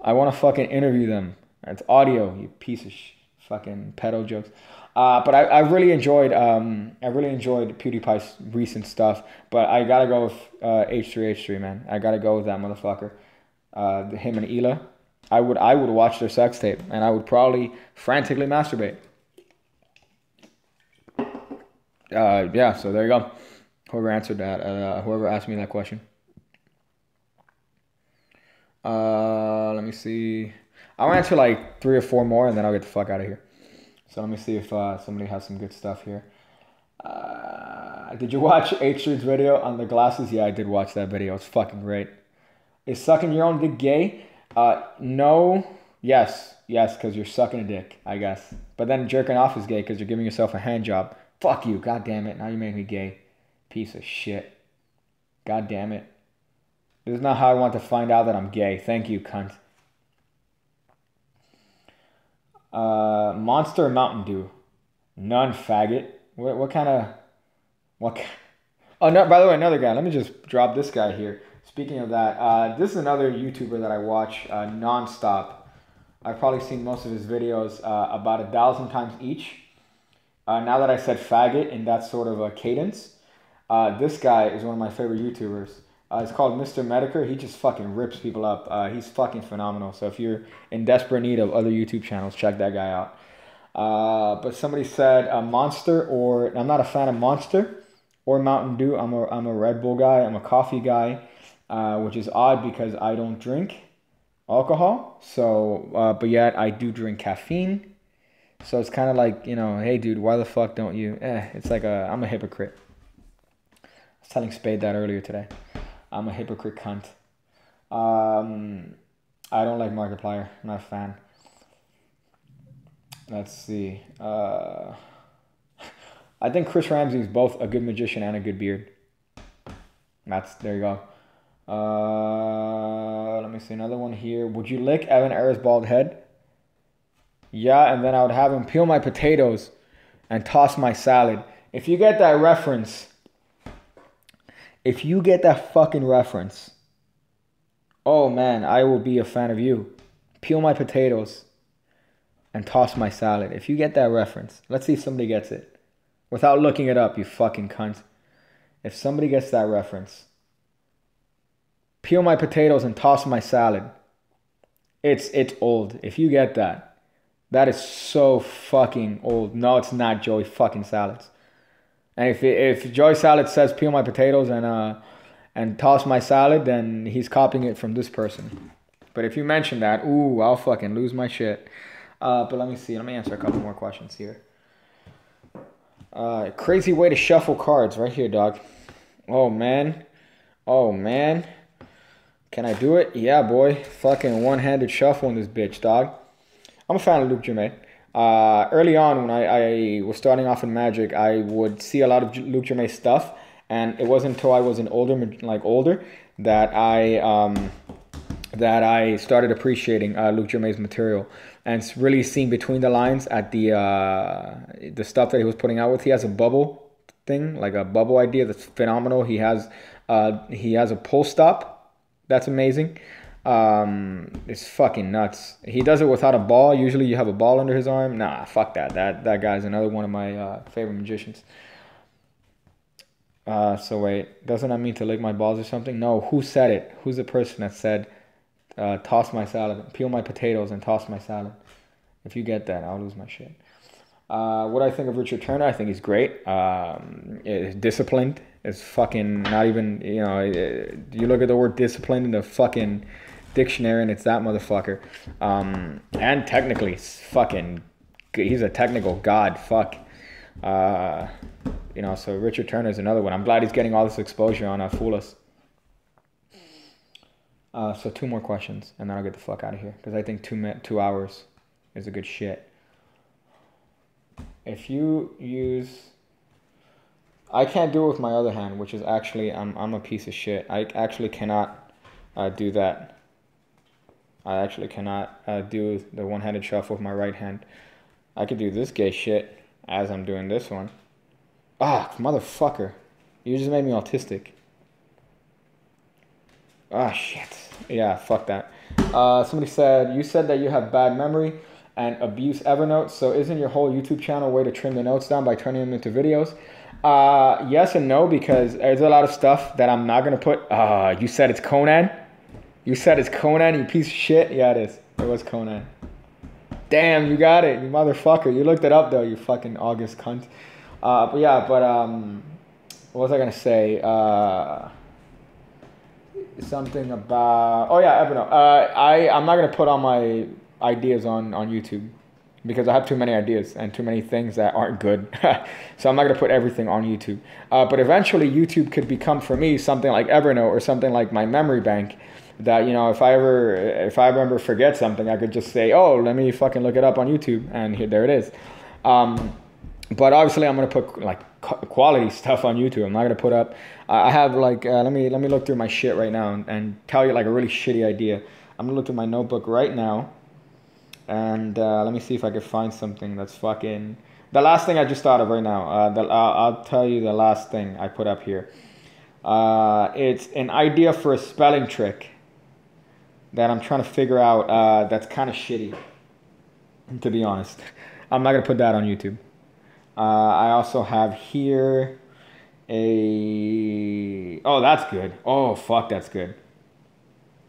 I want to fucking interview them. It's audio, you piece of fucking pedo jokes. But I really enjoyed PewDiePie's recent stuff. But I gotta go with H3, man. I gotta go with that motherfucker. Him and Ela. I would watch their sex tape, and I would probably frantically masturbate. Yeah, so there you go. Whoever answered that, whoever asked me that question. Let me see. I'll answer like 3 or 4 more, and then I'll get the fuck out of here. So let me see if somebody has some good stuff here. Did you watch H3's video on the glasses? Yeah, I did watch that video. It's fucking great. Is sucking your own dick gay? No. Yes, because you're sucking a dick, I guess. But then jerking off is gay because you're giving yourself a hand job. Fuck you, god damn it. Now you made me gay. Piece of shit. God damn it. This is not how I want to find out that I'm gay. Thank you, cunt. Monster or Mountain Dew? None, faggot. What kind of... Oh, no, by the way, another guy. Let me just drop this guy here. Speaking of that, this is another YouTuber that I watch non-stop. I've probably seen most of his videos about 1,000 times each. Now that I said faggot in that sort of a cadence, this guy is one of my favorite YouTubers. It's called Mr. Mediker. He just fucking rips people up. He's fucking phenomenal. So if you're in desperate need of other YouTube channels, check that guy out. But somebody said Monster, or I'm not a fan of Monster or Mountain Dew. I'm a Red Bull guy. I'm a coffee guy, which is odd because I don't drink alcohol. So, but yet I do drink caffeine. So it's kind of like, you know, hey dude, why the fuck don't you? It's like I'm a hypocrite. I was telling Spade that earlier today. I'm a hypocrite cunt. I don't like Markiplier. I'm not a fan. Let's see. I think Chris Ramsey is both a good magician and a good beard. There you go. Let me see another one here. Would you lick EvanEra's bald head? Yeah, and then I would have him peel my potatoes and toss my salad. If you get that reference, if you get that fucking reference, oh man, I will be a fan of you. Peel my potatoes and toss my salad. If you get that reference, let's see if somebody gets it. Without looking it up, you fucking cunt. If somebody gets that reference, peel my potatoes and toss my salad. It's old. If you get that, that is so fucking old. No, it's not Joey fucking Salads. And if Joey Salad says peel my potatoes and toss my salad, then he's copying it from this person. But if you mention that, ooh, I'll fucking lose my shit. But let me see. Let me answer a couple more questions here. Crazy way to shuffle cards right here, dog. Oh, man. Oh, man. Can I do it? Yeah, boy. Fucking one-handed shuffle in this bitch, dog. I'm a fan of Luke Jermaine. Early on, when I was starting off in Magic, I would see a lot of Luke Jermaine stuff, and it wasn't until I was older that I started appreciating Luke Jermaine's material and really seeing between the lines at the stuff that he was putting out with. He has a bubble thing, like a bubble idea that's phenomenal. He has a pull stop that's amazing. It's fucking nuts. He does it without a ball. Usually you have a ball under his arm. Nah, fuck that. That guy's another one of my favorite magicians. So wait, doesn't that mean to lick my balls or something? No, who said it? Who's the person that said toss my salad, peel my potatoes and toss my salad? If you get that, I'll lose my shit. What I think of Richard Turner, I think he's great. He's disciplined. It's fucking not even, you know, you look at the word disciplined in the fucking dictionary and it's that motherfucker. And technically, he's a technical god. Fuck. You know, so Richard Turner is another one. I'm glad he's getting all this exposure on Fool Us. So 2 more questions and then I'll get the fuck out of here because I think 2 hours is a good shit. If you use... I can't do it with my other hand, which is actually, I'm a piece of shit. I actually cannot do that. I actually cannot do the one-handed shuffle with my right hand. I could do this gay shit as I'm doing this one. Ah, motherfucker. You just made me autistic. Ah, shit. Yeah, fuck that. Somebody said, you said that you have bad memory and abuse Evernote, so isn't your whole YouTube channel a way to trim the notes down by turning them into videos? Yes and no, because there's a lot of stuff that I'm not going to put. You said it's Conan? You said it's Conan, you piece of shit? Yeah, it is. It was Conan. Damn, you got it, you motherfucker. You looked it up, though, you fucking August cunt. What was I going to say? Something about... Oh, yeah, Evernote. I'm not going to put all my ideas on YouTube because I have too many ideas and too many things that aren't good. So I'm not going to put everything on YouTube. But eventually, YouTube could become, for me, something like Evernote or something like my memory bank that, you know, if I remember forget something, I could just say, oh, let me fucking look it up on YouTube, and here, there it is. But obviously I'm gonna put like quality stuff on YouTube. I'm not gonna put up. I have like let me look through my shit right now and tell you like a really shitty idea. I'm gonna look through my notebook right now, and let me see if I can find something that's fucking. The last thing I just thought of right now. I'll tell you the last thing I put up here. It's an idea for a spelling trick that I'm trying to figure out. That's kind of shitty, to be honest. I'm not gonna put that on YouTube. I also have here a... Oh, that's good. Oh, fuck, that's good.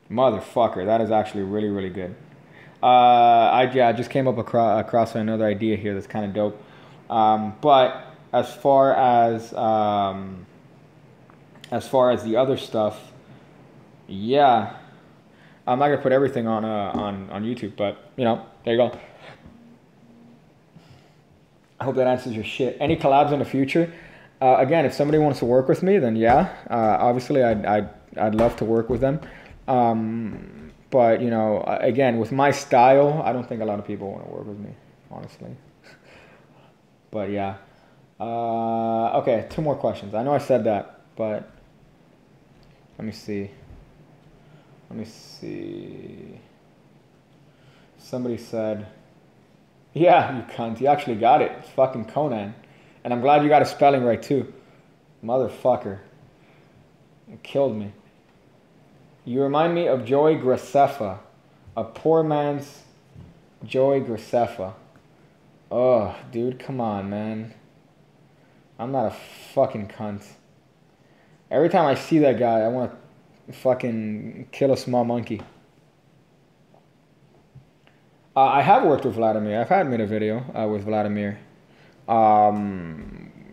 Motherfucker, that is actually really, really good. I just came up across another idea here that's kind of dope. But as far as the other stuff, yeah, I'm not gonna put everything on YouTube, but you know, there you go. I hope that answers your shit. Any collabs in the future? Again, if somebody wants to work with me, then yeah. Obviously, I'd love to work with them. But you know, again, with my style, I don't think a lot of people want to work with me, honestly. But yeah. Okay, 2 more questions. I know I said that, but let me see. Somebody said, yeah, you cunt. You actually got it. It's fucking Conan. And I'm glad you got a spelling right, too. Motherfucker. It killed me. You remind me of Joey Graceffa. A poor man's Joey Graceffa. Oh, dude, come on, man. I'm not a fucking cunt. Every time I see that guy, I want to fucking kill a small monkey. I have worked with Vladimir. I've had made a video with Vladimir.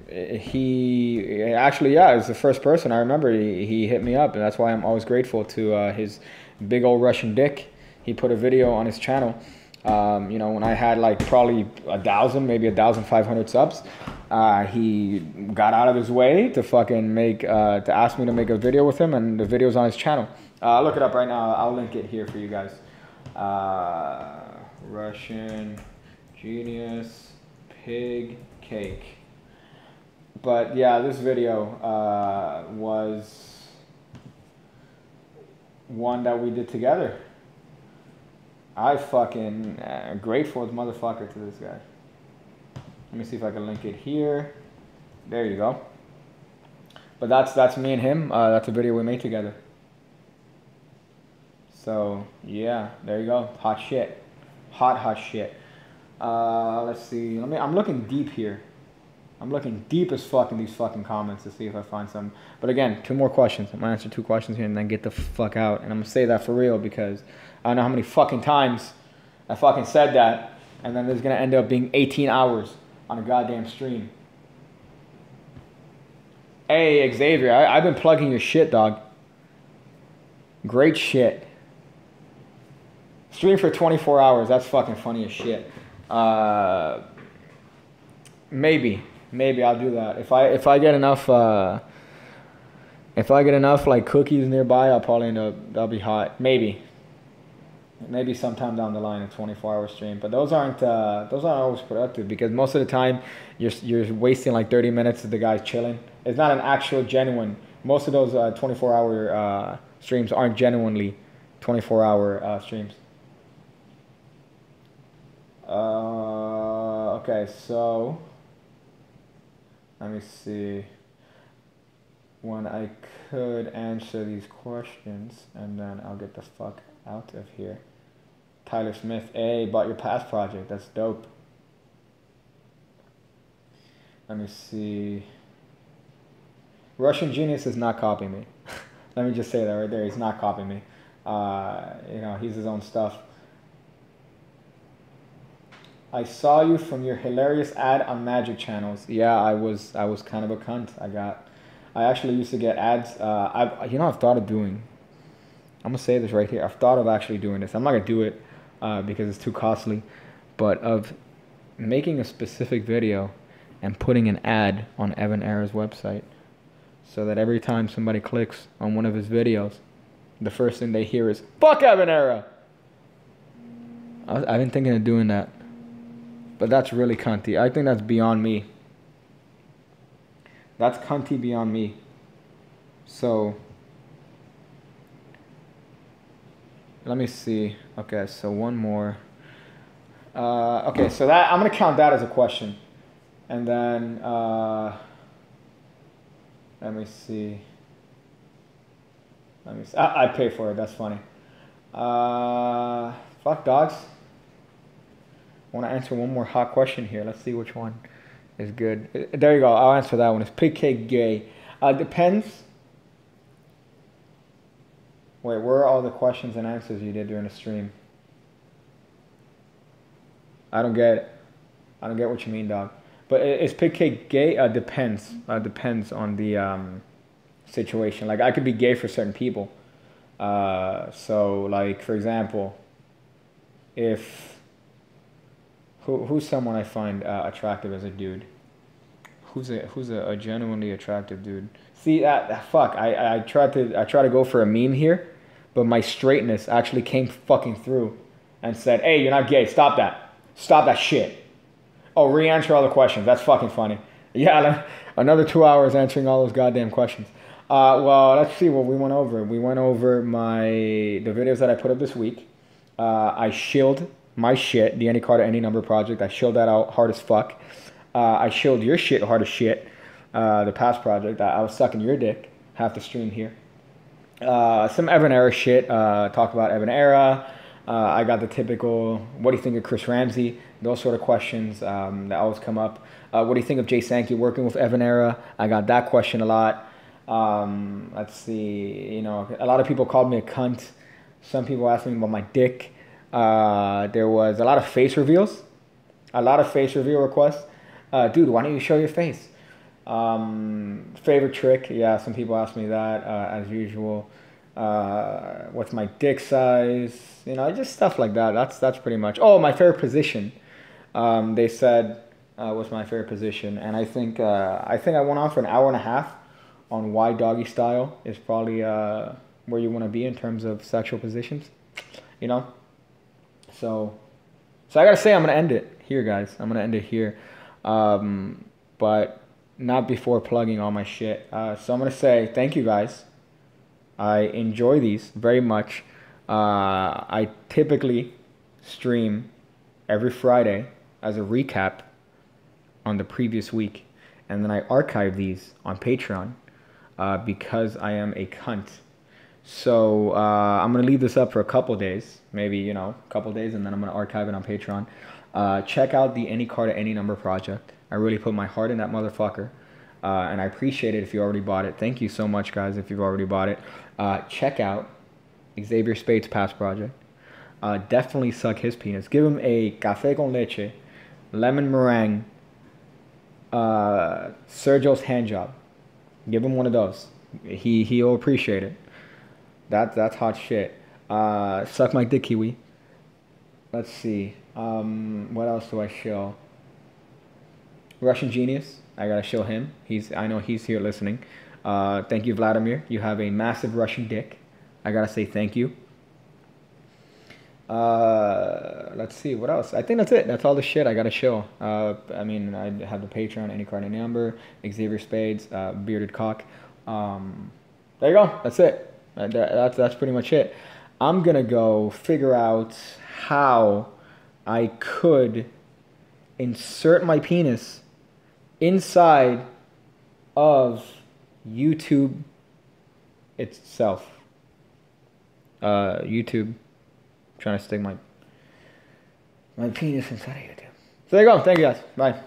He actually, yeah, is the first person I remember. He hit me up, and that's why I'm always grateful to his big old Russian dick. He put a video on his channel. You know, when I had like probably 1,000, maybe 1,500 subs, he got out of his way to fucking to ask me to make a video with him, and the video's on his channel. Look it up right now. I'll link it here for you guys. Russian Genius Pig Cake. But yeah, this video was one that we did together. I fucking grateful as motherfucker to this guy. Let me see if I can link it here. There you go. But that's me and him. That's a video we made together. So yeah, there you go. Hot shit. Hot shit. Let's see. I'm looking deep here. I'm looking deep as fuck in these fucking comments to see if I find some. But again, 2 more questions. I'm gonna answer 2 questions here and then get the fuck out. And I'm gonna say that for real because I don't know how many fucking times I fucking said that, and then there's gonna end up being 18 hours on a goddamn stream. Hey Xavier, I've been plugging your shit, dog. Great shit. Stream for 24 hours. That's fucking funny as shit. Maybe I'll do that. If I get enough like cookies nearby, I'll probably end up. That'll be hot. Maybe sometime down the line a 24-hour stream. But those aren't always productive because most of the time you're wasting like 30 minutes of the guys chilling. It's not an actual genuine. Most of those 24-hour streams aren't genuinely 24-hour streams. Okay, so let me see when I could answer these questions, and then I'll get the fuck out of here. Tyler Smith, hey, bought your past project. That's dope. Let me see. Russian Genius is not copying me. Let me just say that right there. He's not copying me. You know, he's his own stuff. I saw you from your hilarious ad on Magic channels. Yeah, I was kind of a cunt. I actually used to get ads. I've thought of doing. I'm gonna say this right here. I've thought of actually doing this. I'm not gonna do it because it's too costly, but of making a specific video and putting an ad on EvanEra's website, so that every time somebody clicks on one of his videos, the first thing they hear is, fuck EvanEra! I've been thinking of doing that. But that's really cunty. I think that's beyond me. That's cunty beyond me. So, let me see. Okay, so one more. Okay, so that I'm going to count that as a question. And then, let me see. I pay for it. That's funny. Fuck dogs. I want to answer one more hot question here. Let's see which one is good. There you go. I'll answer that one. Is pig cake gay? Depends. Wait, where are all the questions and answers you did during the stream? I don't get it. I don't get what you mean, dog. But is pig cake gay? Depends. Depends on the situation. Like, I could be gay for certain people. So, like, for example, if... Who's someone I find attractive as a dude? Who's a genuinely attractive dude? See, fuck. I tried to go for a meme here, but my straightness actually came fucking through and said, "Hey, you're not gay. Stop that. Stop that shit." Oh, re-answer all the questions. That's fucking funny. Yeah, another 2 hours answering all those goddamn questions. Well, let's see what we went over. We went over the videos that I put up this week. I shilled my shit, the Any Card Any Number project. I shilled that out hard as fuck. I shilled your shit hard as shit. The past project. I was sucking your dick half the stream here. Some EvanEra shit. Talk about EvanEra. I got the typical, what do you think of Chris Ramsey? Those sort of questions that always come up. What do you think of Jay Sankey working with EvanEra? I got that question a lot. Let's see. You know, a lot of people called me a cunt. Some people asked me about my dick. There was a lot of face reveals. A lot of face reveal requests. Dude, why don't you show your face? Favorite trick? Yeah, some people ask me that, as usual. What's my dick size? You know, just stuff like that. That's pretty much. Oh, my favorite position. They said, what's my favorite position? And I think I went on for an hour and a half on why doggy style is probably where you want to be in terms of sexual positions. You know? So I gotta say, I'm gonna end it here, guys. I'm gonna end it here, but not before plugging all my shit. So I'm gonna say thank you, guys. I enjoy these very much. I typically stream every Friday as a recap on the previous week, and then I archive these on Patreon because I am a cunt. So I'm going to leave this up for a couple days, maybe, you know, a couple days, and then I'm going to archive it on Patreon. Check out the Any Card Any Number project. I really put my heart in that motherfucker, and I appreciate it if you already bought it. Thank you so much, guys, if you've already bought it. Check out Xavier Spade's past project. Definitely suck his penis. Give him a café con leche, lemon meringue, Sergio's hand job. Give him one of those. He'll appreciate it. That's hot shit. Suck my dick, Kiwi. Let's see. What else do I show? Russian Genius. I gotta show him. I know he's here listening. Thank you, Vladimir. You have a massive Russian dick. I gotta say thank you. Let's see. What else? I think that's it. That's all the shit I gotta show. I mean, I have the Patreon, Any Card Any Number, Xavier Spades, Bearded Cock. There you go. That's it. That's pretty much it. I'm gonna go figure out how I could insert my penis inside of YouTube itself. YouTube. I'm trying to stick my penis inside of YouTube. So there you go. Thank you, guys. Bye.